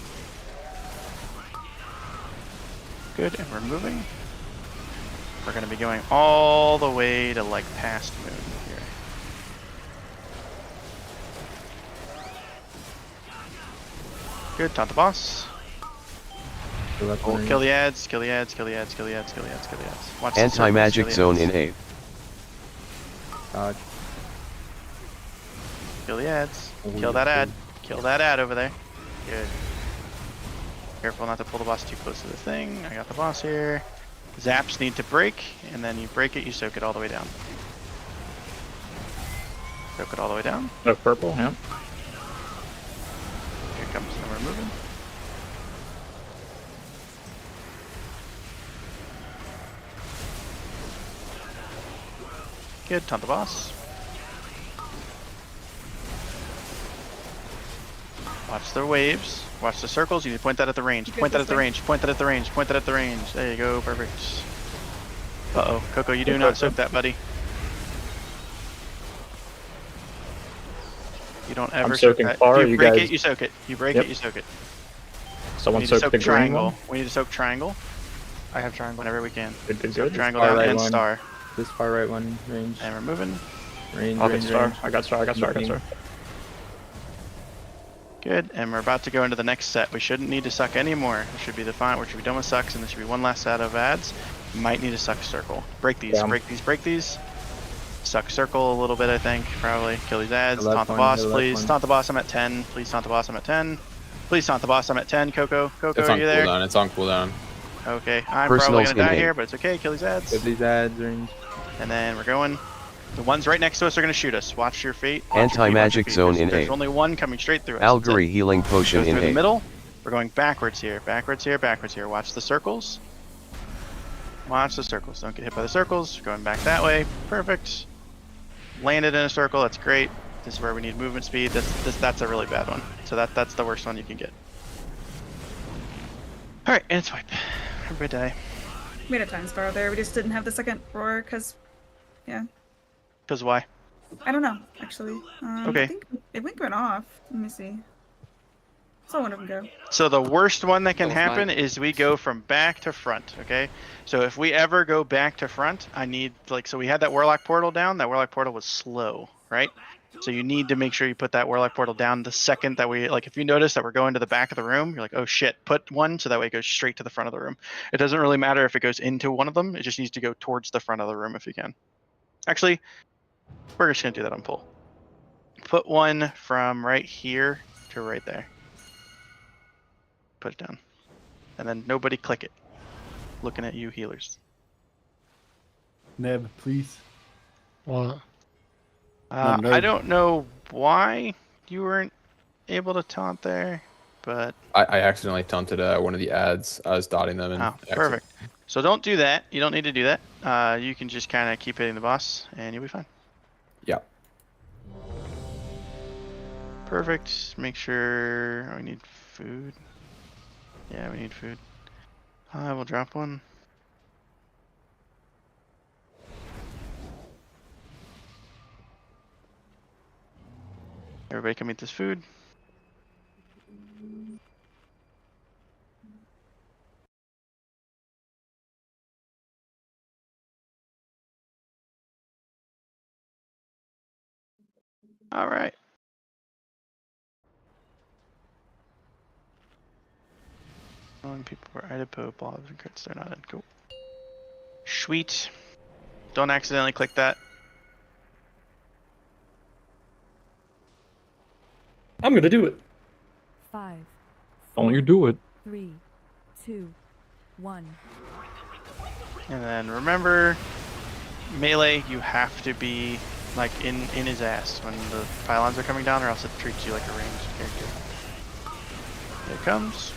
Good, and we're moving. We're gonna be going all the way to like past moon here. Good, taunt the boss. Oh, kill the ads, kill the ads, kill the ads, kill the ads, kill the ads, kill the ads. Watch Anti-magic zone in A. Dodge. Kill the ads. Kill that ad. Kill that ad over there. Good. Careful not to pull the boss too close to the thing. I got the boss here. Zaps need to break, and then you break it, you soak it all the way down. Soak it all the way down. Oh, purple, yeah. Here comes, and we're moving. Good, taunt the boss. Watch the waves. Watch the circles. You need to point that at the range. Point that at the range. Point that at the range. Point that at the range. There you go. Perfect. Uh-oh. Coco, you do not soak that, buddy. You don't ever I'm soaking that. far. You break guys... it, you soak it. You break Yep. it, you soak it. Someone soak the green triangle. one. We need to soak triangle. I have triangle whenever we can. Good, good, Soak good. triangle Far down right and one. star. This far right one, range. And we're moving. Range, I'll get range, star. range. I got star. I got star. I got star. Good, and we're about to go into the next set. We shouldn't need to suck anymore. It should be the fine. We should be done with sucks, and there should be one last set of ads. Might need to suck circle. Break these, Yeah. break these, break these. Suck circle a little bit, I think. Probably kill these ads. The left Taunt the one, boss, the left please. one. Taunt the boss. I'm at 10. Please taunt the boss. I'm at 10. Please taunt the boss. I'm at 10. Coco, Coco, It's are on you there? cooldown. It's on cooldown. Okay, I'm Personals probably gonna die in A. here, but it's okay. Kill these ads. Get these ads, range. And then we're going. The ones right next to us are gonna shoot us. Watch your fate. Watch your feet, watch your Anti-magic feet. zone There's- in There's A. only one coming straight through us. That's it. Algary healing potion Go in through the A. middle. We're going backwards here. Backwards here. Backwards here. Watch the circles. Watch the circles. Don't get hit by the circles. Going back that way. Perfect. Landed in a circle. That's great. This is where we need movement speed. That's a really bad one. So that's the worst one you can get. All right, and it's wipe. Everybody die. We had a time spiral there. We just didn't have the second roar because, yeah. Because why? I don't know, actually. Okay. I think it went off. Let me see. Saw one of them go. So the worst one that can That was happen mine. is we go from back to front, okay? So if we ever go back to front, I need, like, so we had that Warlock portal down. That Warlock portal was slow, right? So you need to make sure you put that Warlock portal down the second that we, like, if you notice that we're going to the back of the room, you're like, oh shit, put one so that way it goes straight to the front of the room. It doesn't really matter if it goes into one of them. It just needs to go towards the front of the room if you can. Actually, we're just gonna do that on pull. Put one from right here to right there. Put it down. And then nobody click it. Looking at you healers. Neb, please. What? No. I don't know why you weren't able to taunt there, but I accidentally taunted one of the ads. I was dotting them and oh, perfect. So don't do that. You don't need to do that. You can just kind of keep hitting the boss and you'll be fine. Yeah. Perfect. Make sure we need food. Yeah, we need food. I will drop one. Everybody come eat this food. All right. People were Idaho, blobs, and crits. They're not in. Cool. Sweet. Don't accidentally click that. I'm gonna do it. 5, Don't you do it. 3, 2, 1. And then remember, melee, you have to be like in his ass when the pylons are coming down, or else it treats you like a ranged character. Here it comes.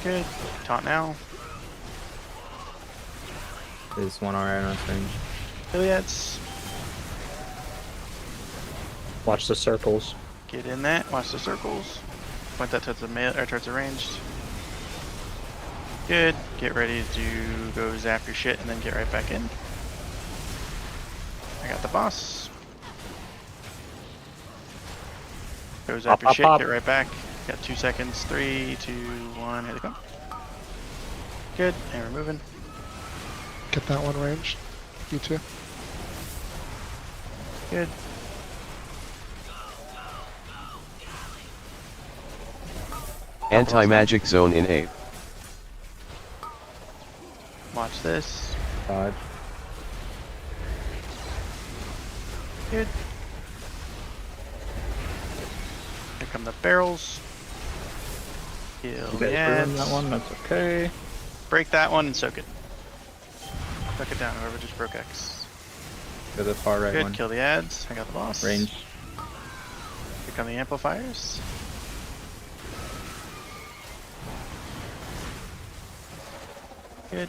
Good. Taunt now. There's one already on range. Iliads. Watch the circles. Get in that. Watch the circles. Point that towards the towards the ranged. Good. Get ready to go zap your shit and then get right back in. I got the boss. Go zap your shit. Get right back. Got 2 seconds. 3, 2, 1. Here they come. Good. And we're moving. Get that one ranged. You too. Good. Anti-magic zone in A. Watch this. Dodge. Good. Here come the barrels. Kill You the guys ruined ads. that one, that's okay. Break that one and soak it. Soak it down, whoever just broke X. To the far right Good, one. kill the ads. I got the boss. Range. Here come the amplifiers. Good.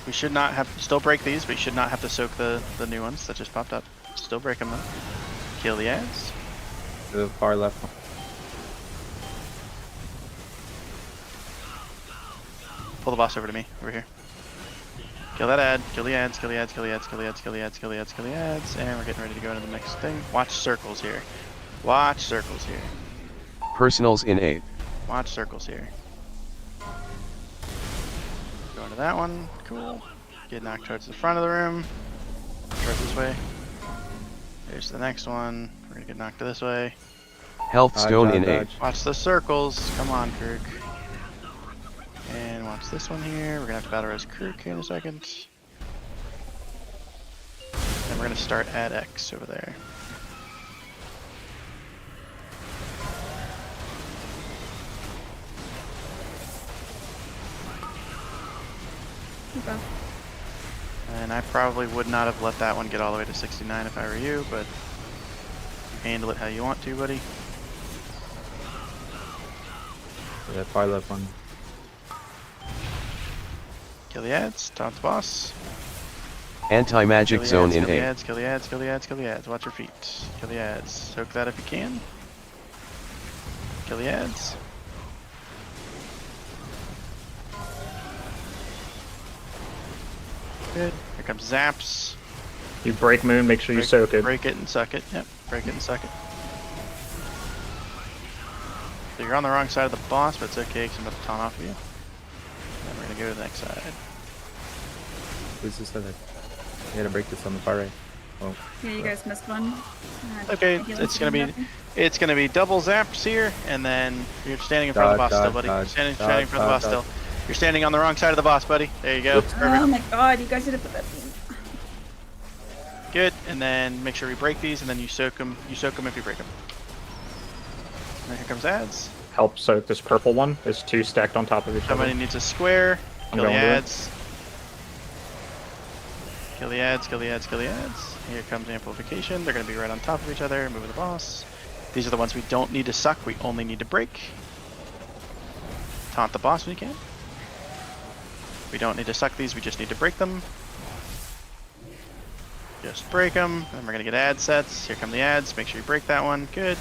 We should not have, still break these, but you should not have to soak the new ones that just popped up. Still break them though. Kill the ads. To the far left one. Pull the boss over to me, over here. Kill that ad, kill the ads, kill the ads, kill the ads, kill the ads, kill the ads, kill the ads, kill the ads, and we're getting ready to go into the next thing. Watch circles here. Watch circles here. Personals in A. Watch circles here. Go into that one, cool. Get knocked towards the front of the room. Towards this way. There's the next one. We're gonna get knocked this way. Health stone in A. Watch the circles. Come on, Kirk. And watch this one here. We're gonna have to battle res Kirk here in a second. And we're gonna start at X over there. And I probably would not have let that one get all the way to 69 if I were you, but you handle it how you want to, buddy. Yeah, far left one. Kill the ads, taunt the boss. Anti-magic Kill the zone ads, in kill the A. ads, kill the ads, kill the ads, kill the ads. Watch your feet. Kill the ads. Soak that if you can. Kill the ads. Good. Here comes zaps. You break moon, make sure you soak it. Break it and suck it. Yep. Break it and suck it. So you're on the wrong side of the boss, but it's okay because I'm about to taunt off of you. Then we're gonna go to the next side. Who's this other? You gotta break this on the far right. Oh. Yeah, you guys missed one. Okay, it's gonna be double zaps here, and then you're standing in front of the boss still, buddy. You're standing in front of the boss still. You're standing on the wrong side of the boss, buddy. There you go. Oh my god, you guys did it for that team. Good, and then make sure we break these, and then you soak them. You soak them if you break them. And then here comes ads. Help soak this purple one. There's 2 stacked on top of each other. Somebody needs a square. I'm Kill the going to it. ads. Kill the ads, kill the ads, kill the ads. Here comes amplification. They're going to be right on top of each other. Move the boss. These are the ones we don't need to suck. We only need to break. Taunt the boss when you can. We don't need to suck these. We just need to break them. Just break them. Then we're going to get ad sets. Here come the ads. Make sure you break that one. Good.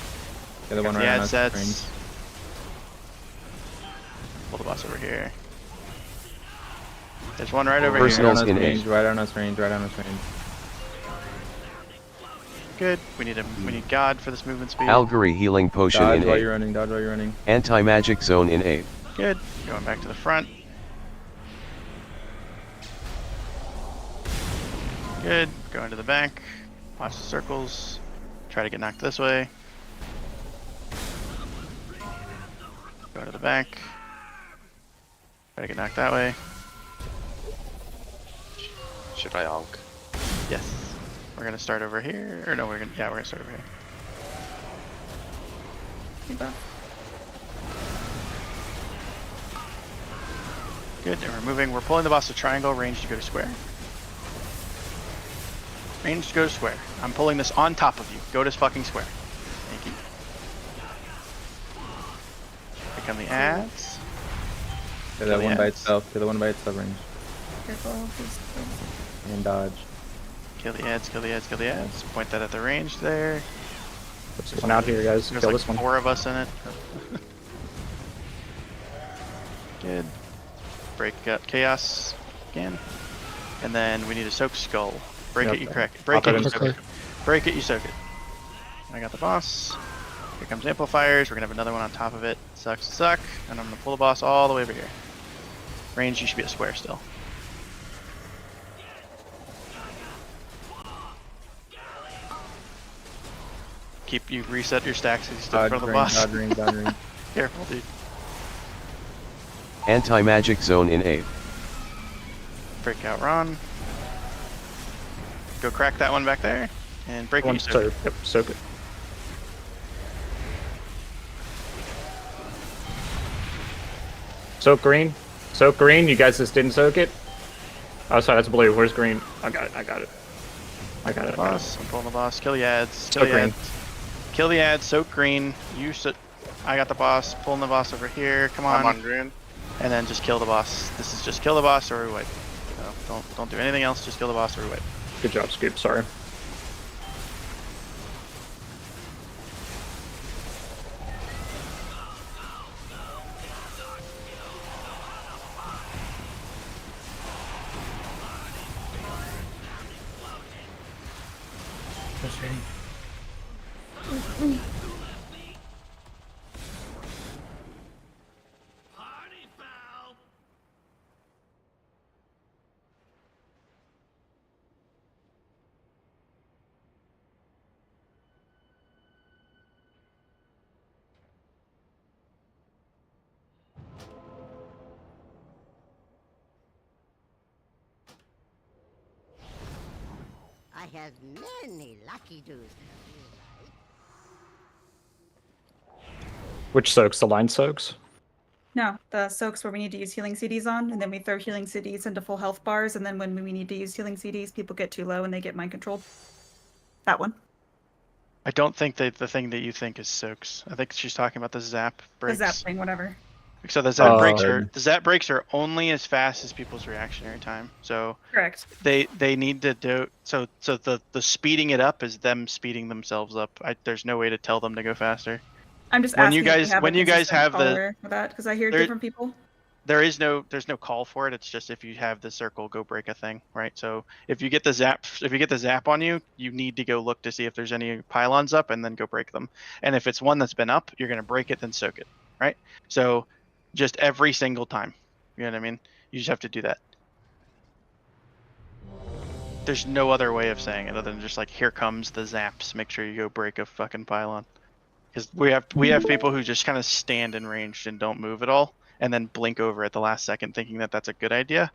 The other one the right on ad us, sets. range. Pull the boss over here. There's one right over Personals here. in A. Right on us range, right on us range. Good. We need God for this movement speed. Algary healing potion Dodge in while A. you're running, dodge while you're running. Anti-magic zone in A. Good. Going back to the front. Good. Going to the back. Watch the circles. Try to get knocked this way. Go to the back. Try to get knocked that way. Should I honk? Yes. We're gonna start over here. Or no, we're gonna start over here. Good, and we're moving. We're pulling the boss to triangle, range to go to square. Range to go to square. I'm pulling this on top of you. Go to fucking square. Thank you. Here come the ads. Kill that one by itself. Kill the one by itself range. Careful, please. And dodge. Kill the ads, kill the ads, kill the ads. Point that at the range there. Put this one out here, guys. There's Kill like this one. 4 of us in it. Good. Break chaos again. And then we need a soak skull. Break it, you crack it. Break it, you soak it. Break it, you soak it. I got the boss. Here comes amplifiers. We're gonna have another one on top of it. Sucks to suck. And I'm gonna pull the boss all the way over here. Range, you should be a square still. You reset your stacks as you step in front of the boss. Dodge range, dodge range. Careful, dude. Anti-magic zone in A. Breakout Ron. Go crack that one back there. And break it. One's soak. Yep, soak it. Soak green. Soak green. You guys just didn't soak it. Oh, sorry, that's blue. Where's green? I got it. I got it. I got it. Boss. I'm pulling the boss. Kill the ads. Kill Soak the green. ads. Kill the ads. Soak green. I got the boss. Pulling the boss over here. Come on. I'm on green. And then just kill the boss. This is just kill the boss or we wipe. So don't do anything else. Just kill the boss or we wipe. Good job, Scoop. Sorry. I have many lucky dudes. Which soaks? The line soaks? No, the soaks where we need to use healing CDs on, and then we throw healing CDs into full health bars, and then when we need to use healing CDs, people get too low and they get mind controlled. That one. I don't think that the thing that you think is soaks. I think she's talking about the zap The breaks. zap thing, whatever. So the zap breaks are only as fast as people's reactionary time. So Correct. They need to do so the speeding it up is them speeding themselves up. There's no way to tell them to go faster. I'm just when asking you guys if we have when a you guys consistent have the caller for that, because I hear different people. there's no call for it. It's just if you have the circle, go break a thing, right? So if you get the zap on you, you need to go look to see if there's any pylons up and then go break them. And if it's one that's been up, you're gonna break it then soak it, right? So just every single time, you know what I mean? You just have to do that. There's no other way of saying it other than just like, here comes the zaps. Make sure you go break a fucking pylon. Because we have people who just kind of stand in range and don't move at all, and then blink over at the last second thinking that that's a good idea,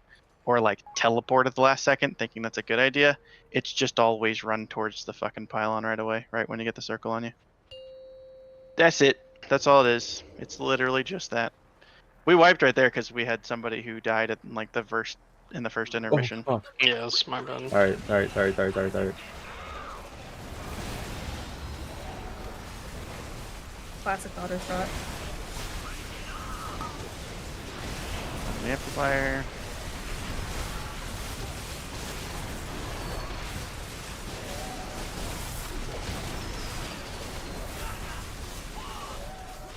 or like teleport at the last second thinking that's a good idea. It's just always run towards the fucking pylon right away, right when you get the circle on you. That's it. That's all it is. It's literally just that. We wiped right there because we had somebody who died at like the first intermission. Oh, Yes, my bad. Sorry. Classic auto shot. The amplifier.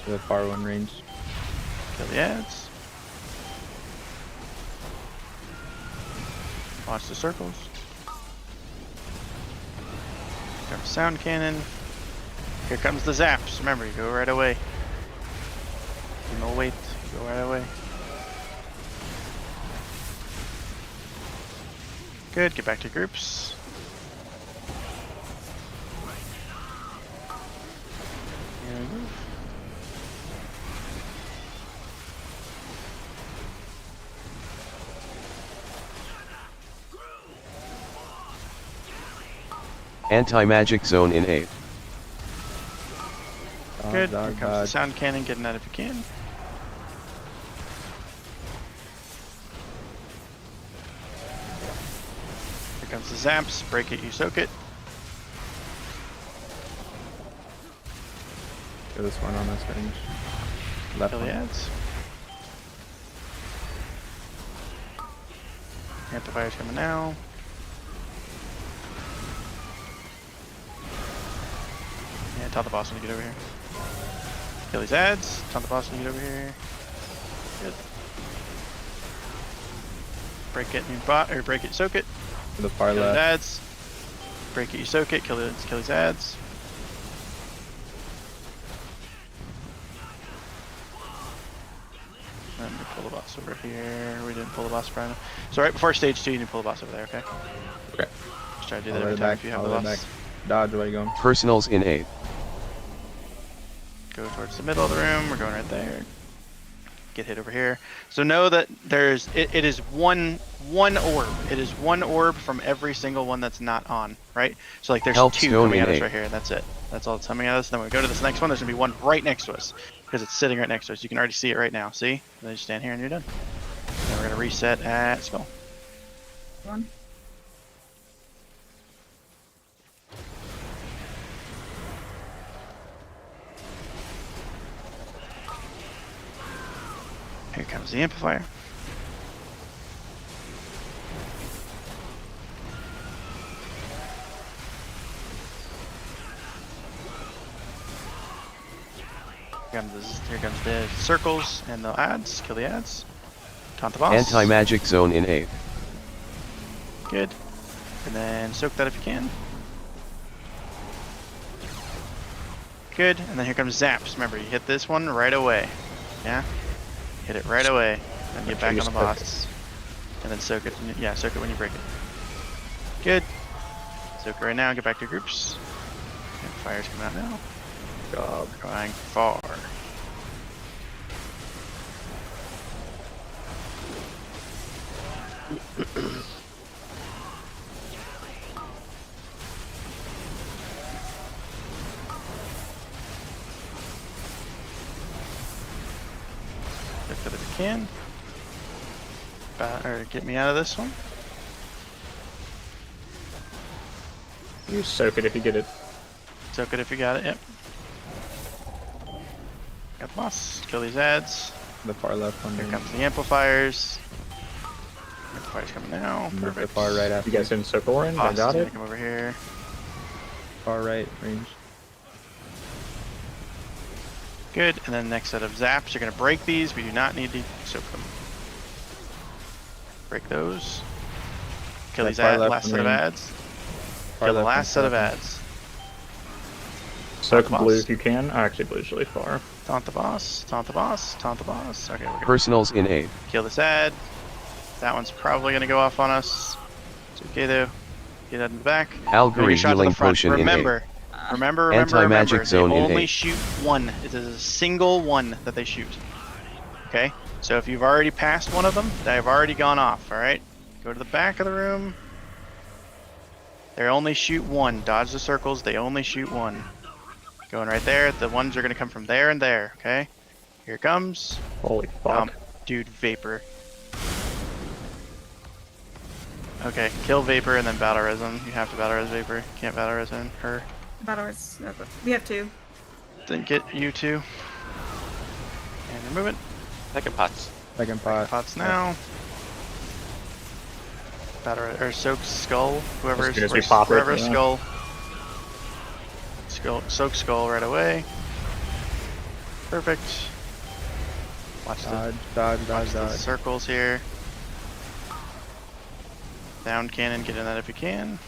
The far one range. Kill the ads. Watch the circles. Here comes sound cannon. Here comes the zaps. Remember, you go right away. No wait, you go right away. Good, get back to groups. Here we go. Anti-magic zone in 8. Good, here comes the sound cannon, getting that if you can. Here comes the zaps, break it, you soak it. Kill this one on this range. Left Kill the one. ads. Amplifier's coming now. Yeah, tell the boss to get over here. Kill these ads. Tell the boss to get over here. Good. Break it, or break it, soak it. To the far Kill left. these ads. Break it, you soak it. Kill these ads. Let me pull the boss over here. We didn't pull the boss right now. So right before stage 2, you need to pull the boss over there, okay? Okay. Just try to do that every time if you have the boss. Dodge, where are you going? Personals in 8. Go towards the middle of the room. We're going right there. Get hit over here. So know that there's it is one orb. It is one orb from every single one that's not on, right? So like there's Help 2 stone coming in at us 8. right here. That's it. That's all that's coming at us. Then when we go to this next one, there's gonna be one right next to us because it's sitting right next to us. You can already see it right now. See? And then you stand here and you're done. Then we're gonna reset at skull. One. Here comes the amplifier. Here comes the circles and the ads. Kill the ads. Taunt the boss. Anti-magic zone in 8. Good. And then soak that if you can. Good. And then here comes zaps. Remember, you hit this one right away. Yeah? Hit it right away. And get back on the boss. And then soak it. Yeah, soak it when you break it. Good. Soak it right now. Get back to groups. And fire's coming out now. Job. Going far. can. Or get me out of this one. You soak it if you get it. Soak it if you got it, yep. Got the boss. Kill these ads. The far left one. Here comes the amplifiers. Amplifiers coming now. The Perfect. far right after. You guys in circle or in? I Boss is got gonna it. come over here. Far right range. Good, and then next set of zaps, you're gonna break these. We do not need to soak them. Break those. Kill these last set of ads. Kill the last set of ads. Soak blue if you can. Oh, actually, blue's really far. Taunt the boss. Taunt the boss. Taunt the boss. Okay, we're good. Personals in 8th. Kill this ad. That one's probably gonna go off on us. It's okay though. Get that in the back. Algorithm Shot to the healing front. potion in Remember, 8th. remember, Anti-magic zone they in only 8th. shoot one. It is a single one that they shoot. Okay? So if you've already passed one of them, they have already gone off, alright? Go to the back of the room. They only shoot one. Dodge the circles, they only shoot one. Going right there. The ones are gonna come from there and there, okay? Here it comes. Holy fuck. Dude, Vapor. Okay, kill Vapor and then battle res him. You have to battle res Vapor. Can't battle res him. Her. Battle Res. We have 2. Then get you two. And remove it. Second pots. Second pot. Pots now. Battle or soak skull. Whoever's As soon as we pop it, whoever's yeah. skull. Soak skull right away. Perfect. Watch the circles here. Down cannon, get in that if you can.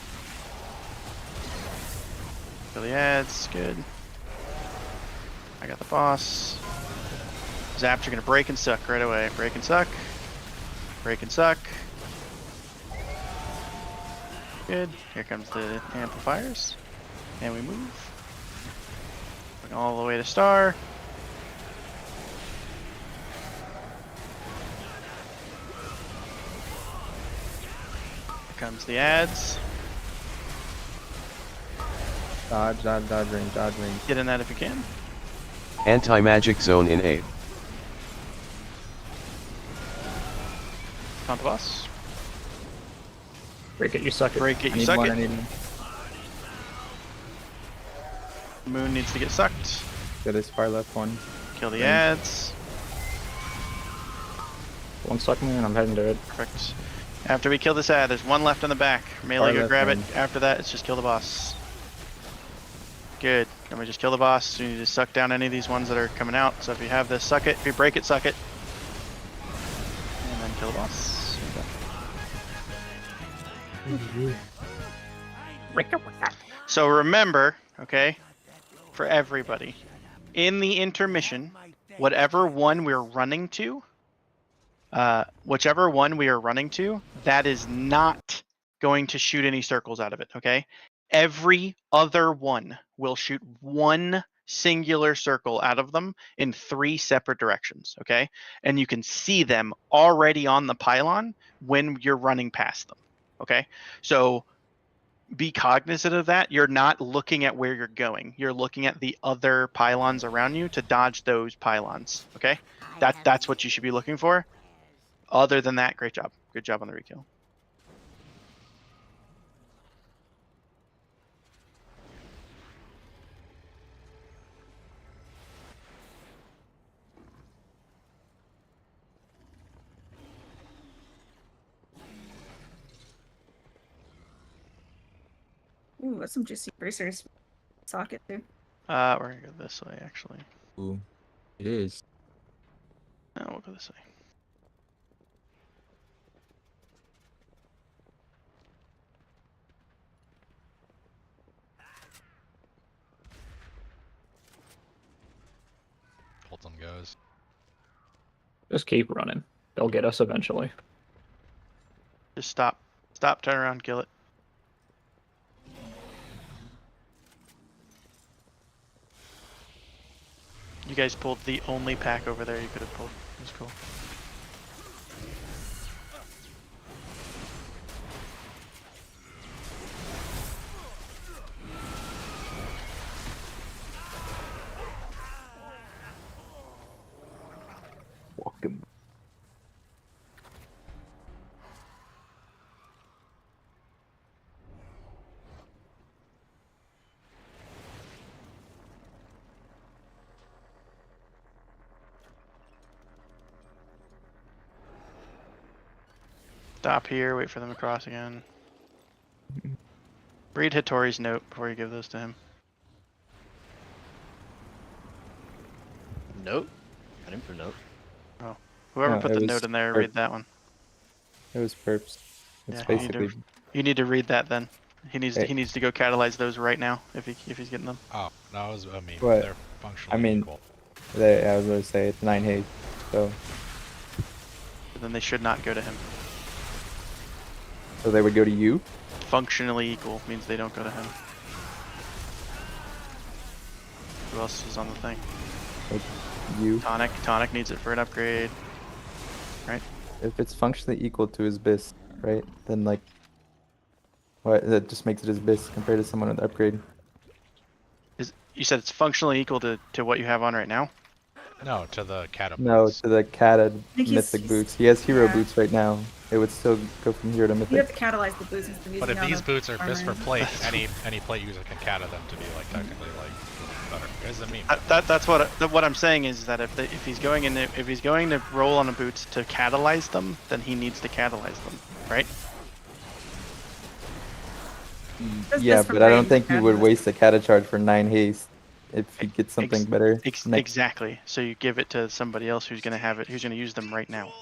Kill the ads, good. I got the boss. Zaps are gonna break and suck right away. Break and suck. Break and suck. Good. Here comes the amplifiers. And we move. Going all the way to star. Here comes the ads. Dodge range, dodge range. Get in that if you can. Anti-magic zone in 8th. Taunt the boss. Break it, you suck it. Break it, I you need suck one, it. I need one. Moon needs to get sucked. Get this far left one. Kill the Range. ads. One suck me and I'm heading to it. Perfect. After we kill this ad, there's one left on the back. Melee, Far go left grab range. it. After that, it's just kill the boss. Good. Then we just kill the boss. So you need to suck down any of these ones that are coming out. So if you have this, suck it. If you break it, suck it. And then kill the boss. So remember, okay, for everybody, in the intermission, whichever one we're running to, that is not going to shoot any circles out of it, okay? Every other one will shoot one singular circle out of them in 3 separate directions, okay? And you can see them already on the pylon when you're running past them, okay? So be cognizant of that. You're not looking at where you're going. You're looking at the other pylons around you to dodge those pylons, okay? That's what you should be looking for. Other than that, great job. Good job on the rekill. Ooh, that's some juicy bracers. Socket too. We're gonna go this way, actually. Ooh, it is. No, we'll go this way. Hold them, guys. Just keep running. They'll get us eventually. Just stop. Stop, turn around, kill it. You guys pulled the only pack over there you could have pulled. It was cool. Welcome. Stop here, wait for them to cross again. Read Hittori's note before you give those to him. Note? I didn't put a note. Oh. Whoever No, put it the was note in there, perp. read that one. It was perps. It's Yeah, basically. you need to read that then. He needs Hey. he needs to go catalyze those right now if he's getting them. Oh, no, it was a meme. What? They're functionally I mean, equal. I was gonna say it's 9 haste, so Then they should not go to him. they would go to you. Functionally equal means they don't go to him. Who else is on the thing? Like you. Tonic needs it for an upgrade. Right? If it's functionally equal to his bis, right? Then like, what? That just makes it his bis compared to someone with upgrade. You said it's functionally equal to what you have on right now? No, to the cat No, to the Kata think he's- mythic boots. He has hero yeah. boots right now. It would still go from hero to You mythic. have to catalyze the boots instead of But using if it on these the boots are bis for armor. plate, any plate user can kata them to be like technically like better. It's a meme. That's what I'm saying is that if he's going to roll on the boots to catalyze them, then he needs to catalyze them, right? Yeah, but I don't think he would waste a Kata charge for 9 haste if he gets something better. next. Exactly. So you give it to somebody else who's gonna have it, who's gonna use them right now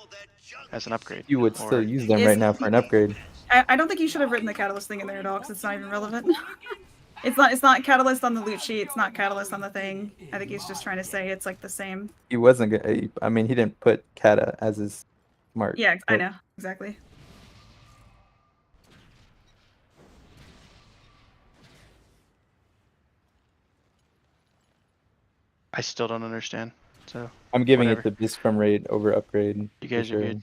as an upgrade. You would Or- still use them Is- right now for an upgrade. I don't think you should have written the catalyst thing in there at all because it's not even relevant. It's not catalyst on the loot sheet. It's not catalyst on the thing. I think he's just trying to say it's like the same. He wasn't gonna. I mean, he didn't put Kata as his mark. Yeah, I but know exactly. I still don't understand. So I'm giving whatever. it the bis from raid over upgrade. You for guys are sure. good.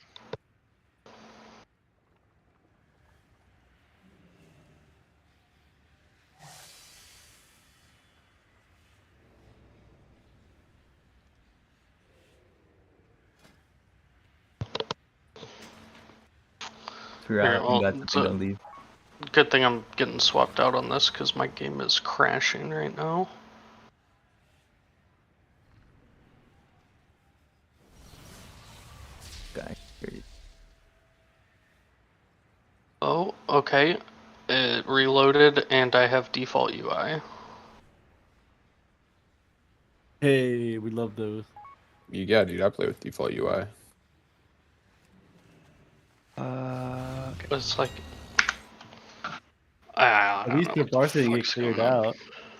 Here, well, got it's something a- to leave. Good thing I'm getting swapped out on this because my game is crashing right now. Guy. Oh, okay. It reloaded and I have default UI. Hey, we love those. Yeah, dude, I play with default UI. Okay. It's like. I At don't least know your what the bars didn't get fuck's cleared going on. out.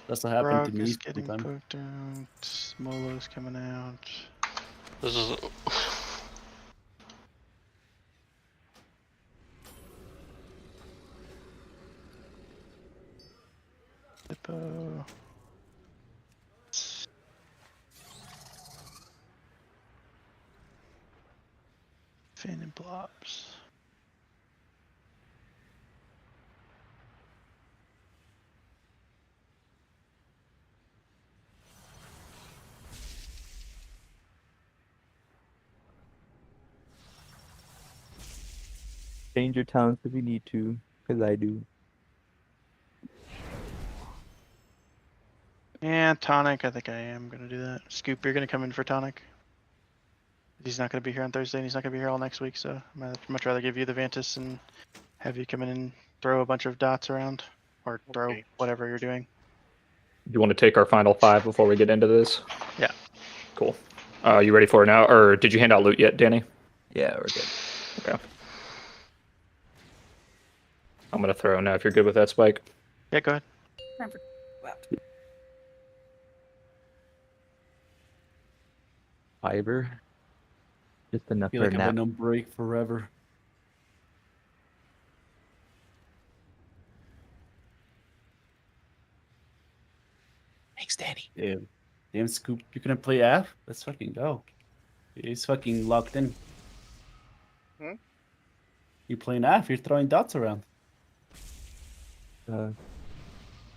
That's what happened to Prog me is getting sometimes. poked out. Molo's coming out. This is. Hippo. Fin and blobs. Change your talents if you need to, because I do. Yeah, tonic. I think I am gonna do that. Scoop, you're gonna come in for tonic. He's not gonna be here on Thursday, and he's not gonna be here all next week. So I'd much rather give you the Vantis and have you come in and throw a bunch of dots around, or throw whatever you're doing. You want to take our final 5 before we get into this? Yeah. Cool. You ready for it now? Or did you hand out loot yet, Danny? Yeah, we're good. Okay. I'm going to throw now if you're good with that, Spike. Yeah, go ahead. Fiber. Just enough feel for like a I've nap. been on break forever. Thanks, Danny. Damn, Scoop, you gonna play F? Let's fucking go. He's fucking locked in. Hmm? You playing F? You're throwing dots around.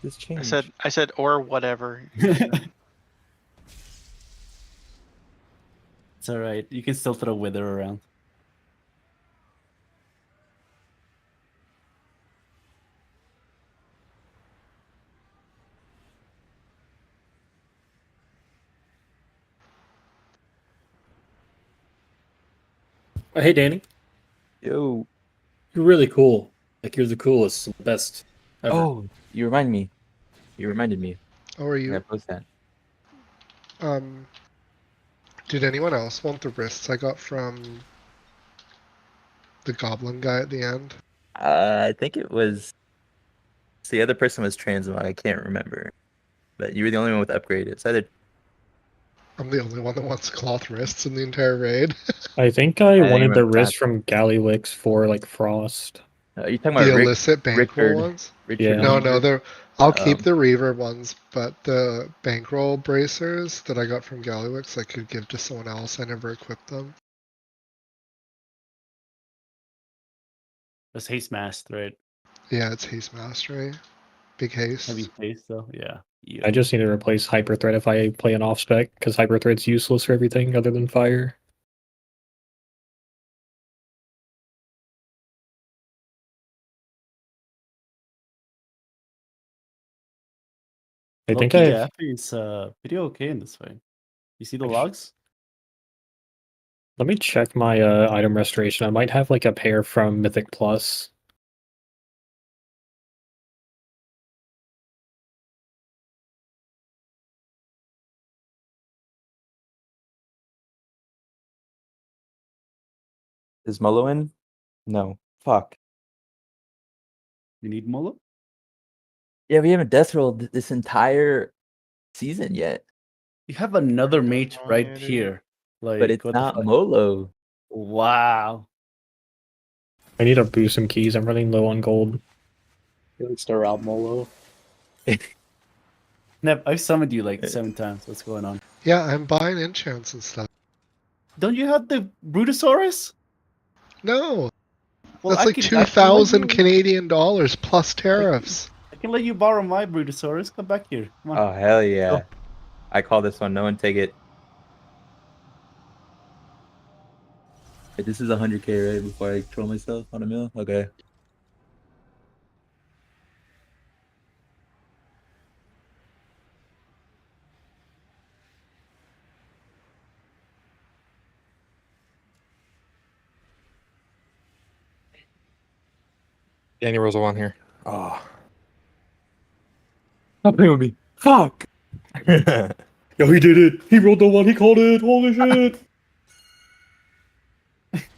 This change. I said or whatever. It's alright. You can still throw Wither around. Hey, Danny. Yo. You're really cool. Like you're the coolest, the best ever. Oh, you remind me. You reminded me. How are Yeah, you? post that. Did anyone else want the wrists I got from the goblin guy at the end? I think it was. So the other person was transmog. I can't remember, but you were the only one with upgraded. It's either. I'm the only one that wants cloth wrists in the entire raid. I think I I think wanted the we're wrist back. from Gallywix for like Frost. You talking The about illicit bankroll Richard? ones? Richard Yeah. No, Reaver? I'll keep the Reaver ones, but the bankroll bracers that I got from Gallywix I could give to someone else. I never equipped them. That's haste mask, right? Yeah, it's haste mastery. Big haste. Heavy haste though. Yeah. I just need to replace Hyper Threat if I play an off spec, because Hyper Threat's useless for everything other than fire. I think I have. is pretty okay in this fight. You see the logs? Let me check my item restoration. I might have like a pair from Mythic Plus. Is Molo in? No. Fuck. You need Molo? Yeah, we haven't death rolled this entire season yet. You have another mate right here. Like, But it's what the not fuck? Molo. Wow. I need to boost some keys. I'm running low on gold. Let's start out Molo. Nev, I've summoned you like 7 times. What's going on? Yeah, I'm buying enchants and stuff. Don't you have the Brutosaurus? No. Well, That's I like can- I can let 2,000 you- Canadian dollars plus tariffs. I can let you borrow my Brutosaurus. Come back here. Come on. Oh, hell yeah. Go. I call this one. No one take it. Wait, this is 100k, right? Before I troll myself on a mill? Okay. Danny rolls a 1 here. Oh. Stop playing with me. Fuck! Yo, he did it! He rolled the 1, he called it! Holy shit!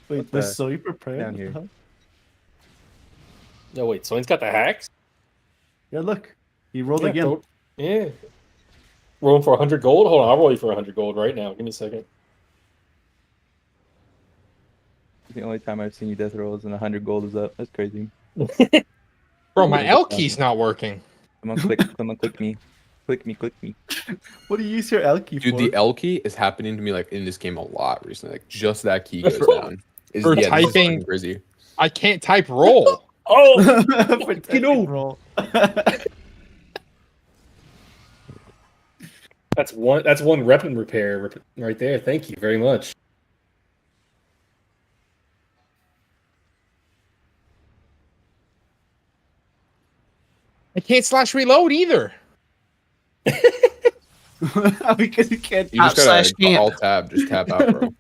Wait, the- was Zoe prepared? down What the here. hell? No, wait, someone's got the hacks? Yeah, look. He rolled Yeah, again. Yeah. Rolling for 100 gold? Hold on, I'll roll you for 100 gold right now. Give me a second. The only time I've seen you death roll is when 100 gold is up. That's crazy. Bro, my L key's not working. Someone click me. Click me. What do you use your L key Dude, for? the L key is happening to me like in this game a lot recently. Like just that key goes down. Is For this is typing- fucking crazy. I can't type roll. Oh! you know. Roll. That's one rep and repair right there. Thank you very much. I can't slash reload either. Because you can't. You just Slash gotta can't. alt tab, just tap out, bro.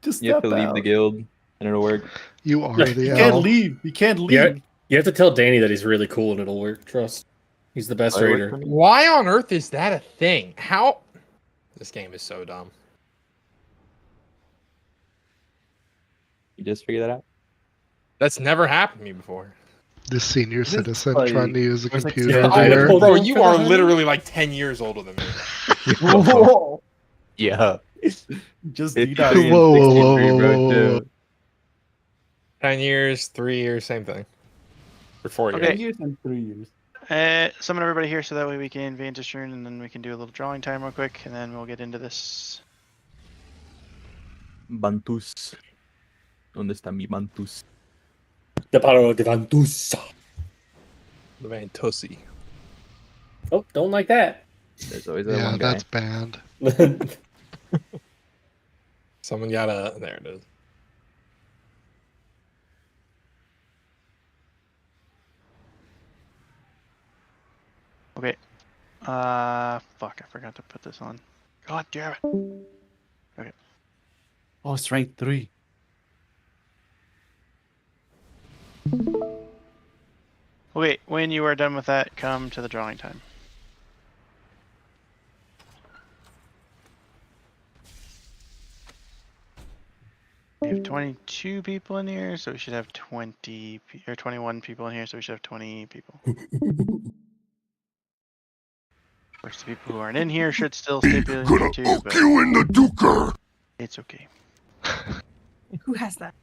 Just You have to step leave out. the guild and it'll work. You are Yeah, the You can't L. leave. You can't leave. Yeah, you have to tell Danny that he's really cool and it'll work. Trust. He's the best Will it work raider. for me? Why on earth is that a thing? How? This game is so dumb. You just figure that out? That's never happened to me before. The senior This is citizen like- trying to use a there's like computer zero- here. Hold Bro, on you for the are 100? literally like 10 years older than me. Whoa. Yeah. Just It's do that. 3 and Whoa, whoa, 63, whoa, bro, whoa, too. whoa. 10 years, 3 years, same thing. For 4 years. 10 years and 3 years. Summon everybody here so that way we can Vantage turn and then we can do a little drawing time real quick and then we'll get into this. Bantus. ¿Dónde está mi Bantus? The power of Vantusa. The Van Tussie. Oh, don't like that. There's always that Yeah, one guy. that's banned. Someone got a. There it is. Okay. Fuck, I forgot to put this on. God damn it. Oh, it's rank 3. Okay, when you are done with that, come to the drawing time. We have 22 people in here, so we should have 20 or 21 people in here, so we should have 20 people. Of course, the people who aren't in here should still stay in here too, but in the duker. it's okay. Who has that?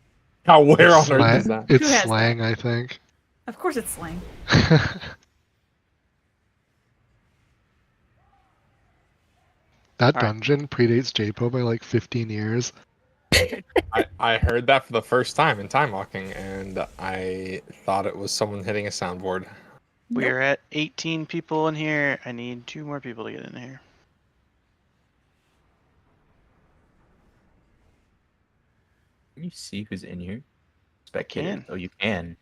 How where It's on earth is that? It's Who has slang, I think. Of course it's slang. That All right. dungeon predates JPO by like 15 years. I heard that for the first time in Time Walking, and I thought it was someone hitting a soundboard. We are at 18 people in here. I need 2 more people to get in here. Can you see who's in here? I can. Oh, you can.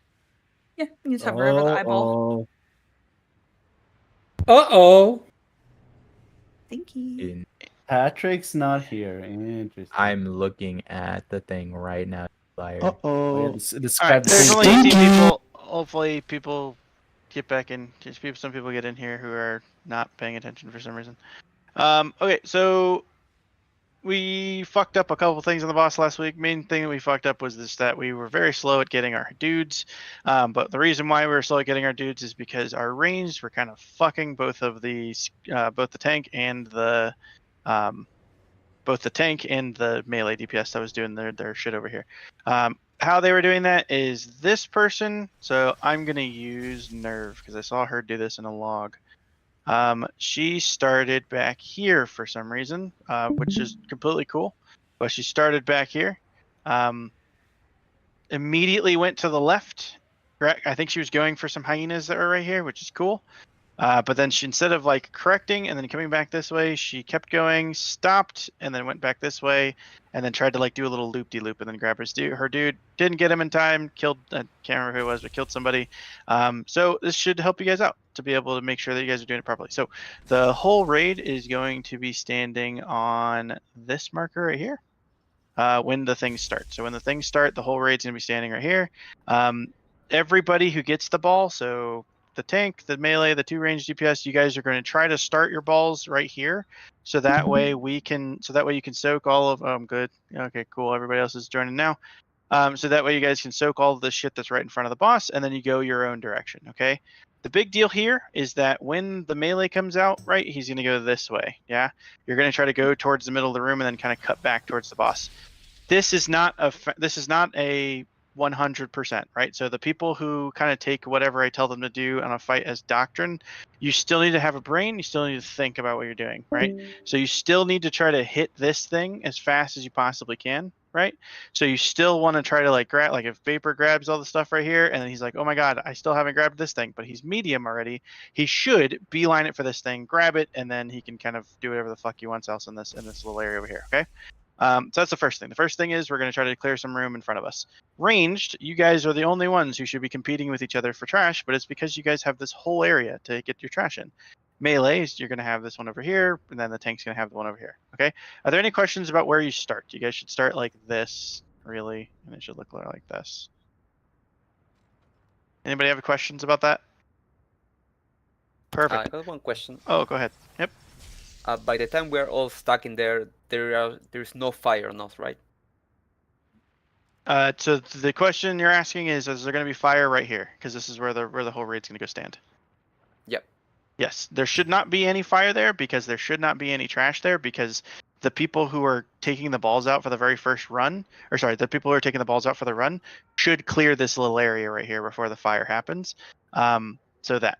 Yeah, you just hover over the eyeball. Uh-oh. Thinky. Patrick's not here. Interesting. I'm looking at the thing right now. Liar. Oh, yeah, All describe right, the there's thing. only 18 people. Hopefully, people get back in. Some people get in here who are not paying attention for some reason. Okay, so we fucked up a couple things on the boss last week. Main thing that we fucked up was this: that we were very slow at getting our dudes. But the reason why we were slow at getting our dudes is because our range were kind of fucking both the tank and the melee DPS that was doing their shit over here. How they were doing that is this person. So I'm gonna use Nerve because I saw her do this in a log. She started back here for some reason, which is completely cool. But she started back here. Immediately went to the left. I think she was going for some hyenas that are right here, which is cool. But then she, instead of like correcting and then coming back this way, she kept going, stopped, and then went back this way, and then tried to like do a little loop-de-loop and then grab her dude. Didn't get him in time. Killed. I can't remember who it was, but killed somebody. So this should help you guys out to be able to make sure that you guys are doing it properly. So the whole raid is going to be standing on this marker right here. When the things start. So when the things start, the whole raid's gonna be standing right here. Everybody who gets the ball, so the tank, the melee, the 2 ranged DPS, you guys are going to try to start your balls right here, so that way you can soak all of. Good. Okay, cool. Everybody else is joining now. So that way you guys can soak all of the shit that's right in front of the boss, and then you go your own direction. Okay. The big deal here is that when the melee comes out, right, he's going to go this way. Yeah. You're going to try to go towards the middle of the room and then kind of cut back towards the boss. This is not a 100%, right? So the people who kind of take whatever I tell them to do on a fight as doctrine, you still need to have a brain. You still need to think about what you're doing, right? So you still need to try to hit this thing as fast as you possibly can, right? So you still want to try to like grab, like if Vapor grabs all the stuff right here, and then he's like, oh my god, I still haven't grabbed this thing, but he's medium already. He should beeline it for this thing, grab it, and then he can kind of do whatever the fuck he wants else in this little area over here, okay? So that's the first thing. The first thing is we're going to try to clear some room in front of us. Ranged, you guys are the only ones who should be competing with each other for trash, but it's because you guys have this whole area to get your trash in. Melees, you're going to have this one over here, and then the tank's going to have the one over here. Okay? Are there any questions about where you start? You guys should start like this, really, and it should look like this. Anybody have questions about that? Perfect. I got one question. Oh, go ahead. Yep. By the time we're all stuck in there, there's no fire on us, right? So the question you're asking is there going to be fire right here? Because this is where the whole raid's going to go stand. Yep. Yes, there should not be any fire there because there should not be any trash there because the people who are taking the balls out for the very first run, or sorry, the people who are taking the balls out for the run should clear this little area right here before the fire happens. So that,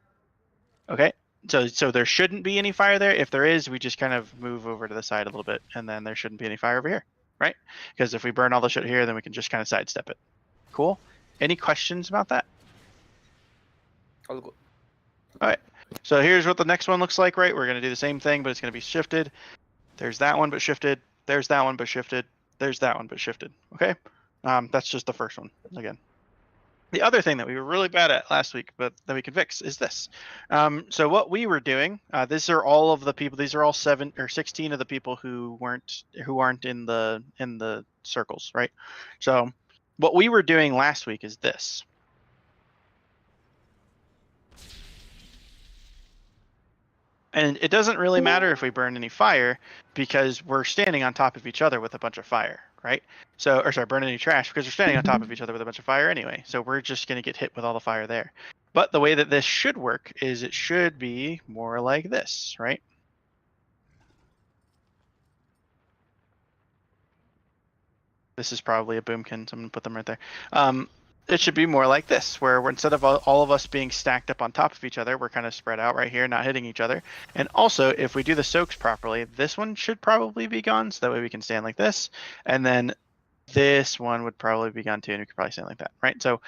okay. So there shouldn't be any fire there. If there is, we just kind of move over to the side a little bit, and then there shouldn't be any fire over here, right? Because if we burn all the shit here, then we can just kind of sidestep it. Cool. Any questions about that? All good. All right. So here's what the next one looks like, right? We're going to do the same thing, but it's going to be shifted. There's that one, but shifted. There's that one, but shifted. There's that one, but shifted. Okay? That's just the first one, again. The other thing that we were really bad at last week, but that we can fix, is this. So what we were doing, these are all of the people. These are all 7 or 16 of the people who aren't in the circles, right? So what we were doing last week is this. And it doesn't really matter if we burn any fire because we're standing on top of each other with a bunch of fire, right? So, or sorry, burn any trash because we're standing on top of each other with a bunch of fire anyway. So we're just going to get hit with all the fire there. But the way that this should work is it should be more like this, right? This is probably a boomkin, so I'm going to put them right there. It should be more like this, where we're, instead of all of us being stacked up on top of each other, we're kind of spread out right here, not hitting each other. And also, if we do the soaks properly, this one should probably be gone, so that way we can stand like this. And then this one would probably be gone too, and we could probably stand like that, right? So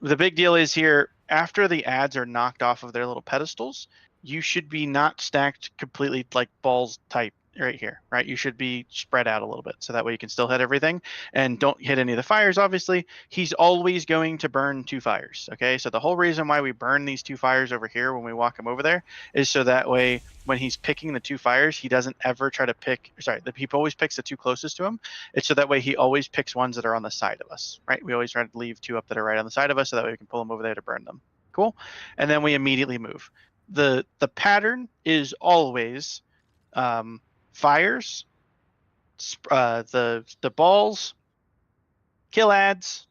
the big deal is here, after the adds are knocked off of their little pedestals, you should be not stacked completely like balls type right here, right? You should be spread out a little bit, so that way you can still hit everything and don't hit any of the fires. Obviously, he's always going to burn 2 fires. Okay, so the whole reason why we burn these 2 fires over here when we walk him over there is so that way when he's picking the 2 fires, he doesn't ever try to pick. Sorry, he always picks the 2 closest to him. It's so that way he always picks ones that are on the side of us, right? We always try to leave 2 up that are right on the side of us, so that way we can pull them over there to burn them. Cool, and then we immediately move. The pattern is always fires, the balls, kill adds,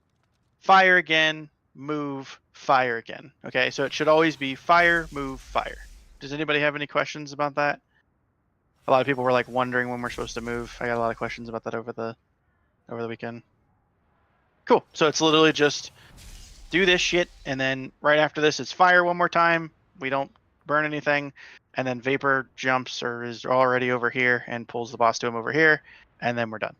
fire again, move, fire again. Okay, so it should always be fire, move, fire. Does anybody have any questions about that? A lot of people were like wondering when we're supposed to move. I got a lot of questions about that over the weekend. Cool. So it's literally just do this shit, and then right after this, it's fire one more time. We don't burn anything, and then Vapor jumps or is already over here and pulls the boss to him over here, and then we're done,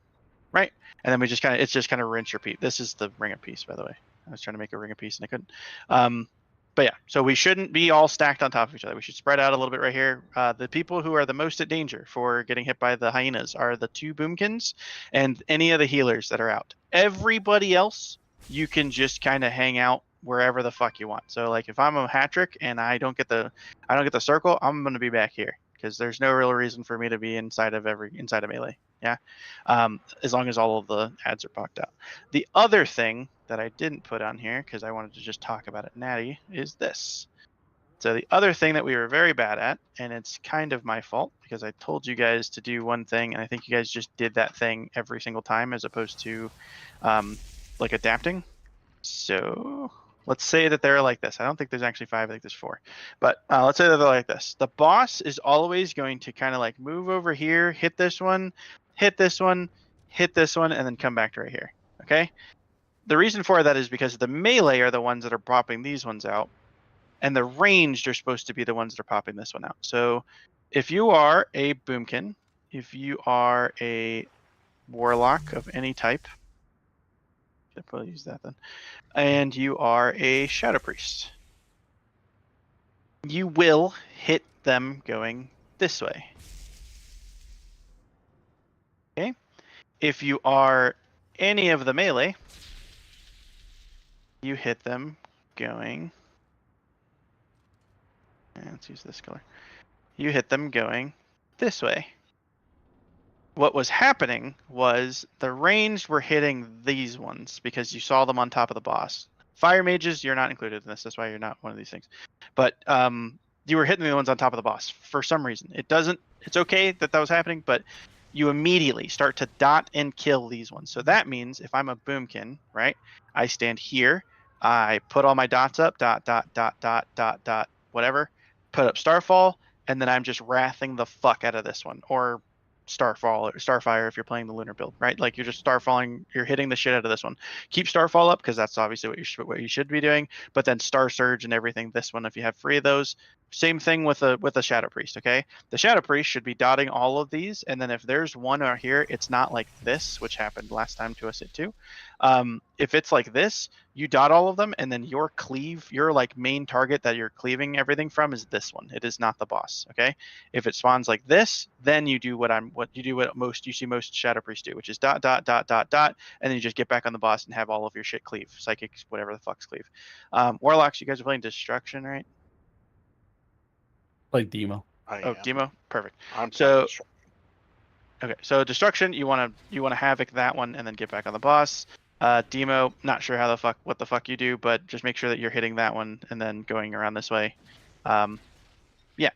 right? And then we just it's just kind of rinse repeat. This is the ring of peace, by the way. I was trying to make a ring of peace and I couldn't. But yeah, so we shouldn't be all stacked on top of each other. We should spread out a little bit right here. The people who are the most at danger for getting hit by the hyenas are the 2 boomkins and any of the healers that are out. Everybody else, you can just kind of hang out wherever the fuck you want. So like if I'm a hat trick and I don't get the circle, I'm gonna be back here because there's no real reason for me to be inside of melee. Yeah, as long as all of the ads are blocked out. The other thing that I didn't put on here because I wanted to just talk about it natty is this. So the other thing that we were very bad at, and it's kind of my fault because I told you guys to do one thing and I think you guys just did that thing every single time as opposed to like adapting. So let's say that they're like this. I don't think there's actually 5, I think there's 4. But let's say that they're like this. The boss is always going to kind of like move over here, hit this one, hit this one, hit this one, and then come back to right here. Okay? The reason for that is because the melee are the ones that are popping these ones out, and the ranged are supposed to be the ones that are popping this one out. So if you are a boomkin, if you are a warlock of any type, I'll probably use that then, and you are a shadow priest, you will hit them going this way. Okay? If you are any of the melee, you hit them going, let's use this color. You hit them going this way. What was happening was the ranged were hitting these ones because you saw them on top of the boss. Fire mages, you're not included in this. That's why you're not one of these things. But you were hitting the ones on top of the boss for some reason. It's okay that was happening, but you immediately start to dot and kill these ones. So that means if I'm a boomkin, right, I stand here, I put all my dots up, dot, dot, dot, dot, dot, dot, whatever, put up Starfall, and then I'm just wrathing the fuck out of this one. Or Starfall or Starfire if you're playing the lunar build, right? Like you're just Starfalling, you're hitting the shit out of this one. Keep Starfall up because that's obviously what you should be doing. But then Star Surge and everything, this one, if you have 3 of those, same thing with a Shadow Priest. Okay, the Shadow Priest should be dotting all of these, and then if there's one out here, it's not like this, which happened last time to us at 2. If it's like this, you dot all of them, and then your like main target that you're cleaving everything from is this one. It is not the boss. Okay, if it spawns like this, then you do what you see most Shadow Priests do, which is dot dot dot dot dot, and then you just get back on the boss and have all of your shit cleave, psychics, whatever the fuck's cleave. Warlocks, you guys are playing Destruction, right? Like Demo. Demo, perfect. Okay, so Destruction, you want to havoc that one and then get back on the boss. Demo, not sure what the fuck you do, but just make sure that you're hitting that one and then going around this way. Yeah,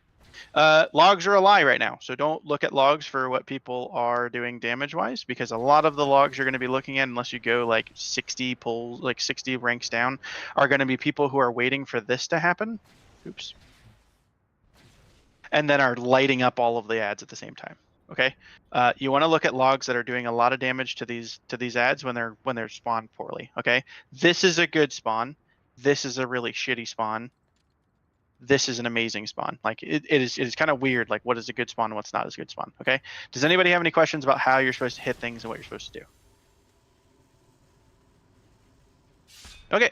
Logs are a lie right now, so don't look at logs for what people are doing damage-wise, because a lot of the logs you're going to be looking at, unless you go like 60 pulls, like 60 ranks down, are going to be people who are waiting for this to happen. Oops. And then are lighting up all of the ads at the same time. Okay, you want to look at logs that are doing a lot of damage to these ads when they're spawned poorly. Okay, this is a good spawn. This is a really shitty spawn. This is an amazing spawn. Like it is kind of weird. Like what is a good spawn and what's not a good spawn. Okay, does anybody have any questions about how you're supposed to hit things and what you're supposed to do? Okay.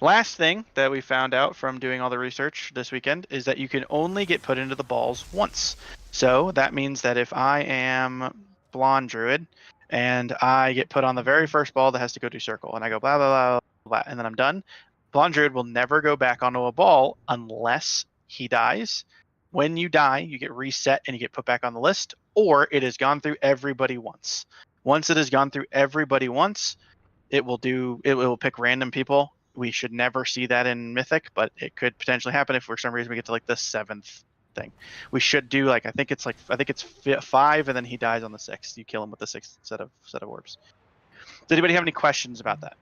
Last thing that we found out from doing all the research this weekend is that you can only get put into the balls once. So that means that if I am Blonde Druid and I get put on the very first ball that has to go to circle and I go blah, blah, blah, blah, and then I'm done, Blonde Druid will never go back onto a ball unless he dies. When you die, you get reset and you get put back on the list, or it has gone through everybody once. Once it has gone through everybody once, it will pick random people. We should never see that in Mythic, but it could potentially happen if for some reason we get to like the 7th thing. We should do like I think it's 5, and then he dies on the 6th. You kill him with the 6th set of orbs. Does anybody have any questions about that?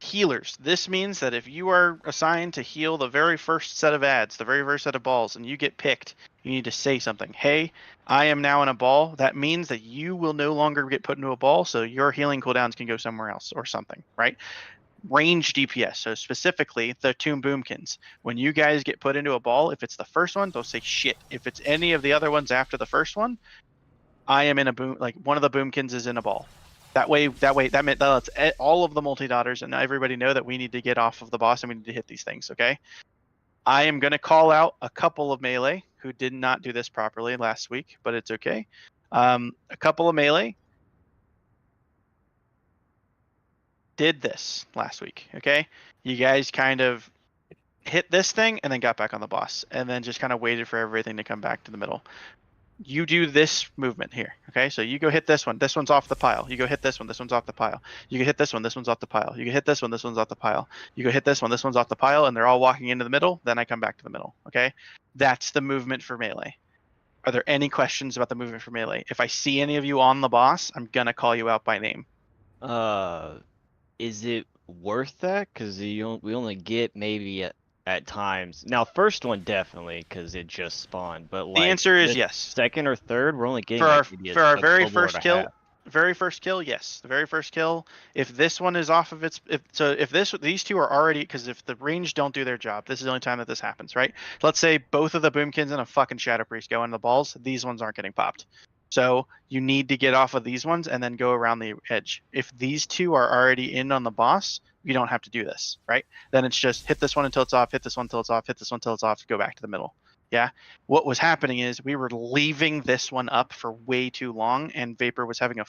Healers. This means that if you are assigned to heal the very first set of ads, the very first set of balls, and you get picked, you need to say something. Hey, I am now in a ball. That means that you will no longer get put into a ball, so your healing cooldowns can go somewhere else or something, right? Range DPS. So specifically, the Tomb Boomkins. When you guys get put into a ball, if it's the first one, don't say shit. If it's any of the other ones after the first one, I am in a boom. Like one of the Boomkins is in a ball. That lets all of the multi-daughters and everybody know that we need to get off of the boss and we need to hit these things, okay? I am going to call out a couple of melee who did not do this properly last week, but it's okay. A couple of melee did this last week, okay? You guys kind of hit this thing and then got back on the boss and then just kind of waited for everything to come back to the middle. You do this movement here, okay? So you go hit this one. This one's off the pile. You go hit this one. This one's off the pile. You go hit this one. This one's off the pile. You go hit this one. This one's off the pile. You go hit this one. This one's off the pile, and they're all walking into the middle. Then I come back to the middle, okay? That's the movement for melee. Are there any questions about the movement for melee? If I see any of you on the boss, I'm gonna call you out by name. Is it worth that? Because we only get maybe at times. Now, first one definitely because it just spawned. But like, the answer is the yes. Second or third, we're only getting For our very first kill. Very first kill, yes. The very first kill. If this one is off of its, if these two are already, because if the range don't do their job, this is the only time that this happens, right? Let's say both of the Boomkins and a fucking Shadow Priest go in the balls. These ones aren't getting popped. So you need to get off of these ones and then go around the edge. If these two are already in on the boss, you don't have to do this, right? Then it's just hit this one until it's off, hit this one until it's off, hit this one until it's off, go back to the middle. Yeah. What was happening is we were leaving this one up for way too long, and Vapor was having a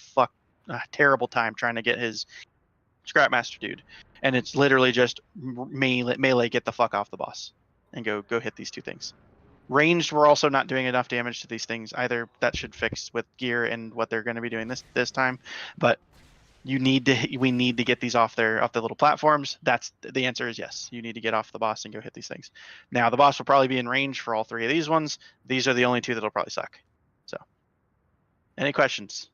terrible time trying to get his Scrapmaster dude. And it's literally just melee, get the fuck off the boss and go hit these two things. Ranged, we're also not doing enough damage to these things either. That should fix with gear and what they're going to be doing this time. But we need to get these off the little platforms. That's the answer is yes. You need to get off the boss and go hit these things. Now the boss will probably be in range for all three of these ones. These are the only two that'll probably suck. So, any questions?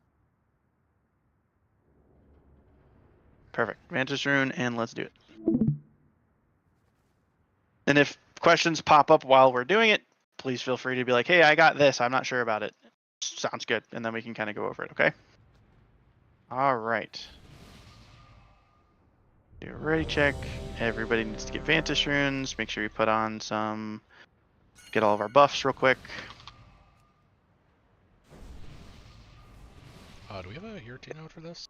Perfect. Mantis Rune, and let's do it. And if questions pop up while we're doing it, please feel free to be like, hey, I got this. I'm not sure about it. Sounds good. And then we can kind of go over it, okay? All right. Do a ready check. Everybody needs to get Vantage Runes. Make sure you put on some... Get all of our buffs real quick. Do we have a ERT note for this?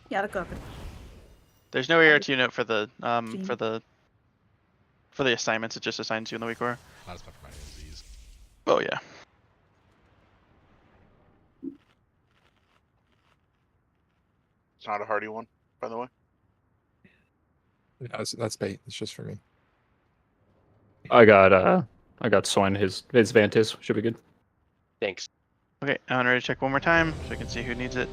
Yeah, look up. There's no ERT note for the for the assignments. It just assigns you in the week order. That's not for my disease. Oh yeah. It's not a hardy one, by the way. Yeah, that's bait. It's just for me. I got Swine. His Vantis should be good. Thanks. Okay, I'm ready to check one more time so we can see who needs it.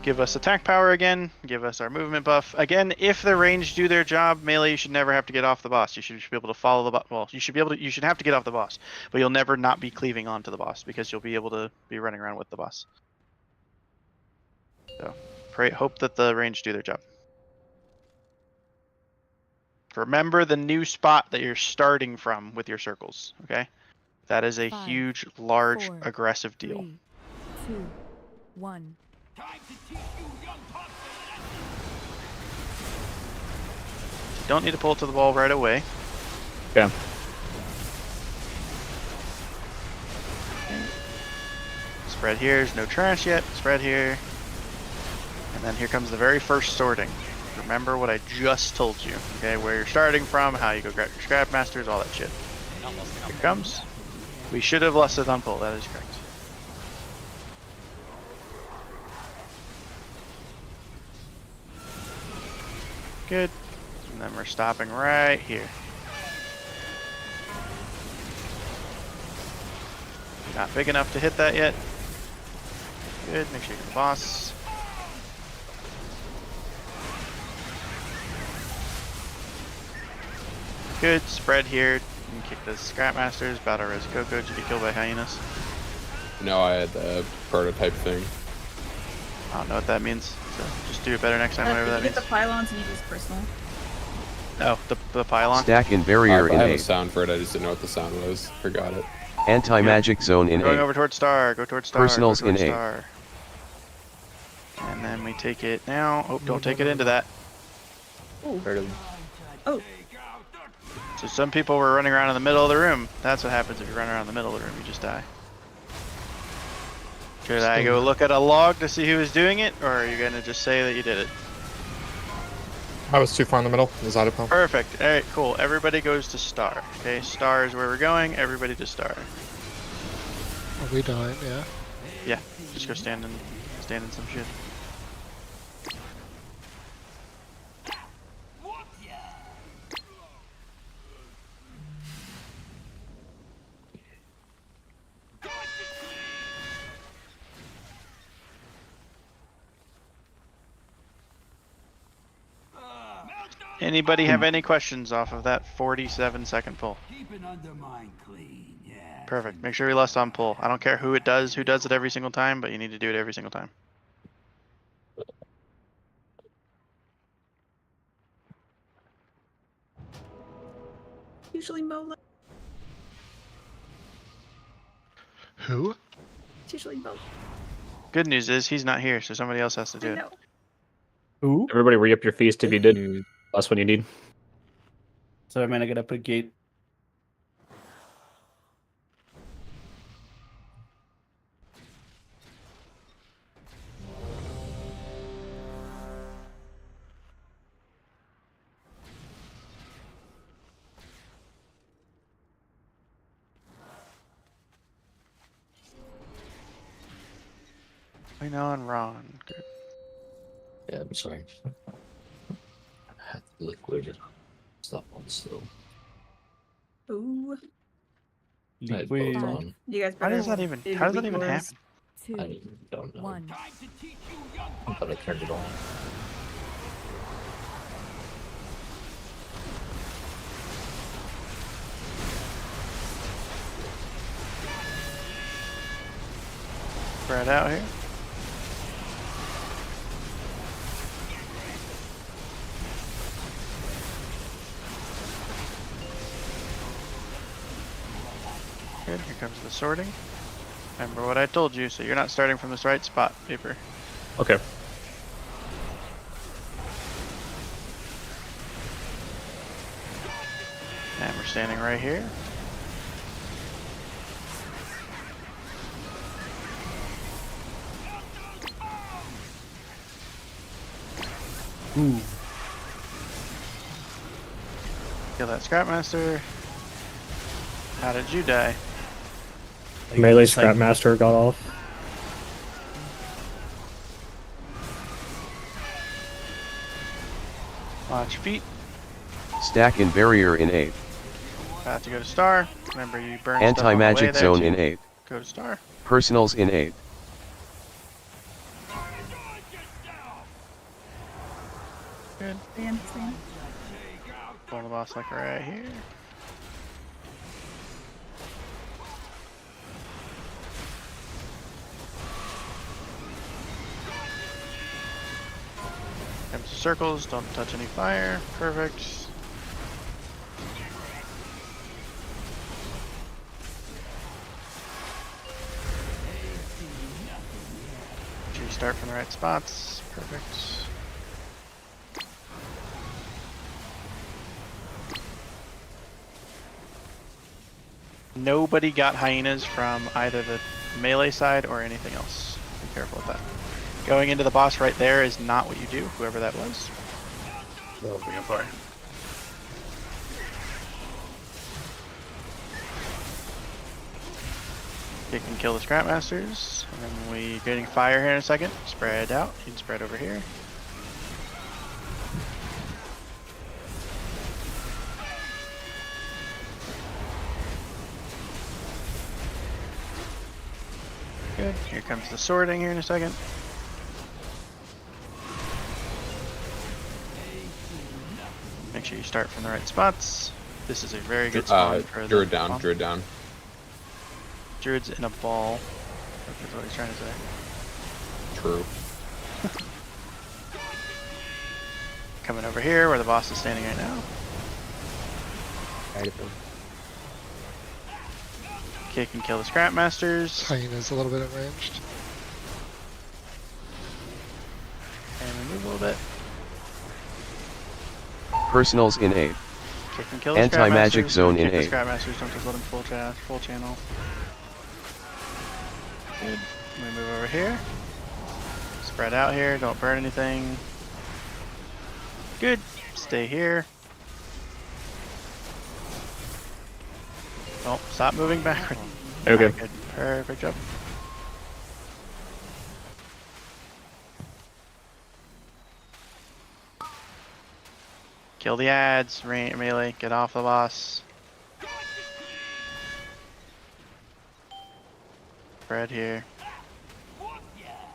Give us attack power again. Give us our movement buff again. If the range do their job, melee, you should never have to get off the boss. You should be able to follow the boss. Well, you should be able to. You should have to get off the boss, but you'll never not be cleaving onto the boss because you'll be able to be running around with the boss. So, hope that the range do their job. Remember the new spot that you're starting from with your circles. Okay, that is a 5, huge, large, 4, aggressive deal. 3, 2, 1. Don't need to pull it to the wall right away. Yeah. Spread here. There's no trash yet. Spread here. And then here comes the very first sorting. Remember what I just told you. Okay, where you're starting from, how you go grab your scrap masters, all that shit. Here it comes. We should have lusted on pull. That is correct. Good. And then we're stopping right here. Not big enough to hit that yet. Good. Make sure you get the boss. Good. Spread here. You can kick the scrap masters. Battle res Coco. Did you get killed by hyenas? No, I had the prototype thing. I don't know what that means. So just do it better next time, whatever that You means. get the pylons and you use personal. Oh, the pylon. Stack and barrier I in have a 8. sound for it. I just didn't know what the sound was. Forgot it. Anti-magic zone in Going 8. over towards star. Go towards star. Personals go towards in 8. star. And then we take it now. Oh, don't take it into that. Oh. So some people were running around in the middle of the room. That's what happens if you run around in the middle of the room. You just die. Should I go look at a log to see who was doing it, or are you gonna just say that you did it? I was too far in the middle. Is that a pump? Perfect. All right, cool. Everybody goes to star. Okay, star is where we're going. Everybody to star. Are we dying? Yeah. Yeah, just go stand in some shit. Anybody have any questions off of that 47-second pull? Keep an Undermine clean, yeah. Perfect. Make sure we lust on pull. I don't care who does it every single time, but you need to do it every single time. Usually Mola. Who? It's usually Mola. Good news is he's not here, so somebody else has to do it. Ooh. Everybody re-up your feast if you did. That's what you need. So man, I gotta put gate. We know and Ron. Good. Yeah, I'm sorry. I had liquid stuff on still. Ooh. I had both on. You guys How better does that even happen? I don't know. 1. I thought I turned it on. Spread out here. Good, here comes the sorting. Remember what I told you, so you're not starting from this right spot, Paper. Okay. And we're standing right here. Ooh. Kill that Scrapmaster. How did you die? Melee Scrapmaster got off. Watch feet. Stack and barrier in 8. About to go to star. Remember you burn Anti-magic zone in 8. Go to star. Personals in 8. Good. Stand. Pull the boss like right here. Empty circles, don't touch any fire. Perfect. Make sure you start from the right spots. Perfect. Nobody got hyenas from either the melee side or anything else. Be careful with that. Going into the boss right there is not what you do, whoever that was. Oh, I'm sorry. You can kill the scrap masters, and then we getting fire here in a second. Spread out. You can spread over here. Good. Here comes the sorting here in a second. Make sure you start from the right spots. This is a very good spawn for Druid the down, bomb. Druid down. Druid's in a ball. That's what he's trying to say. True. Coming over here where the boss is standing right now. Kick and kill the scrap masters. Hyena's a little bit ranged. And we move a little bit. Personals in 8. Kick and kill the scrap Anti-magic masters. zone in Kick the 8. scrap masters, don't just let them full channel. Good. We move over here. Spread out here, don't burn anything. Good. Stay here. Oh, stop moving backward. Okay. Good. Perfect job. Kill the ads, melee, get off the boss. Spread here.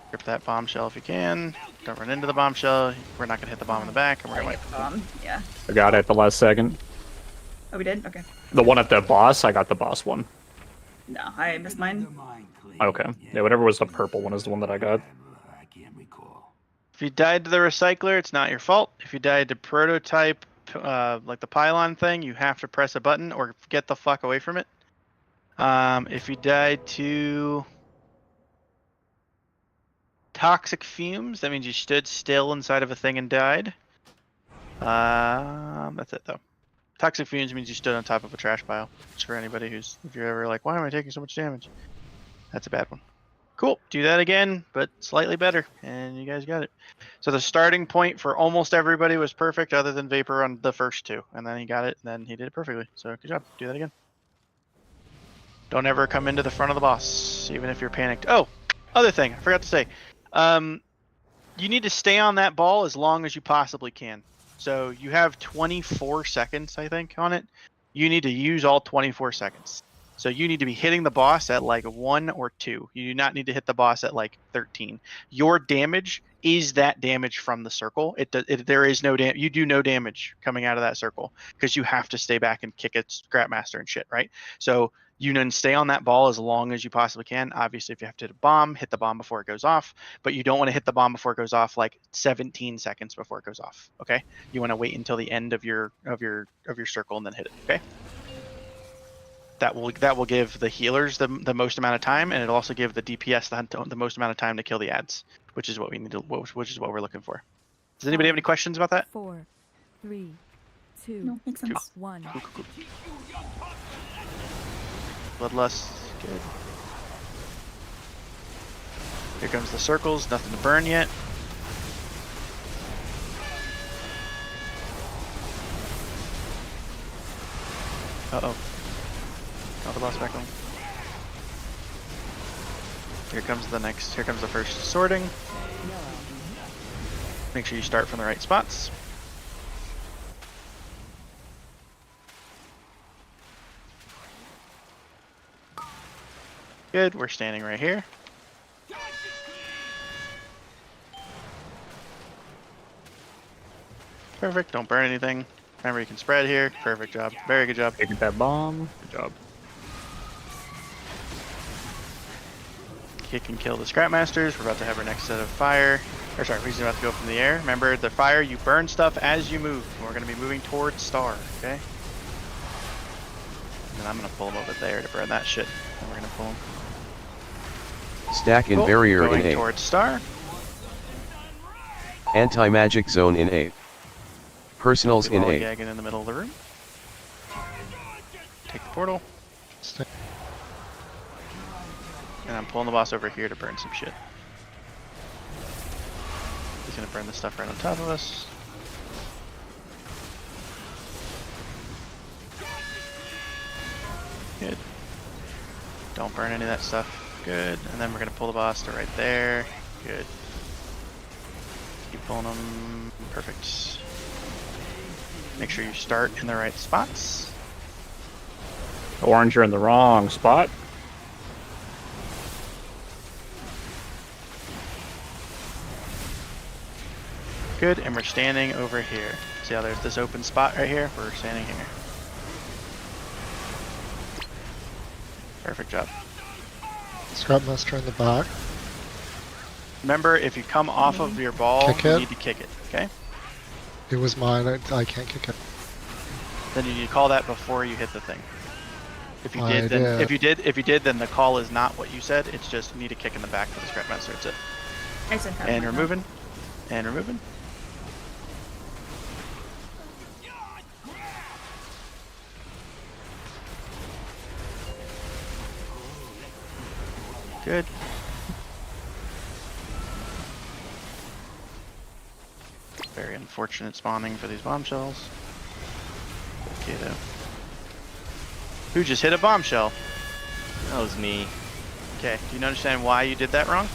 Grip that bombshell if you can. Don't run into the bombshell. We're not gonna hit the bomb in the back, and we're gonna wait. Bomb. Yeah. I got it at the last second. Oh, we did. Okay. The one at the boss, I got the boss one. No, I missed mine. Okay. Yeah, whatever was the purple one is the one that I got. If you died to the recycler, it's not your fault. If you died to prototype, like the pylon thing, you have to press a button or get the fuck away from it. If you died to toxic fumes, that means you stood still inside of a thing and died. That's it though. Toxic fumes means you stood on top of a trash pile. It's for anybody who's, if you're ever like, why am I taking so much damage? That's a bad one. Cool, do that again, but slightly better, and you guys got it. So the starting point for almost everybody was perfect, other than Vapor on the first two, and then he got it, and then he did it perfectly. So good job, do that again. Don't ever come into the front of the boss, even if you're panicked. Oh, other thing, I forgot to say. You need to stay on that ball as long as you possibly can. So you have 24 seconds, I think, on it. You need to use all 24 seconds. So you need to be hitting the boss at like 1 or 2. You do not need to hit the boss at like 13. Your damage is that damage from the circle. There is no damage. You do no damage coming out of that circle because you have to stay back and kick its Scrapmaster and shit, right? So you can stay on that ball as long as you possibly can. Obviously, if you have to hit the bomb before it goes off. But you don't want to hit the bomb before it goes off like 17 seconds before it goes off. Okay? You want to wait until the end of your circle and then hit it. Okay? That will give the healers the most amount of time, and it'll also give the DPS the most amount of time to kill the ads, which is what we need to, which is what we're looking for. Does anybody have any questions about that? 4, 3, 2, No, makes sense. 1. Cool. Bloodlust, good. Here comes the circles, nothing to burn yet. Uh-oh. Got the boss back on. Here comes the first sorting. Make sure you start from the right spots. Good, we're standing right here. Perfect. Don't burn anything. Remember, you can spread here. Perfect job. Very good job. Taking that bomb. Good job. Kick and kill the Scrapmasters. We're about to have our next set of fire. Or sorry, we're about to go from the air. Remember, the fire, you burn stuff as you move. And we're going to be moving towards Star, okay? And I'm going to pull him over there to burn that shit. And we're going to pull him. Stack and barrier Going in A. towards Star. Anti-magic zone in A. Personals in A. Gagging in the middle of the room. Take the portal. And I'm pulling the boss over here to burn some shit. He's gonna burn the stuff right on top of us. Good. Don't burn any of that stuff. Good. And then we're gonna pull the boss to right there. Good. Keep pulling them. Perfect. Make sure you start in the right spots. Orange, you're in the wrong spot. Good, and we're standing over here. See how there's this open spot right here? We're standing here. Perfect job. Scrapmaster in the back. Remember, if you come off of your ball, Kick you it. need to kick it, okay? It was mine. I can't kick it. Then you need to call that before you hit the thing. If you I did, then did. if you did, then the call is not what you said. It's just you need to kick in the back for the Scrapmaster. That's it. I said that. And we're moving. And we're moving. Good. Very unfortunate spawning for these bombshells. Okay though. Who just hit a bombshell? That was me. Okay, do you understand why you did that wrong?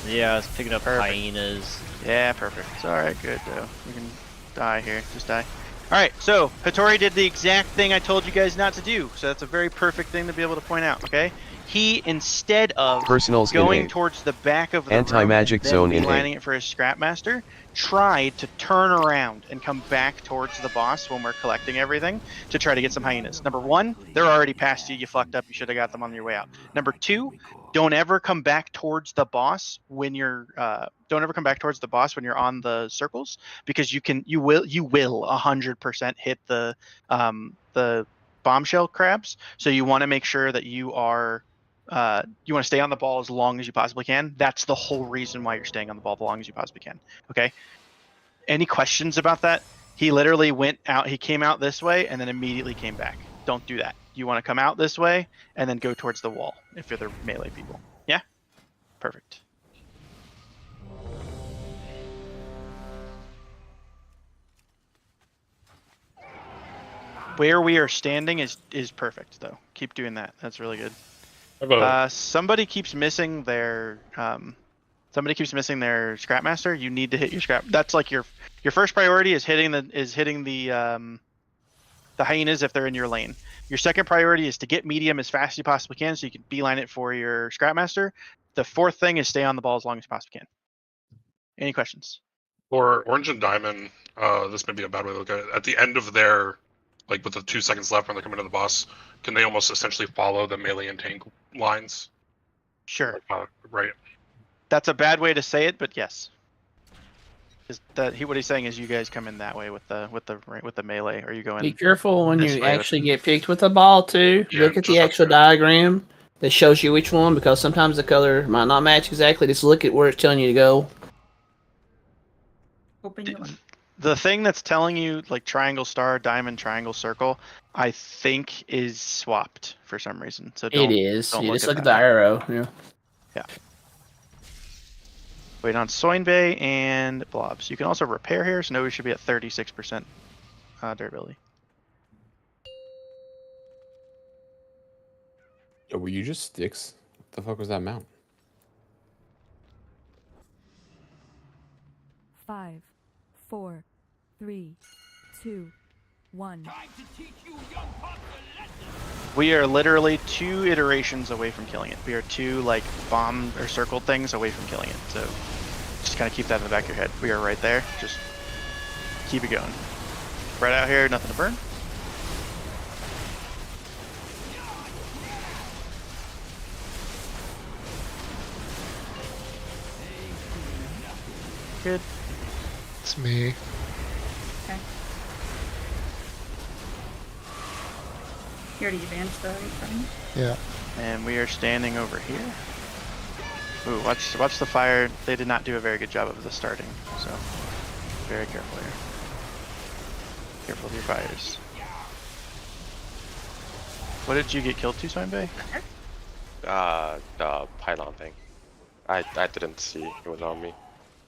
Yeah, I was picking up Perfect. hyenas. Yeah, perfect. It's alright, good though. We can die here. Just die. Alright, so Hattori did the exact thing I told you guys not to do. So that's a very perfect thing to be able to point out, okay? He, instead of Personals in going A. towards the back of the Anti-magic zone in A. lining it for his Scrapmaster, tried to turn around and come back towards the boss when we're collecting everything to try to get some hyenas. Number one, they're already past you. You fucked up. You should have got them on your way out. Number two, don't ever come back towards the boss when you're don't ever come back towards the boss when you're on the circles, because you will 100% hit the bombshell crabs. So you want to make sure that you are you want to stay on the ball as long as you possibly can. That's the whole reason why you're staying on the ball as long as you possibly can. Okay. Any questions about that? He literally went out. He came out this way and then immediately came back. Don't do that. You want to come out this way and then go towards the wall if you're the melee people. Yeah? Perfect. Where we are standing is perfect though. Keep doing that. That's really good. Somebody keeps missing their Scrapmaster. You need to hit your scrap. That's like your first priority is hitting the hyenas if they're in your lane. Your second priority is to get medium as fast as you possibly can so you can beeline it for your Scrapmaster. The fourth thing is stay on the ball as long as you possibly can. Any questions? For Orange and Diamond, this may be a bad way to look at it. At the end of their, like with the 2 seconds left when they're coming to the boss, can they almost essentially follow the melee and tank lines? Sure. Right. That's a bad way to say it, but yes. What he's saying is you guys come in that way with the melee. Are you going? Be careful when this you way actually get picked with the ball too. Yeah, Look at the actual diagram that shows you which one, because sometimes the color might not match exactly. Just look at where it's telling you to go. The thing that's telling you like triangle, star, diamond, triangle, circle, I think is swapped for some reason. So It is. Don't You just look at that. the arrow. Yeah. Yeah. Wait on Soinbei and blobs. You can also repair here, so now we should be at 36% durability. Yo, were you just sticks? What the fuck was that mount? 5, 4, 3, 2, 1. We are literally 2 iterations away from killing it. We are 2 like bomb or circle things away from killing it. So just kind of keep that in the back of your head. We are right there. Just Keep it going. Spread out here, nothing to burn. Good. It's me. Okay. You already advanced the running? Yeah. And we are standing over here. Ooh, watch the fire. They did not do a very good job of the starting, so very careful here. Careful of your fires. What did you get killed to, Swinebay? The pylon thing. I didn't see. It was on me.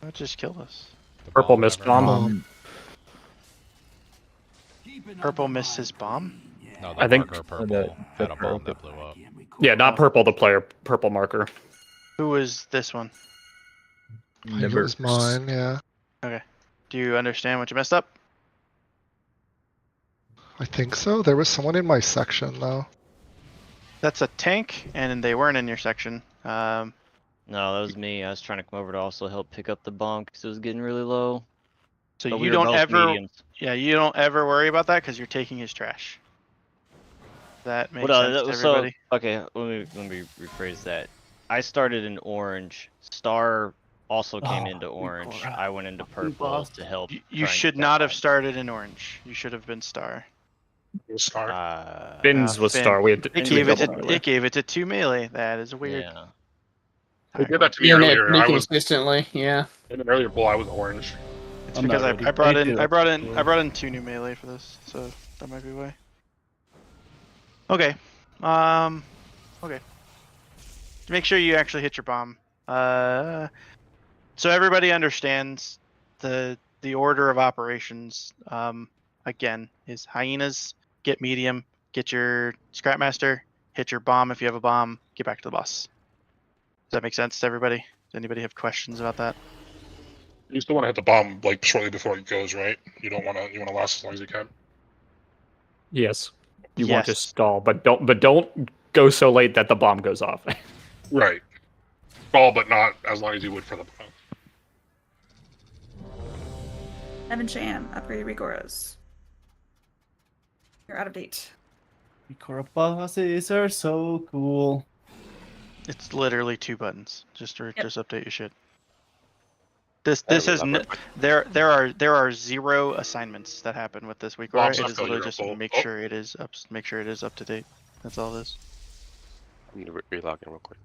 It just killed us. Purple missed bomb. Purple missed his bomb? No, I think purple had a bomb that blew up. Yeah, not purple. The player, purple marker. Who was this one? I think it was mine, yeah. Okay. Do you understand what you messed up? I think so. There was someone in my section, though. That's a tank, and they weren't in your section. No, that was me. I was trying to come over to also help pick up the bomb because it was getting really low. So But you we were don't both ever, mediums. yeah, you don't ever worry about that because you're taking his trash. That makes Well, sense to so, everybody. okay, let me rephrase that. I started in orange. Star also came into orange. I went into purple to help. You should not have started in orange. You should have been star. Star. Fins was Finn. star. We had It gave it to 2 melee. That is weird. Yeah. They did that to me Yeah, earlier. pretty I was consistently, yeah. in an earlier bowl. I was orange. It's I'm because not I ready. brought Me in too. I brought in 2 new melee for this, so that might be why. Okay. Okay. Make sure you actually hit your bomb. So everybody understands the order of operations. Again, is hyenas, get medium, get your scrapmaster, hit your bomb if you have a bomb, get back to the boss. Does that make sense to everybody? Does anybody have questions about that? You still want to hit the bomb like shortly before it goes, right? You don't want to. You want to last as long as you can. Yes. You want to Yes. stall, but don't go so late that the bomb goes off. Right. All but not as long as you would for the bomb. Evan Sham, upgrade Rigoras. You're out of date. Recora bosses are so cool. It's literally 2 buttons. Just update your shit. This I is remember. there are 0 assignments that happen with this week. Bombs It not is failure literally at just full. make Oh. sure it is up to date. That's all it is. I need to relog in real quick.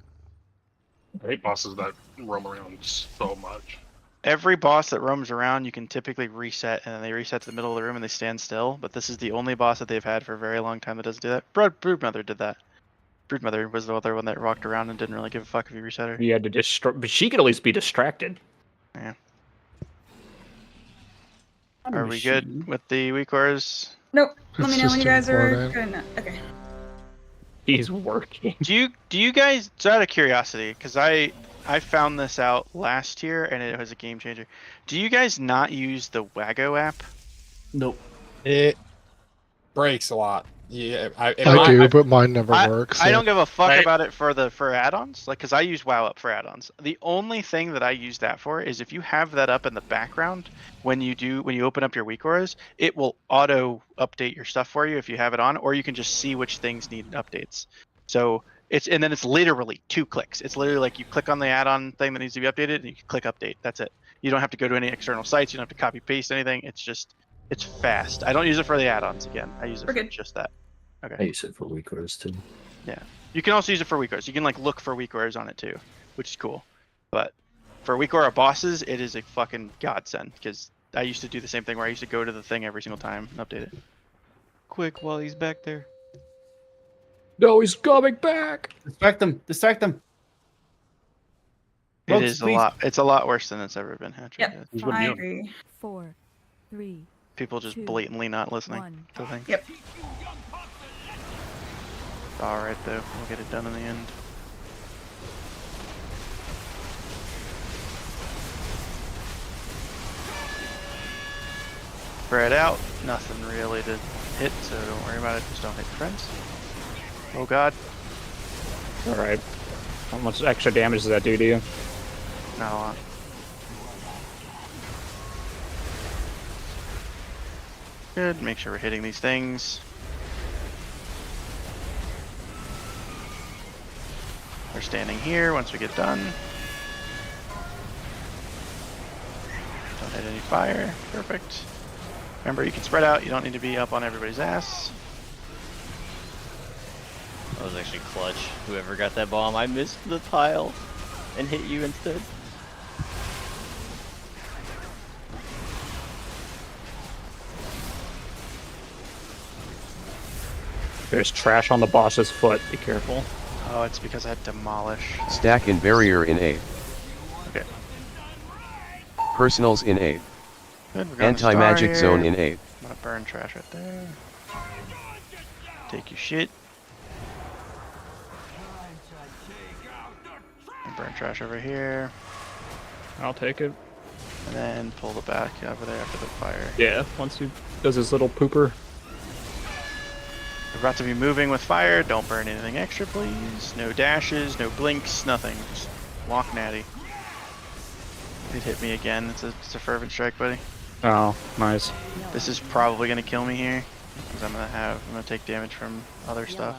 I hate bosses that roam around so much. Every boss that roams around, you can typically reset, and then they reset to the middle of the room and they stand still. But this is the only boss that they've had for a very long time that doesn't do that. Broodmother did that. Broodmother was the other one that walked around and didn't really give a fuck if you reset her. You had to distract, but she could at least be distracted. Yeah. Are we good with the weak cores? Nope. Let me It's know when just you guys are important. good enough. Okay. He's working. Do you guys, so out of curiosity, because I found this out last year and it was a game changer. Do you guys not use the Wago app? Nope. It breaks a lot. Yeah, I do, but mine never works. I so- don't give a fuck Right. about it for add-ons, like, because I use WoW up for add-ons. The only thing that I use that for is if you have that up in the background when you open up your weak auras, it will auto update your stuff for you if you have it on, or you can just see which things need updates. So it's literally 2 clicks. It's literally like you click on the add-on thing that needs to be updated and you can click update. That's it. You don't have to go to any external sites. You don't have to copy paste anything. It's fast. I don't use it for the add-ons again. I use it for just that. Okay. I use it for weak orders too. Yeah. You can also use it for weak auras. You can like look for weak auras on it too, which is cool. But for weak aura bosses, it is a fucking godsend because I used to do the same thing where I used to go to the thing every single time and update it. Quick, while he's back there. No, he's coming back. Distract them. Distract them. It is a lot. It's a lot worse than it's ever been. Hatcher. Yep. I agree. 4, 3. People just 2, blatantly not listening 1. to things. Yep. All right, though. We'll get it done in the end. Spread out. Nothing really to hit, so don't worry about it. Just don't hit your friends. Oh god. All right. How much extra damage does that do to you? Not a lot. Good. Make sure we're hitting these things. We're standing here once we get done. Don't hit any fire. Perfect. Remember, you can spread out. You don't need to be up on everybody's ass. That was actually clutch. Whoever got that bomb, I missed the pile and hit you instead. There's trash on the boss's foot. Be careful. Oh, it's because I had demolish. Stack and barrier in 8. Okay. Personals in 8. Good, we're going to Anti-magic star zone here. in 8. I'm gonna burn trash right there. Take your shit. And burn trash over here. I'll take it. And then pull the back over there after the fire. Yeah, once he does his little pooper. We're about to be moving with fire. Don't burn anything extra, please. No dashes, no blinks, nothing. Just walk natty. It hit me again. It's a fervent strike, buddy. Oh, nice. This is probably gonna kill me here because I'm gonna take damage from other stuff.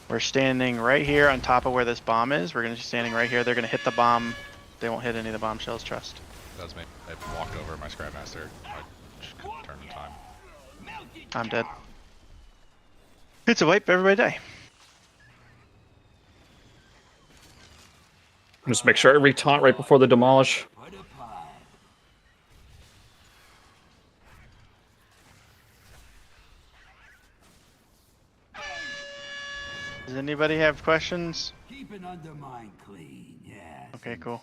We're standing right here on top of where this bomb is. We're gonna be standing right here. They're gonna hit the bomb. They won't hit any of the bombshells. Trust. That's me. I walked over my Scrapmaster. I just couldn't turn in time. I'm dead. It's a wipe. Everybody die. Just make sure I retaunt right before the demolish. Does anybody have questions? Keep an Undermine clean, yeah. Okay, cool.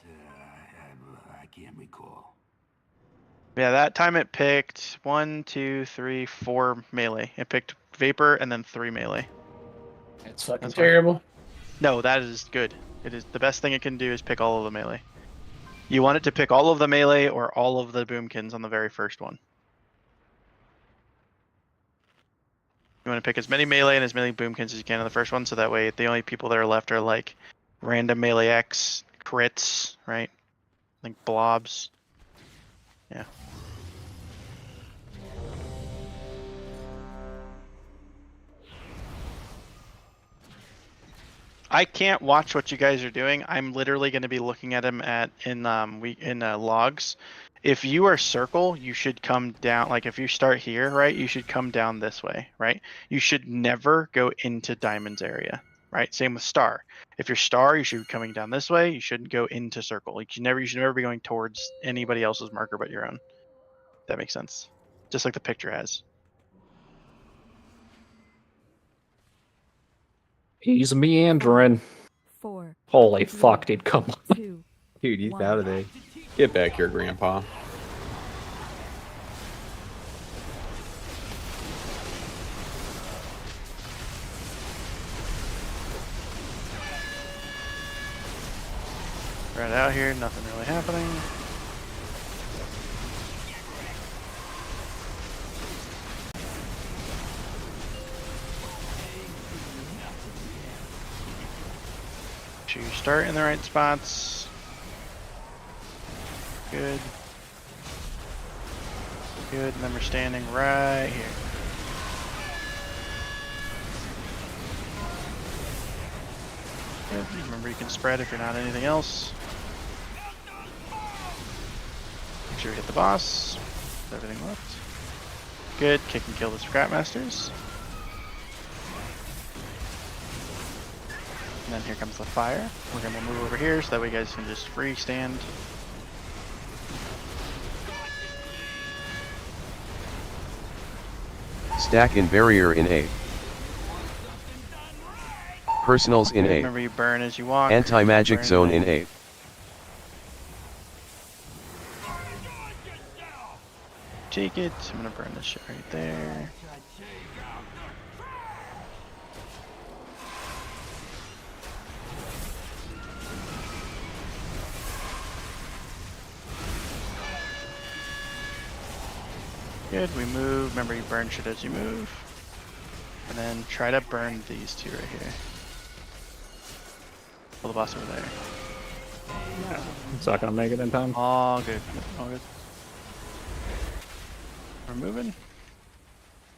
I can't recall. Yeah, that time it picked 1, 2, 3, 4 melee. It picked Vapor and then 3 melee. It's fucking That's terrible. No, that is good. It is the best thing it can do is pick all of the melee. You want it to pick all of the melee or all of the boomkins on the very first one. You want to pick as many melee and as many boomkins as you can on the first one, so that way the only people that are left are like random melee X, crits, right? Like blobs. Yeah. I can't watch what you guys are doing. I'm literally going to be looking at them in logs. If you are circle, you should come down. Like if you start here, right, you should come down this way, right? You should never go into diamonds area, right? Same with star. If you're star, you should be coming down this way. You shouldn't go into circle. You should never be going towards anybody else's marker but your own. That makes sense. Just like the picture has. He's meandering. 4. Holy fuck, dude, come on. 2. Dude, he's out of there. Get back here, Grandpa. Right out here, nothing really happening. Make sure you start in the right spots. Good. Good, and then we're standing right here. Good. Remember you can spread if you're not anything else. Make sure we hit the boss. Is everything left? Good. Kick and kill the Scrapmasters. And then here comes the fire. We're gonna move over here so that way you guys can just free stand. Stack and barrier in 8. Personals in 8. Remember you burn as you walk. Anti-magic Burn zone in 8. Take it. I'm gonna burn this shit right there. Good, we move. Remember you burn shit as you move. And then try to burn these two right here. Pull the boss over there. It's not gonna make it in time. All good. All good. We're moving.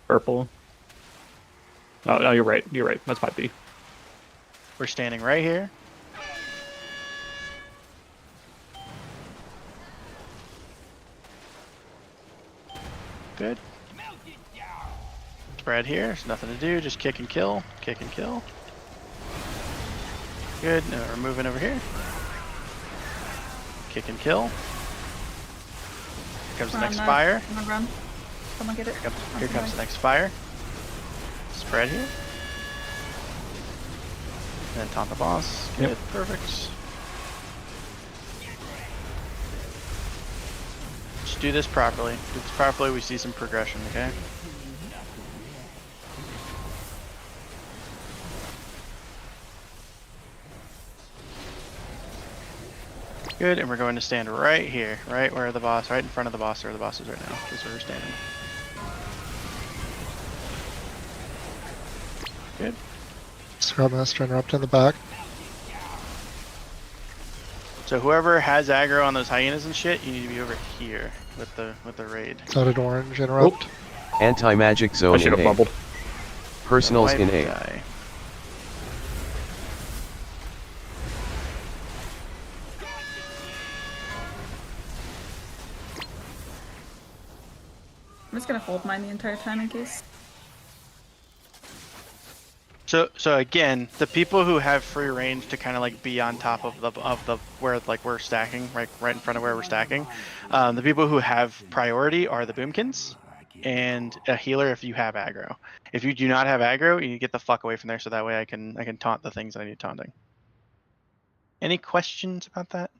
Purple. Oh no, you're right. You're right. That's my B. We're standing right here. Good. Spread here. There's nothing to do. Just kick and kill. Kick and kill. Good. Now we're moving over here. Kick and kill. Here comes the next fire. Run. Someone get it. Here comes the next fire. Spread here. And then taunt the boss. Good. Yep. Perfect. Just do this properly. Do this properly, we see some progression, okay? Good, and we're going to stand right here, right where the boss, right in front of the boss, where the boss is right now. That's where we're standing. Good. Scrubmaster interrupt in the back. So whoever has aggro on those hyenas and shit, you need to be over here with the raid. Dotted orange interrupt. Anti-magic zone in A. Personals in A. Die. I'm just gonna hold mine the entire time in case. So again, the people who have free range to kind of like be on top of the where like we're stacking, right in front of where we're stacking, the people who have priority are the boomkins and a healer if you have aggro. If you do not have aggro, you need to get the fuck away from there so that way I can taunt the things that I need taunting. Any questions about that?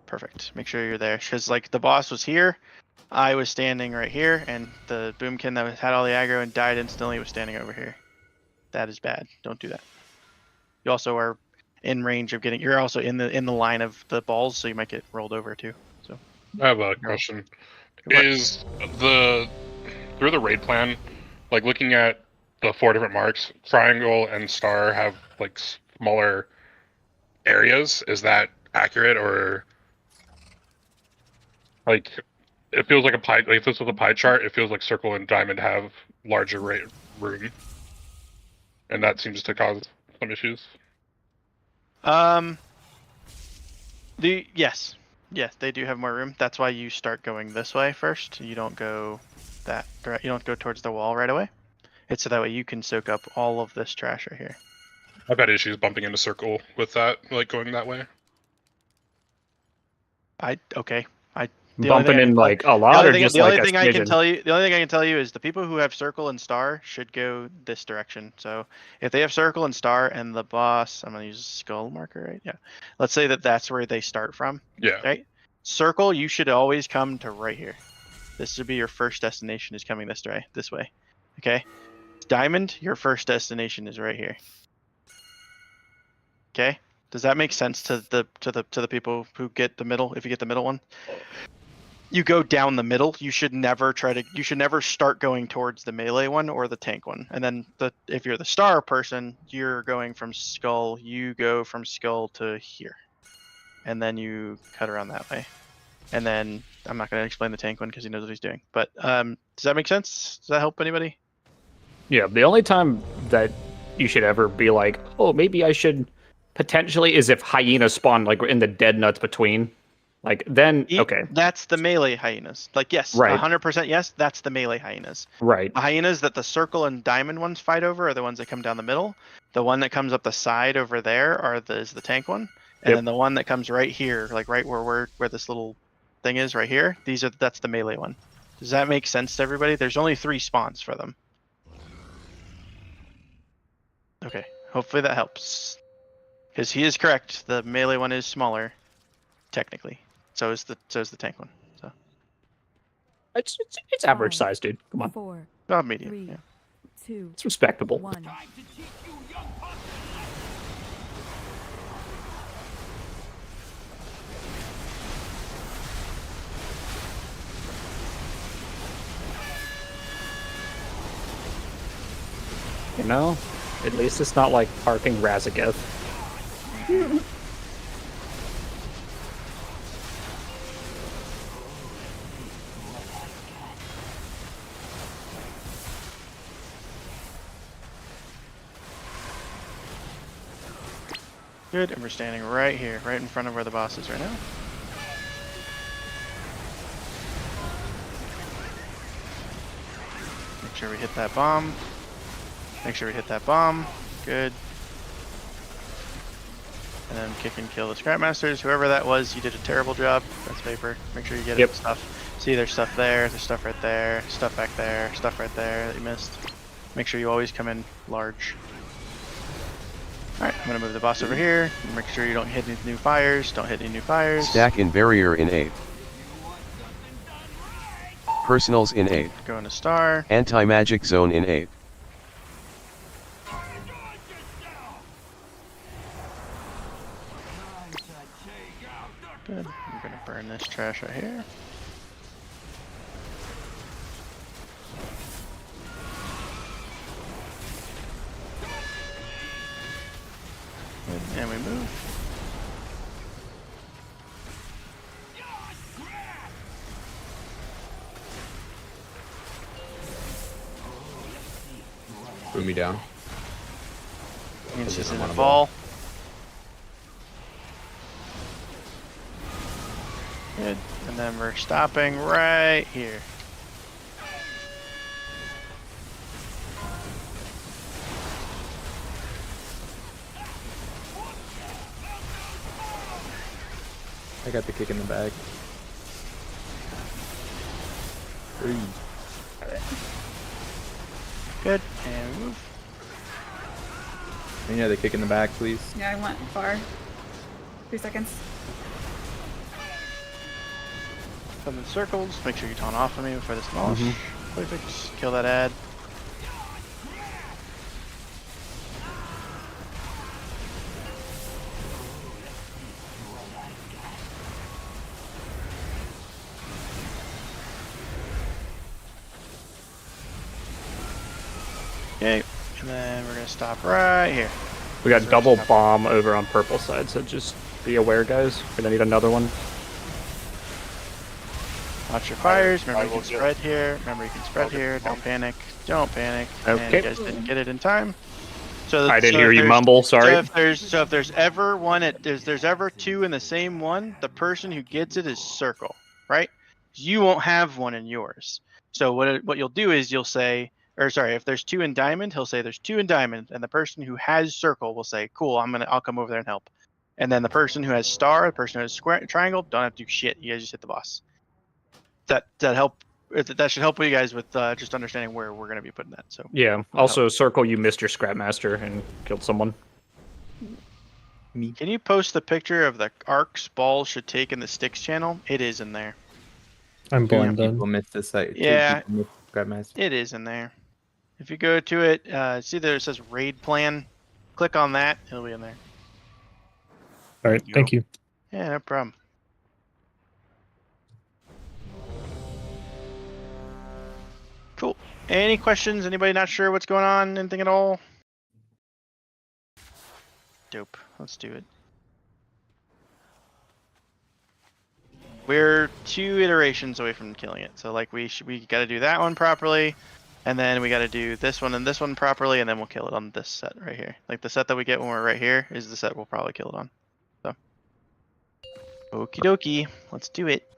Perfect. Make sure you're there because like the boss was here. I was standing right here, and the boomkin that had all the aggro and died instantly was standing over here. That is bad. Don't do that. You also are in range of getting. You're also in the line of the balls, so you might get rolled over too. So. I have a question. Is through the raid plan, like looking at the 4 different marks, triangle and star have like smaller areas? Is that accurate or like? It feels like a pie. Like if this was a pie chart, it feels like circle and diamond have larger room, and that seems to cause some issues. Yes, they do have more room. That's why you start going this way first. You don't go that direct. You don't go towards the wall right away. It's so that way you can soak up all of this trash right here. I've had issues bumping into circle with that, like going that way. Bumping in like a lot, or just like a the only thing I can tell you is the people who have circle and star should go this direction. So if they have circle and star and the boss, I'm gonna use a skull marker, right? Yeah. Let's say that that's where they start from. Yeah. Right. Circle, you should always come to right here. This should be your first destination. Is coming this way. Okay. Diamond, your first destination is right here. Okay. Does that make sense to the people who get the middle? If you get the middle one. You go down the middle. You should never start going towards the melee one or the tank one. And then if you're the star person, you're going from skull. You go from skull to here, and then you cut around that way. And then I'm not going to explain the tank one because he knows what he's doing. But does that make sense? Does that help anybody? Yeah. The only time that you should ever be like, oh, maybe I should potentially is if hyenas spawn like in the dead nuts between. Like then, okay. That's the melee hyenas. Like yes, right. 100% yes. That's the melee hyenas. Right. The hyenas that the circle and diamond ones fight over are the ones that come down the middle. The one that comes up the side over there is the tank one, and then the one that comes right here, like right where this little thing is right here. That's the melee one. Does that make sense to everybody? There's only 3 spawns for them. Okay. Hopefully that helps. Because he is correct. The melee one is smaller, technically. So is the tank one. So it's average size, dude. Come on. 4, about medium. 3, Yeah. 2, it's respectable. 1. You know, at least it's not like parking Razageth. Good, and we're standing right here, right in front of where the boss is right now. Make sure we hit that bomb. Make sure we hit that bomb. Good. And then kick and kill the Scrap Masters. Whoever that was, you did a terrible job. That's Vapor. Make sure you get it stuff. See, there's stuff there, there's stuff right there, stuff back there, stuff right there that you missed. Make sure you always come in large. Alright, I'm gonna move the boss over here. Make sure you don't hit any new fires. Don't hit any new fires. Stack in barrier in 8. Personals in 8. Go into star. Anti-magic zone in 8. Good. I'm gonna burn this trash right here. Good. And we move. Boot me down. Means he's in the ball. Good. And then we're stopping right here. I got the kick in the bag. 3. Good. And we move. Any other kick in the bag, please? Yeah, I went far. 3 seconds. Come in circles. Make sure you taunt off of me before this demolish. Perfect. Kill that ad. Okay, and then we're gonna stop right here. We got double bomb over on purple side, so just be aware, guys. We're gonna need another one. Watch your fires. Remember you can spread here. Remember you can spread here. Don't panic. Don't panic. And Okay. you guys didn't get it in time. So I didn't so hear if you there's- mumble, sorry. So if there's ever one there's ever 2 in the same one, the person who gets it is circle, right? You won't have one in yours. So what you'll do is you'll say, or sorry, if there's 2 in diamond, he'll say there's 2 in diamond, and the person who has circle will say, cool, I'll come over there and help. And then the person who has star, the person who has square triangle, don't have to do shit. You guys just hit the boss. That should help you guys with just understanding where we're gonna be putting that. So Yeah. Also, circle, you missed your Scrap Master and killed someone. Can you post the picture of the arcs balls should take in the sticks channel? It is in there. I'm blind then. People miss the site. Yeah, Grab master. it is in there. If you go to it, see there it says raid plan. Click on that, it'll be in there. All right, thank you. Yeah, no problem. Cool. Any questions? Anybody not sure what's going on? Anything at all? Dope. Let's do it. We're 2 iterations away from killing it. So like we got to do that one properly, and then we got to do this one and this one properly, and then we'll kill it on this set right here. Like the set that we get when we're right here is the set we'll probably kill it on. So, okie dokie, let's do it.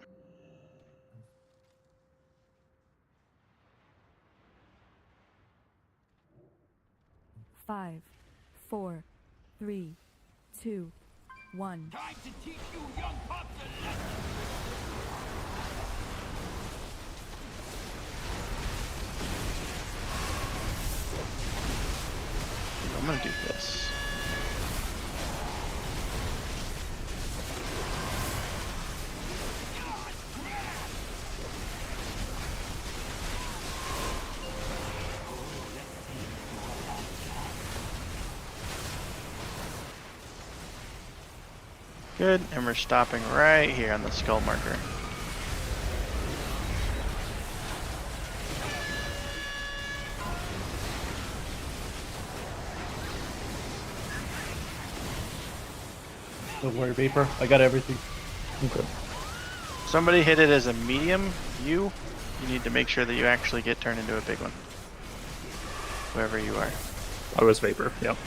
Five, 4, 3, 2, 1. Time to teach you young pups a lesson. I'm gonna do this. Good, and we're stopping right here on the skull marker. Don't worry, Vapor. I got everything. Okay. Somebody hit it as a medium. You need to make sure that you actually get turned into a big one. Whoever you are. I was Vapor. Yep.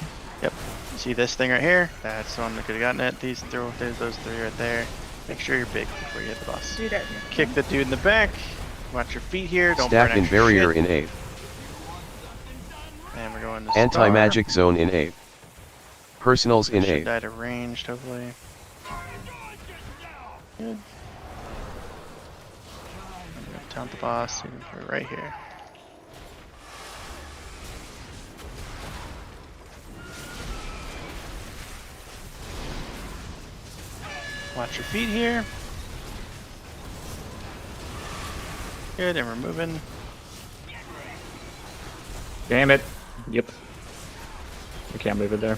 Yep. See this thing right here? That's the one that could have gotten it. Those three right there. Make sure you're big before you hit the boss. Dude, out here. Kick the dude in the back. Watch your feet here. Don't Stack burn and extra barrier shit. in 8. And we're going to Anti-magic star. zone in 8. Personals in Should 8. die to ranged, hopefully. Good. I'm gonna taunt the boss right here. Watch your feet here. Good, and we're moving. Damn it. Yep. I can't move it there.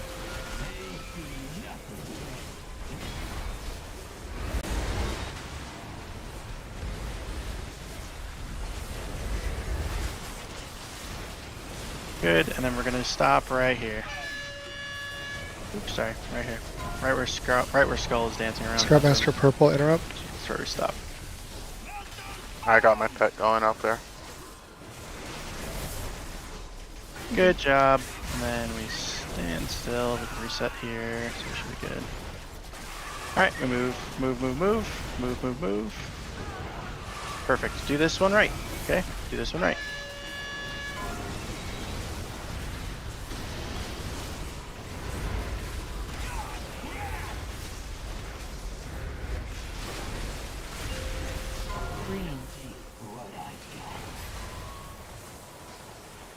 Good, and then we're gonna stop right here. Oops, sorry, right here. Right where Skull is dancing around. Scrubmaster Purple interrupt. That's where we stop. I got my pet going up there. Good job. And then we stand still. We can reset here, so we should be good. Alright, we move. Perfect. Do this one right. Okay? Do this one right.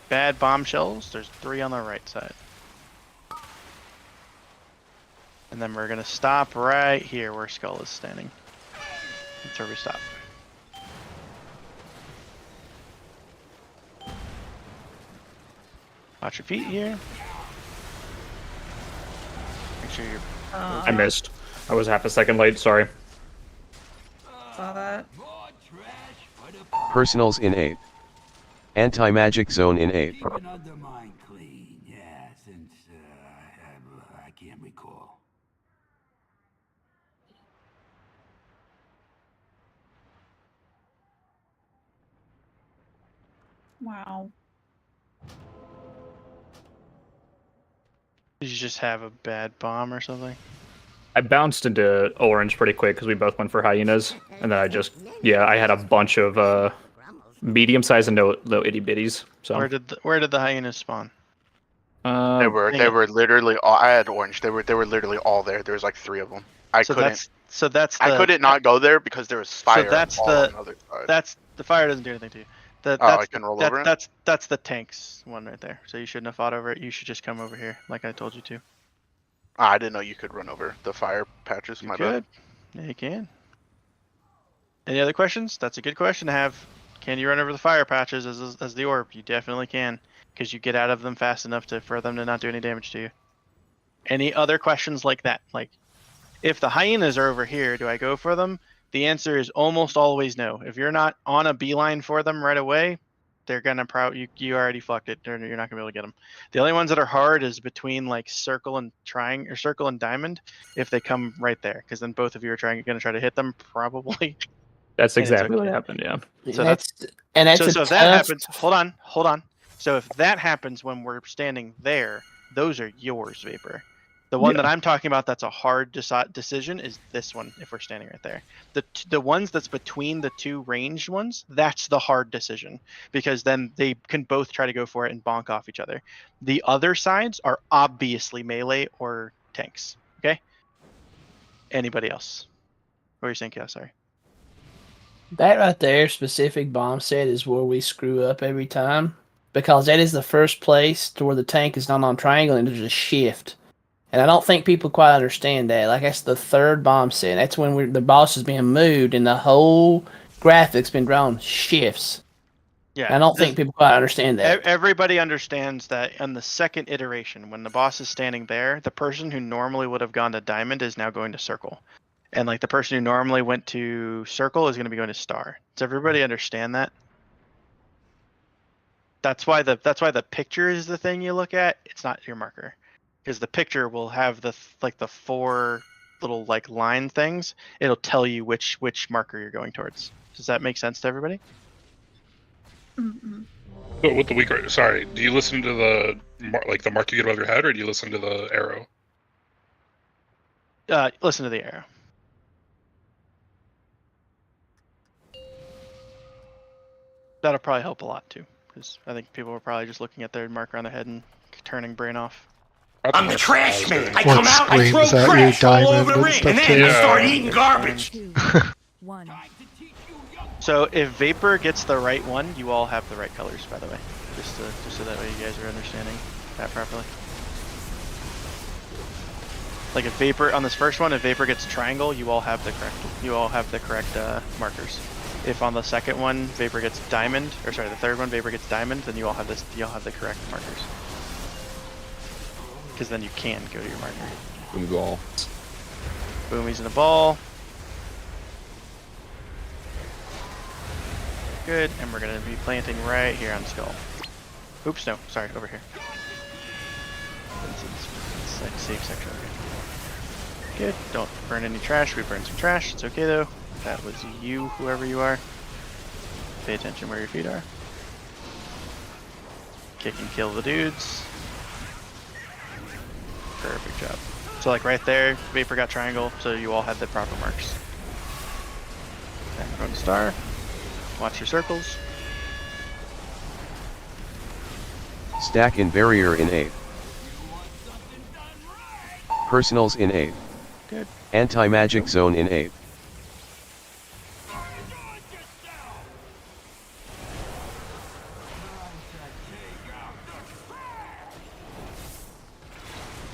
Bad bombshells. There's 3 on the right side. And then we're gonna stop right here where Skull is standing. That's where we stop. Watch your feet here. Make sure you're... I missed. I was half a second late, sorry. Saw that. Personals in 8. Anti-magic zone in 8. Keeping Undermine clean, yeah, since I can't recall. Wow. Did you just have a bad bomb or something? I bounced into orange pretty quick because we both went for hyenas, and then I had a bunch of medium size and no itty bitties. So Where did the hyenas spawn? They were literally all, I had orange. They were literally all there. There was like 3 of them. I couldn't not go there because there was fire. So that's all on the other side. the fire doesn't do anything to you. I can roll over it? That's the tanks one right there. So you shouldn't have fought over it. You should just come over here, like I told you to. I didn't know you could run over the fire patches. You My could. bad. Yeah, you can. Any other questions? That's a good question to have. Can you run over the fire patches as the orb? You definitely can, because you get out of them fast enough for them to not do any damage to you. Any other questions like that? Like, if the hyenas are over here, do I go for them? The answer is almost always no. If you're not on a beeline for them right away, they're gonna you already fucked it. You're not gonna be able to get them. The only ones that are hard is between like circle and triangle, or circle and diamond, if they come right there, because then both of you are gonna try to hit them probably. that's exactly what happened. Yeah. So that's so if that happens, hold on. So if that happens when we're standing there, those are yours, Vapor. The one that I'm talking about that's a hard decision is this one if we're standing right there. The ones that's between the 2 ranged ones, that's the hard decision, because then they can both try to go for it and bonk off each other. The other sides are obviously melee or tanks. Okay? Anybody else? What were you saying, Chaos? Sorry. That right there, specific bomb set, is where we screw up every time, because that is the first place to where the tank is not on triangle and there's a shift. And I don't think people quite understand that. Like, that's the 3rd bomb set. That's when the boss is being moved and the whole graphics been drawn shifts. Yeah. And I don't think people quite understand that. Everybody understands that on the 2nd iteration, when the boss is standing there, the person who normally would have gone to diamond is now going to circle. And like the person who normally went to circle is going to be going to star. Does everybody understand that? That's why the picture is the thing you look at. It's not your marker. Because the picture will have the 4 little like line things, it'll tell you which marker you're going towards. Does that make sense to everybody? Mm-hmm. But with the weaker, sorry, do you listen to the the mark you get above your head, or do you listen to the arrow? Listen to the arrow. That'll probably help a lot too, because I think people were probably just looking at their marker on their head and turning brain off. I'm the trash man. I come out, I throw trash all over the ring, and then I start eating garbage. 2, 1. So if Vapor gets the right one, you all have the right colors, by the way. Just so that way you guys are understanding that properly. Like if Vapor on this first one, if Vapor gets triangle, you all have the correct markers. If on the second one Vapor gets diamond, or sorry, the third one Vapor gets diamond, then you all have the correct markers. Because then you can go to your marker. Boom ball. Boomies in a ball. Good, and we're gonna be planting right here on skull. Oops, no, sorry, over here. It's like safe section over here. Good, don't burn any trash. We burned some trash. It's okay though. That was you, whoever you are. Pay attention where your feet are. Kick and kill the dudes. Perfect job. So like right there, Vapor got triangle, so you all had the proper marks. Okay, we're going to star. Watch your circles. Stack in barrier in 8. Personals in 8. Good. Anti-magic zone in 8.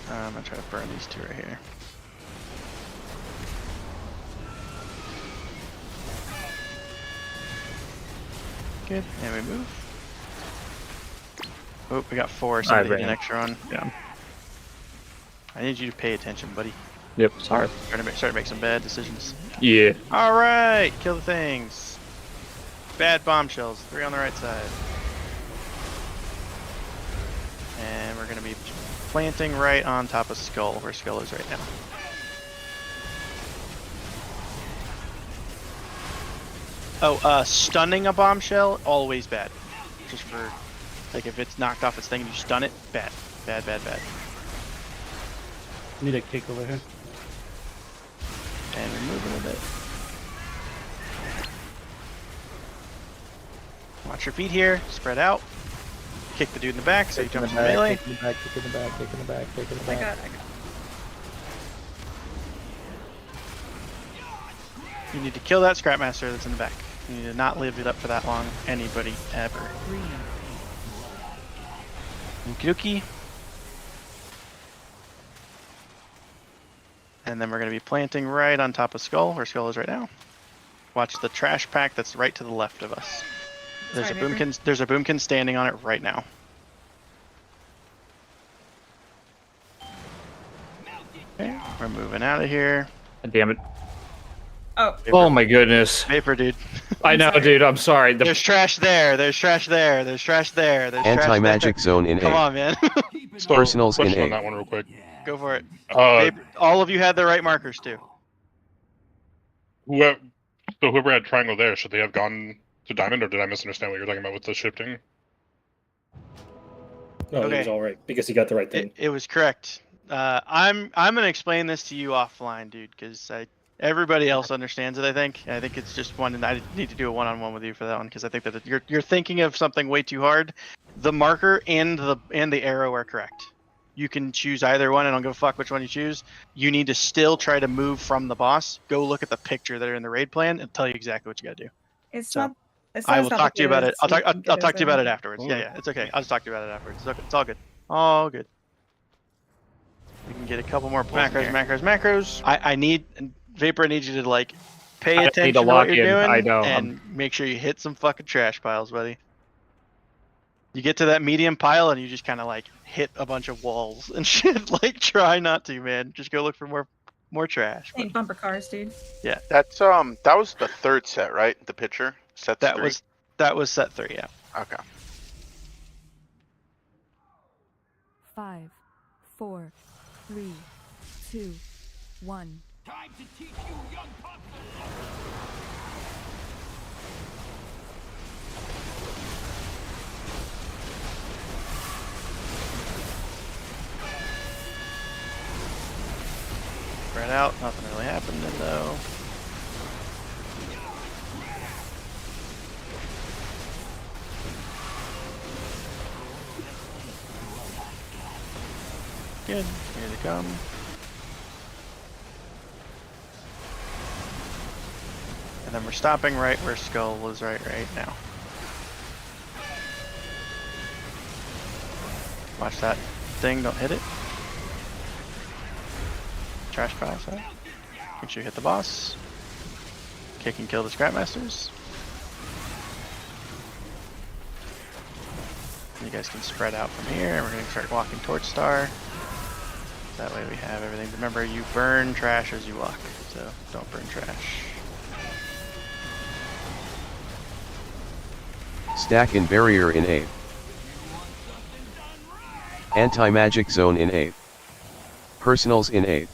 I'm gonna try to burn these two right here. Good, and we move. Oh, we got 4, so we need an extra one. Yeah. I need you to pay attention, buddy. Yep, sorry. Starting to make some bad decisions. Yeah. Alright, kill the things. Bad bombshells, 3 on the right side. And we're gonna be planting right on top of Skull, where Skull is right now. Oh, stunning a bombshell, always bad. Just for, like, if it's knocked off its thing and you stun it, bad. Bad, bad, bad. Need a kick over here. And we move a little bit. Watch your feet here, spread out. Kick the dude in the back so he jumps in the melee. Kick in the back, kick in the back, kick in the back, kick in the back. I got it. You need to kill that Scrapmaster that's in the back. You need to not live it up for that long. Anybody, ever. Okie dokie. And then we're going to be planting right on top of Skull, where Skull is right now. Watch the trash pack that's right to the left of us. There's a boomkin. There's a boomkin standing on it right now. Okay, we're moving out of here. God damn it. Oh. Oh my goodness. Vapor, dude. I know, dude. I'm sorry. There's trash there. There's trash there. There's trash there. There's Anti-magic trash zone in 8. Come on, man. So, Personals in question on 8. that one real quick. Go for it. Vapor, all of you had the right markers too. Whoever had triangle there, should they have gone to diamond, or did I misunderstand what you're talking about with the shifting? No, he was all right because he got the right thing. It was correct. I'm gonna explain this to you offline, dude, because everybody else understands it. I think it's just one, and I need to do a one-on-one with you for that one because I think that you're thinking of something way too hard. The marker and the arrow are correct. You can choose either one, and I don't give a fuck which one you choose. You need to still try to move from the boss. Go look at the picture that are in the raid plan and tell you exactly what you gotta do. It's So, not. I will talk to you about it. I'll talk to you about it afterwards. Yeah, it's okay. I'll just talk to you about it afterwards. It's all good. All good. We can get a couple more macros. I need Vapor. I need you to like pay attention to what you're doing. I know. And make sure you hit some fucking trash piles, buddy. You get to that medium pile and you just kind of like hit a bunch of walls and shit. Like try not to, man. Just go look for more trash. Ain't bumper cars, dude. Yeah. That's that was the third set, right? The picture set. That was set 3. Yeah. Okay. 5, 4, 3, 2, 1. Spread out, nothing really happening though. Good, here they come. And then we're stopping right where Skull was right now. Watch that thing, don't hit it. Trash pile, sorry. Make sure you hit the boss. Kick and kill the Scrapmasters. You guys can spread out from here, and we're going to start walking towards Star. That way we have everything. Remember, you burn trash as you walk, so don't burn trash. Stack and barrier in 8th. Anti-magic zone in 8th. Personals in 8th.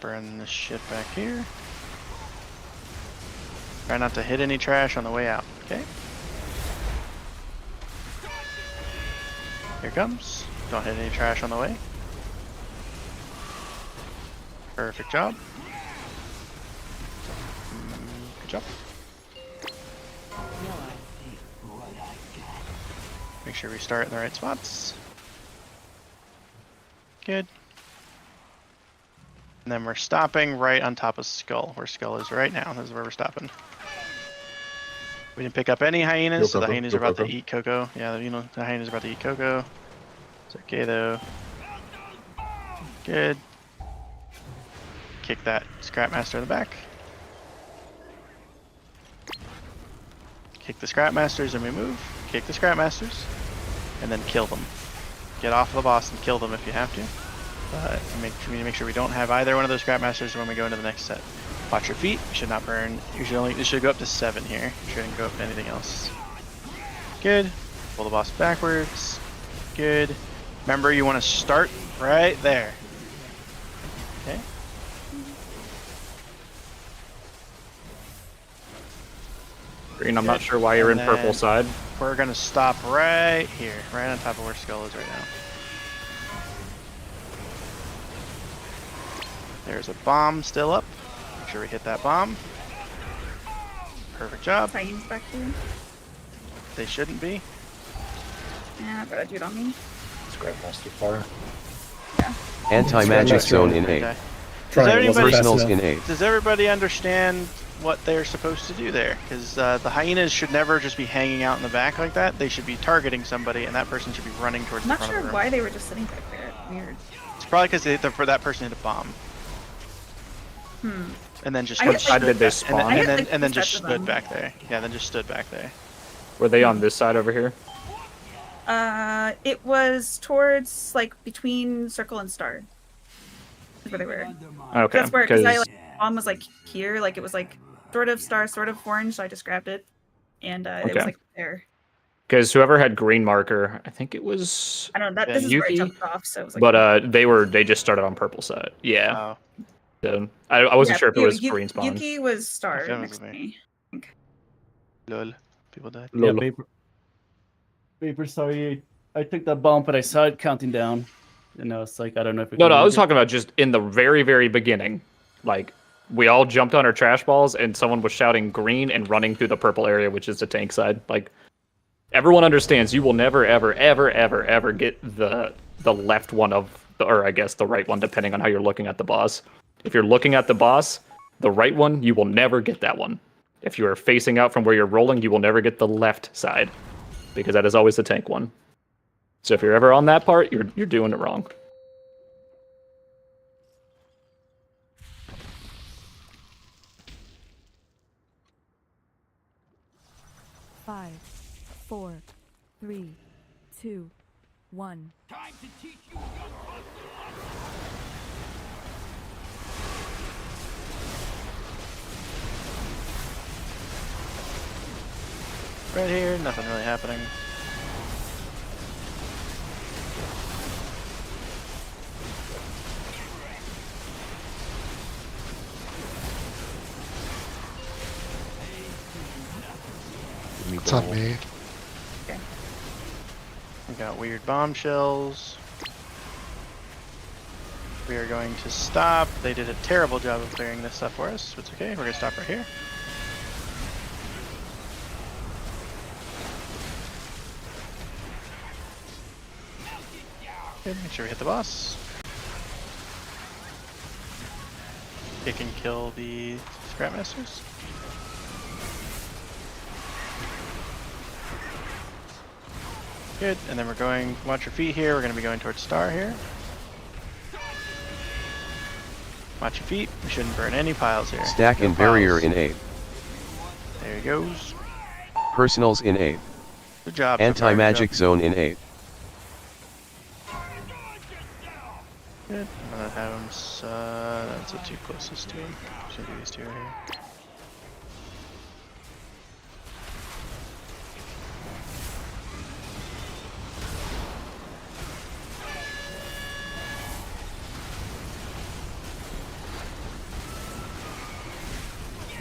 Burn this shit back here. Try not to hit any trash on the way out, okay? Here comes. Don't hit any trash on the way. Perfect job. Good job. Make sure we start in the right spots. Good. And then we're stopping right on top of Skull, where Skull is right now. This is where we're stopping. We didn't pick up any hyenas, so the hyenas are about to eat Coco. Yeah, you know, the hyenas are about to eat Coco. It's okay though. Good. Kick that Scrapmaster in the back. Kick the Scrapmasters and we move. Kick the Scrapmasters. And then kill them. Get off the boss and kill them if you have to. But we need to make sure we don't have either one of those Scrapmasters when we go into the next set. Watch your feet. You should not burn. This should go up to 7 here. You shouldn't go up to anything else. Good. Pull the boss backwards. Good. Remember, you want to start right there. Okay. Green, I'm not sure why you're in purple side. We're gonna stop right here, right on top of where Skull is right now. There's a bomb still up. Make sure we hit that bomb. Perfect job. Titans back here. They shouldn't be. Yeah, I gotta do it on me. Scrapmaster far. Yeah. Anti-magic zone in 8th. Personals in 8th. Does everybody understand what they're supposed to do there? Because the hyenas should never just be hanging out in the back like that. They should be targeting somebody, and that person should be running towards I'm the not front sure of the room. why they were just sitting back there. Weird. It's probably because that person hit a bomb. And then just Which side did they spawn? and then just stood back there. Yeah, then just stood back there. Were they on this side over here? It was towards like between Circle and Star. That's where they were. Okay. That's where, because I like bomb was like here, like it was like sort of Star, sort of orange. So I just grabbed it, and it was like there. Because whoever had green marker, I think it was. I don't know. This is where I jumped off, so it was like. But they just started on purple side. Yeah. So I wasn't sure if it was green spawn. Yuki was Star next to me. Lol. People died. Yeah, paper, sorry. I took that bomb, but I saw it counting down. You know, it's like, I don't know if it No, I was talking about just in the very, very beginning. Like, we all jumped on our trash balls, and someone was shouting green and running through the purple area, which is the tank side. Like, everyone understands you will never, ever, ever, ever, ever get the left one of, or I guess the right one, depending on how you're looking at the boss. If you're looking at the boss, the right one, you will never get that one. If you are facing out from where you're rolling, you will never get the left side, because that is always the tank one. So if you're ever on that part, you're doing it wrong. Five, 4, 3, 2, 1. Time to teach you Right here, nothing really happening. It's on me. Okay. We got weird bombshells. We are going to stop. They did a terrible job of clearing this stuff for us. It's okay. We're going to stop right here. Okay, make sure we hit the boss. Kick and kill the Scrapmasters. Good, and then we're going, watch your feet here, we're going to be going towards Star here. Watch your feet, we shouldn't burn any piles here. Stack No and barrier piles. in 8. There he goes. Personals in 8. Good job. Anti-magic zone in 8. Good, I'm going to have him, that's the two closest to him. Just gonna do these two right here.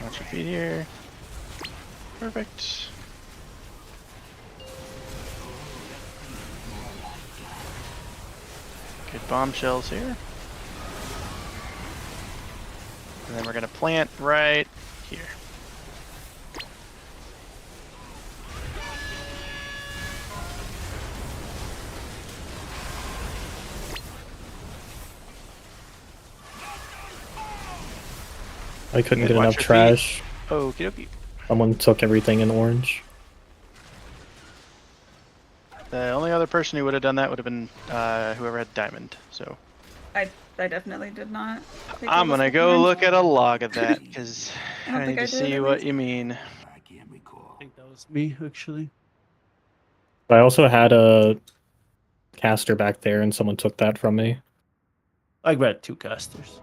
Watch your feet here. Perfect. Good bombshells here. And then we're gonna plant right here. I couldn't Good, get watch enough your trash. Okie dokie. Someone took everything in orange. The only other person who would have done that would have been whoever had diamond. So I definitely did not. take I'm all the gonna stuff go orange. look at a log of that because I don't I think need I to did, see at what least. you mean. I think that was me, actually. I also had a caster back there, and someone took that from me. I grabbed 2 casters.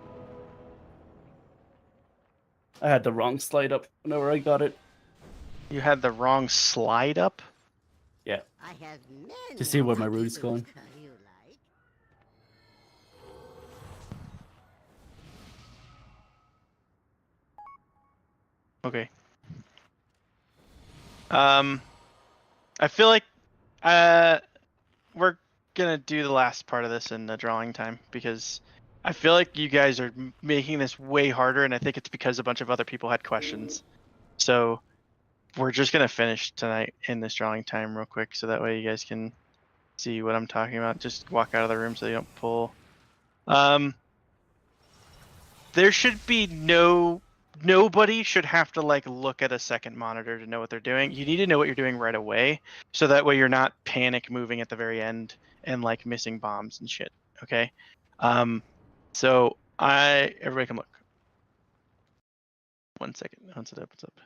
I had the wrong slide up whenever I got it. You had the wrong slide up? Yeah. To see where my route is going. Okay. I feel like we're gonna do the last part of this in the drawing time because I feel like you guys are making this way harder, and I think it's because a bunch of other people had questions. So we're just gonna finish tonight in this drawing time real quick, so that way you guys can see what I'm talking about. Just walk out of the room so you don't pull. There should be nobody should have to like look at a second monitor to know what they're doing. You need to know what you're doing right away, so that way you're not panic moving at the very end and like missing bombs and shit. Okay. So everybody come look. 1 second. What's up? What's up?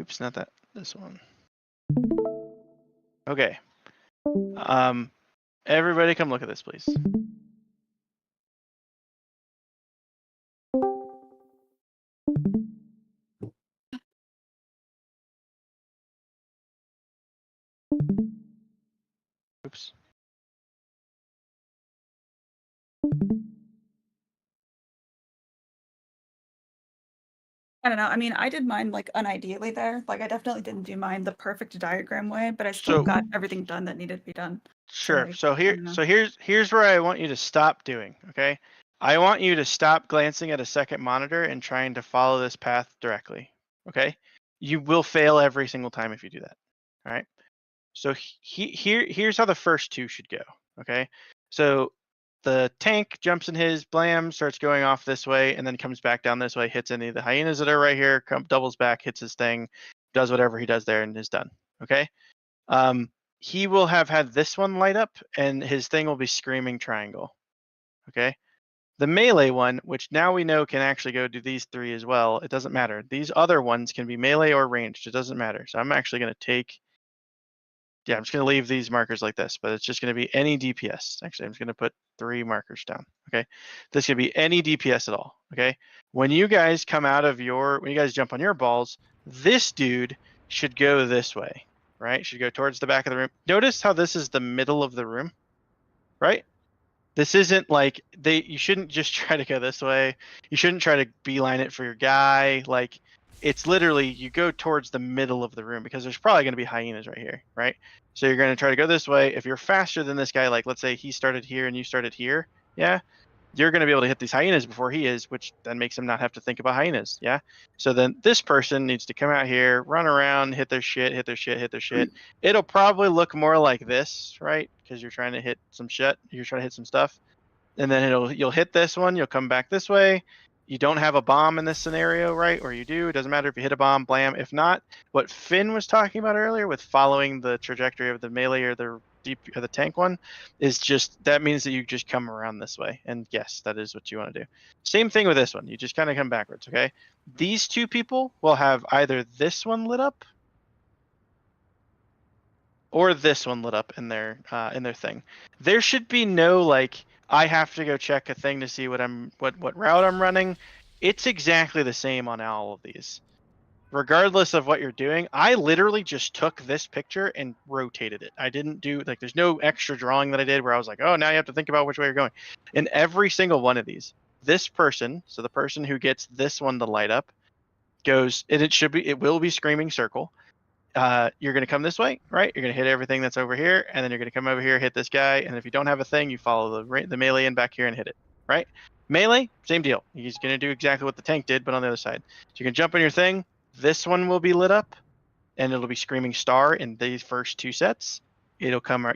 Oops, not that. This one. Okay. Everybody come look at this, please. Oops. I don't know. I mean, I did mine like unideally there. Like, I definitely didn't do mine the perfect diagram way, but I still got everything done that needed to be done. Sure. like, So I don't know. here's where I want you to stop doing. Okay. I want you to stop glancing at a second monitor and trying to follow this path directly. Okay. You will fail every single time if you do that. All right. So here's how the first 2 should go. Okay. So the tank jumps in his blam, starts going off this way, and then comes back down this way, hits any of the hyenas that are right here, doubles back, hits his thing, does whatever he does there, and is done. Okay. He will have had this one light up, and his thing will be screaming triangle. Okay. The melee one, which now we know can actually go do these 3 as well. It doesn't matter. These other ones can be melee or ranged. It doesn't matter. So I'm actually going to take. Yeah, I'm just going to leave these markers like this, but it's just going to be any DPS. Actually, I'm just going to put 3 markers down. Okay. This can be any DPS at all. Okay. When you guys come out of when you guys jump on your balls, this dude should go this way, right? Should go towards the back of the room. Notice how this is the middle of the room, right? This isn't like you shouldn't just try to go this way. You shouldn't try to beeline it for your guy. Like, it's literally you go towards the middle of the room because there's probably going to be hyenas right here, right? So you're going to try to go this way. If you're faster than this guy, like let's say he started here and you started here, yeah, you're going to be able to hit these hyenas before he is, which then makes him not have to think about hyenas, yeah? So then this person needs to come out here, run around, hit their shit, hit their shit, hit their shit. It'll probably look more like this, right? Because you're trying to hit some shit, you're trying to hit some stuff. And then you'll hit this one, you'll come back this way. You don't have a bomb in this scenario, right? Or you do, it doesn't matter if you hit a bomb, blam. If not, what Finn was talking about earlier with following the trajectory of the melee or the deep or the tank one is just, that means that you just come around this way. And yes, that is what you want to do. Same thing with this one. You just kind of come backwards, okay? These two people will have either this one lit up or this one lit up in their thing. There should be no like, I have to go check a thing to see what route I'm running. It's exactly the same on all of these. Regardless of what you're doing, I literally just took this picture and rotated it. I didn't do like, there's no extra drawing that I did where I was like, oh, now you have to think about which way you're going. In every single one of these, this person, so the person who gets this one to light up, goes, and it will be screaming circle. You're going to come this way, right? You're going to hit everything that's over here, and then you're going to come over here, hit this guy, and if you don't have a thing, you follow the melee in back here and hit it, right? Melee, same deal. He's going to do exactly what the tank did, but on the other side. So you can jump on your thing. This one will be lit up, and it'll be screaming star in these first two sets. You'll come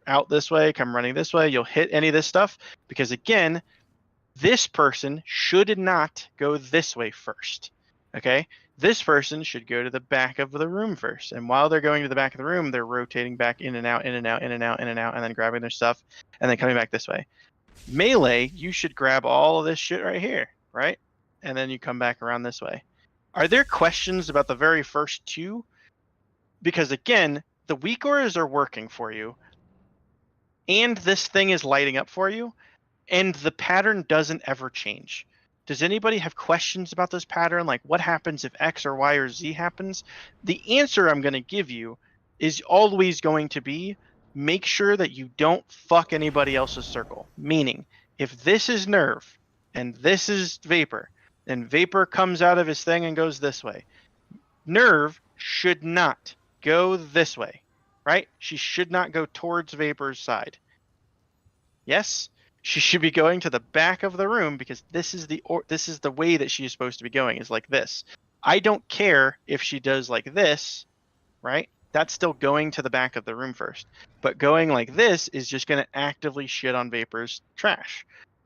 out this way, come running this way. You'll hit any of this stuff, because again, this person should not go this way first, okay? This person should go to the back of the room first. And while they're going to the back of the room, they're rotating back in and out, in and out, in and out, in and out, and then grabbing their stuff and then coming back this way. Melee, you should grab all of this shit right here, right? And then you come back around this way. Are there questions about the very first two? Because again, the weak auras are working for you, and this thing is lighting up for you, and the pattern doesn't ever change. Does anybody have questions about this pattern? Like what happens if X or Y or Z happens? The answer I'm going to give you is always going to be, make sure that you don't fuck anybody else's circle. Meaning, if this is Nerve and this is Vapor, and Vapor comes out of his thing and goes this way, Nerve should not go this way, right? She should not go towards Vapor's side. Yes? She should be going to the back of the room, because this is the way that she is supposed to be going, is like this. I don't care if she does like this, right? That's still going to the back of the room first. But going like this is just going to actively shit on Vapor's trash.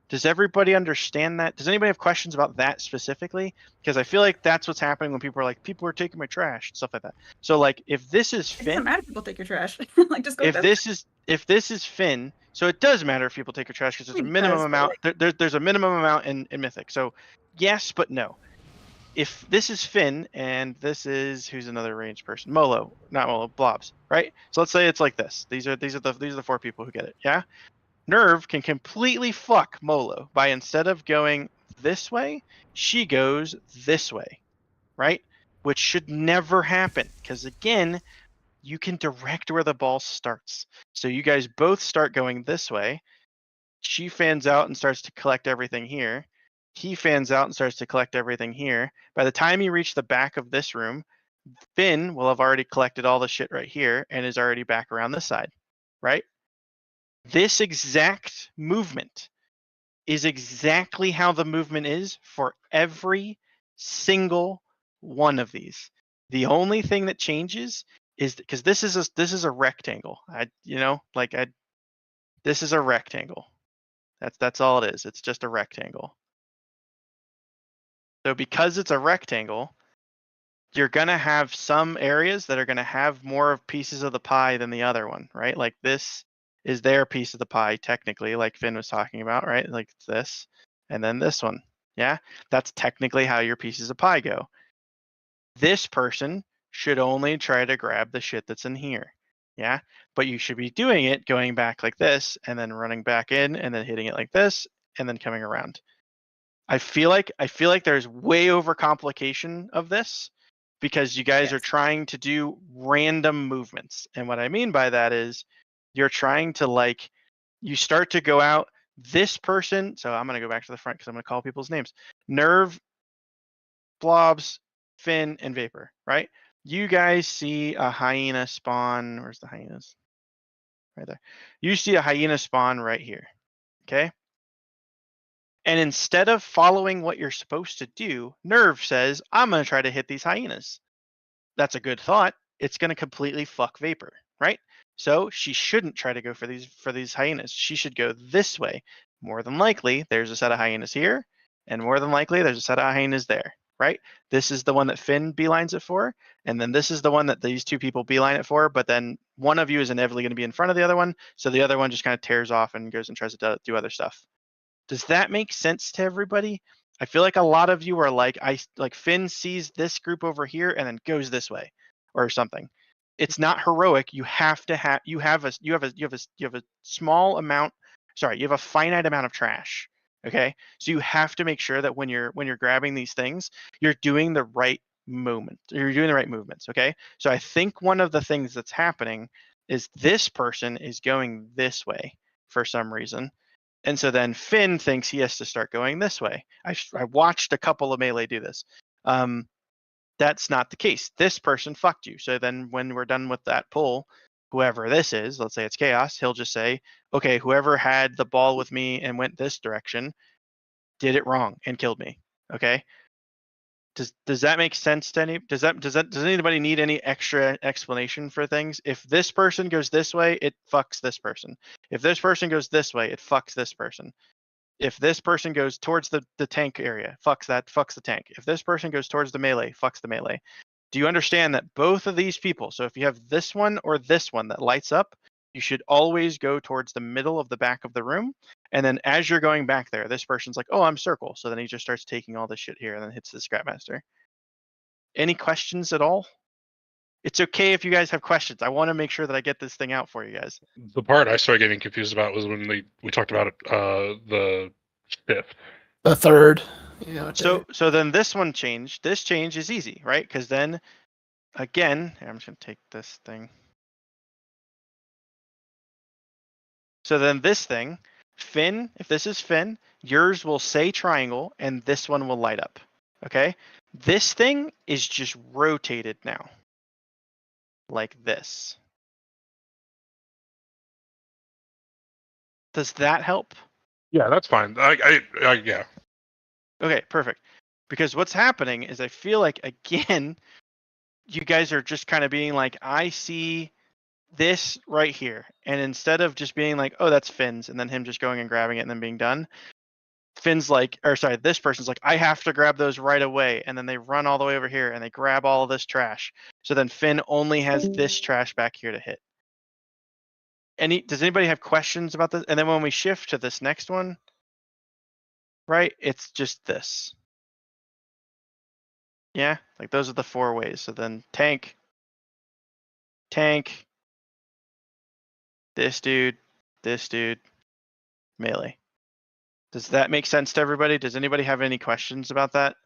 Does everybody understand that? Does anybody have questions about that specifically? Because I feel like that's what's happening when people are like, people are taking my trash, stuff like that. So like, if this is Finn, it doesn't matter if people take your trash. Like, just go. If this is Finn, so it does matter if people take your trash, because there's a minimum amount. There's a minimum amount in Mythic. So yes, but no. If this is Finn and this is, who's another ranged person? Molo, not Molo, Blobs, right? So let's say it's like this. These are the four people who get it. Yeah. Nerve can completely fuck Molo by, instead of going this way, she goes this way, right? Which should never happen, because again, you can direct where the ball starts. So you guys both start going this way. She fans out and starts to collect everything here. He fans out and starts to collect everything here. By the time you reach the back of this room, Finn will have already collected all the shit right here and is already back around this side, right? This exact movement is exactly how the movement is for every single one of these. The only thing that changes is because this is a rectangle. This is a rectangle. That's all it is. It's just a rectangle. So because it's a rectangle, you're gonna have some areas that are gonna have more of pieces of the pie than the other one, right? Like this is their piece of the pie, technically, like Finn was talking about, right? Like this, and then this one. Yeah, that's technically how your pieces of pie go. This person should only try to grab the shit that's in here. Yeah, but you should be doing it going back like this, and then running back in, and then hitting it like this, and then coming around. I feel like there's way over complication of this, because you guys are trying to do random movements. And what I mean by that is, you're trying to, like, you start to go out this person. So I'm going to go back to the front because I'm going to call people's names. Nerve, Blobs, Finn, and Vapor, right? You guys see a hyena spawn. Where's the hyenas? Right there. You see a hyena spawn right here. Okay. And instead of following what you're supposed to do, Nerve says, I'm going to try to hit these hyenas. That's a good thought. It's going to completely fuck Vapor, right? So she shouldn't try to go for these hyenas. She should go this way. More than likely, there's a set of hyenas here, and more than likely, there's a set of hyenas there, right? This is the one that Finn beelines it for, and then this is the one that these two people beeline it for, but then one of you is inevitably going to be in front of the other one, so the other one just kind of tears off and goes and tries to do other stuff. Does that make sense to everybody? I feel like a lot of you are like, Finn sees this group over here and then goes this way or something. It's not heroic. You have to you have a small amount. Sorry, you have a finite amount of trash. Okay, so you have to make sure that when you're grabbing these things, you're doing the right movement. You're doing the right movements. Okay, so I think one of the things that's happening is this person is going this way for some reason. And so then Finn thinks he has to start going this way. I watched a couple of melee do this. That's not the case. This person fucked you. So then when we're done with that pull, whoever this is, let's say it's Chaos, he'll just say, okay, whoever had the ball with me and went this direction did it wrong and killed me. Okay. Does that make sense to any? Does anybody need any extra explanation for things? If this person goes this way, it fucks this person. If this person goes this way, it fucks this person. If this person goes towards the tank area, fucks the tank. If this person goes towards the melee, fucks the melee. Do you understand that both of these people, so if you have this one or this one that lights up, you should always go towards the middle of the back of the room. And then as you're going back there, this person's like, oh, I'm circle. So then he just starts taking all this shit here and then hits the Scrapmaster. Any questions at all? It's okay if you guys have questions. I want to make sure that I get this thing out for you guys. The part I started getting confused about was when we talked about the shift. The third. Yeah. So then this one changed. This change is easy, right? Because then, again, I'm just going to take this thing. So then this thing, Finn, if this is Finn, yours will say triangle and this one will light up. Okay? This thing is just rotated now. Like this. Does that help? Yeah, that's fine. Yeah. Okay, perfect. Because what's happening is I feel like, again, you guys are just kind of being like, I see this right here. And instead of just being like, oh, that's Finn's, and then him just going and grabbing it and then being done, Finn's like, or sorry, this person's like, I have to grab those right away. And then they run all the way over here and they grab all of this trash. So then Finn only has this trash back here to hit. Does anybody have questions about this? And then when we shift to this next one, right, it's just this. Yeah, like those are the 4 ways. So then tank, this dude, melee. Does that make sense to everybody? Does anybody have any questions about that?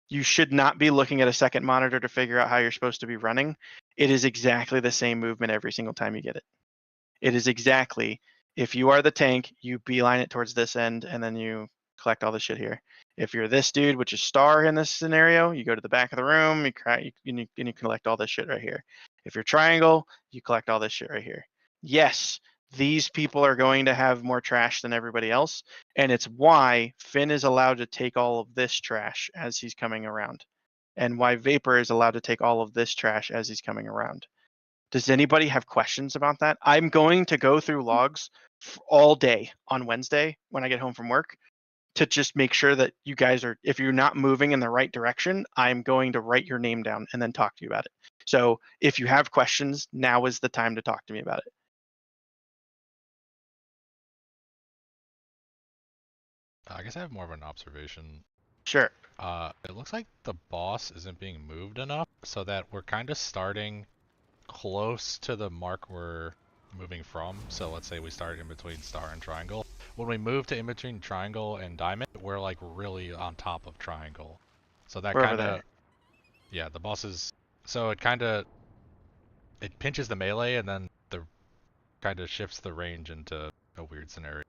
You should not be looking at a second monitor to figure out how you're supposed to be running. It is exactly the same movement every single time you get it. It is exactly, if you are the tank, you beeline it towards this end and then you collect all the shit here. If you're this dude, which is star in this scenario, you go to the back of the room, you collect all this shit right here. If you're triangle, you collect all this shit right here. Yes, these people are going to have more trash than everybody else, and it's why Finn is allowed to take all of this trash as he's coming around, and why Vapor is allowed to take all of this trash as he's coming around. Does anybody have questions about that? I'm going to go through logs all day on Wednesday when I get home from work to just make sure that you guys are, if you're not moving in the right direction, I'm going to write your name down and then talk to you about it. So if you have questions, now is the time to talk to me about it. I guess I have more of an observation. Sure. It looks like the boss isn't being moved enough, so that we're kind of starting close to the mark we're moving from. So let's say we start in between star and triangle. When we move to in between triangle and diamond, we're like really on top of triangle. So that kind of, yeah, the boss is, so it kind of, it pinches the melee and then the kind of shifts the range into a weird scenario.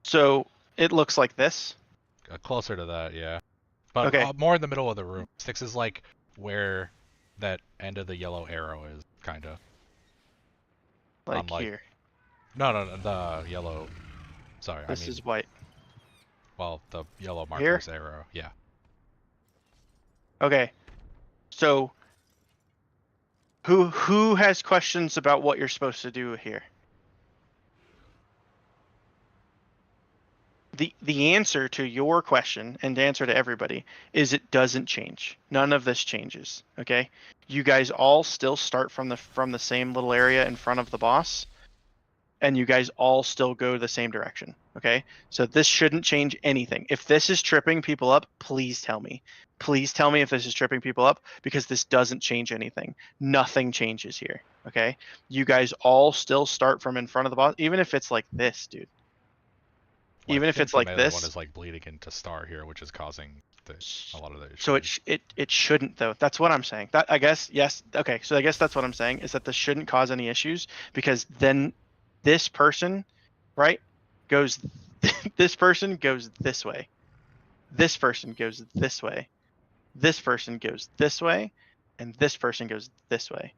So it looks like this. Closer to that, yeah. But Okay. more in the middle of the room. Sticks is like where that end of the yellow arrow is, kind of. Like here. No, the yellow. Sorry, This I mean. is white. Well, the yellow Here? marker's arrow. Yeah. Okay. So who has questions about what you're supposed to do here? The answer to your question and the answer to everybody is it doesn't change. None of this changes. Okay? You guys all still start from the same little area in front of the boss, and you guys all still go the same direction. Okay? So this shouldn't change anything. If this is tripping people up, please tell me. Please tell me if this is tripping people up, because this doesn't change anything. Nothing changes here. Okay? You guys all still start from in front of the boss, even if it's like this, dude. Well, Even if it's like melee this. one is like bleeding into Star here, which is causing a lot of the issues. So it shouldn't though. That's what I'm saying. That I guess yes. Okay, so I guess that's what I'm saying is that this shouldn't cause any issues, because then this person, right, goes. This person goes this way. This person goes this way. This person goes this way, and this person goes this way.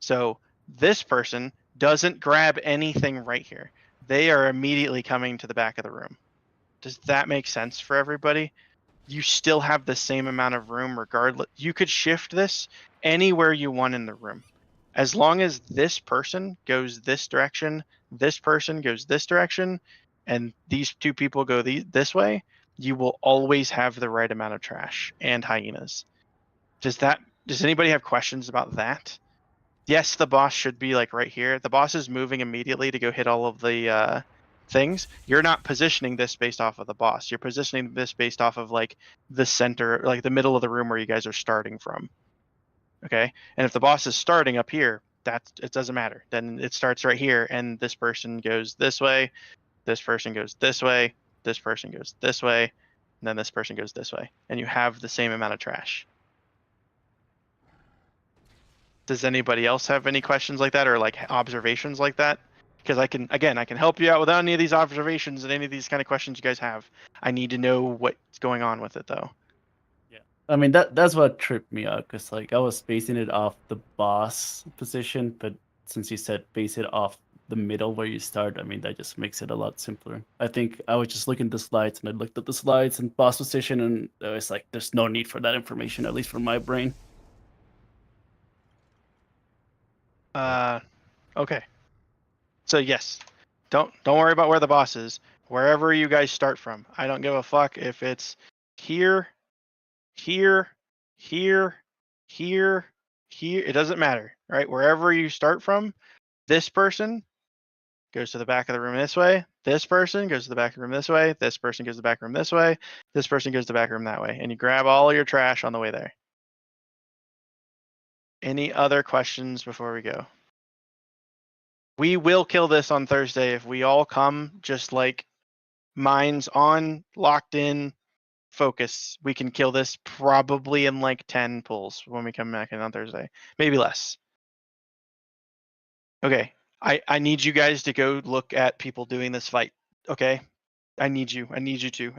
So this person doesn't grab anything right here. They are immediately coming to the back of the room. Does that make sense for everybody? You still have the same amount of room regardless. You could shift this anywhere you want in the room. As long as this person goes this direction, this person goes this direction, and these two people go this way, you will always have the right amount of trash and hyenas. Does anybody have questions about that? Yes, the boss should be like right here. The boss is moving immediately to go hit all of the things. You're not positioning this based off of the boss. You're positioning this based off of like the center, like the middle of the room where you guys are starting from. Okay, and if the boss is starting up here, it doesn't matter. Then it starts right here, and this person goes this way, this person goes this way, this person goes this way, and then this person goes this way, and you have the same amount of trash. Does anybody else have any questions like that or like observations like that? Because I can help you out with any of these observations and any of these kind of questions you guys have. I need to know what's going on with it though. Yeah, I mean that's what tripped me out, because like I was basing it off the boss position, but since you said base it off the middle where you start, I mean that just makes it a lot simpler. I think I was just looking at the slides, and I looked at the slides and boss position, and it's like there's no need for that information, at least for my brain. Okay. So yes, don't worry about where the boss is. Wherever you guys start from, I don't give a fuck if it's here, here, here, here, here. It doesn't matter, right? Wherever you start from, this person goes to the back of the room this way. This person goes to the back of the room this way. This person goes to the back room this way. This person goes to the back room that way, and you grab all your trash on the way there. Any other questions before we go? We will kill this on Thursday if we all come just like minds on, locked in, focus. We can kill this probably in like 10 pulls when we come back in on Thursday. Maybe less. Okay. I need you guys to go look at people doing this fight. Okay? I need you to.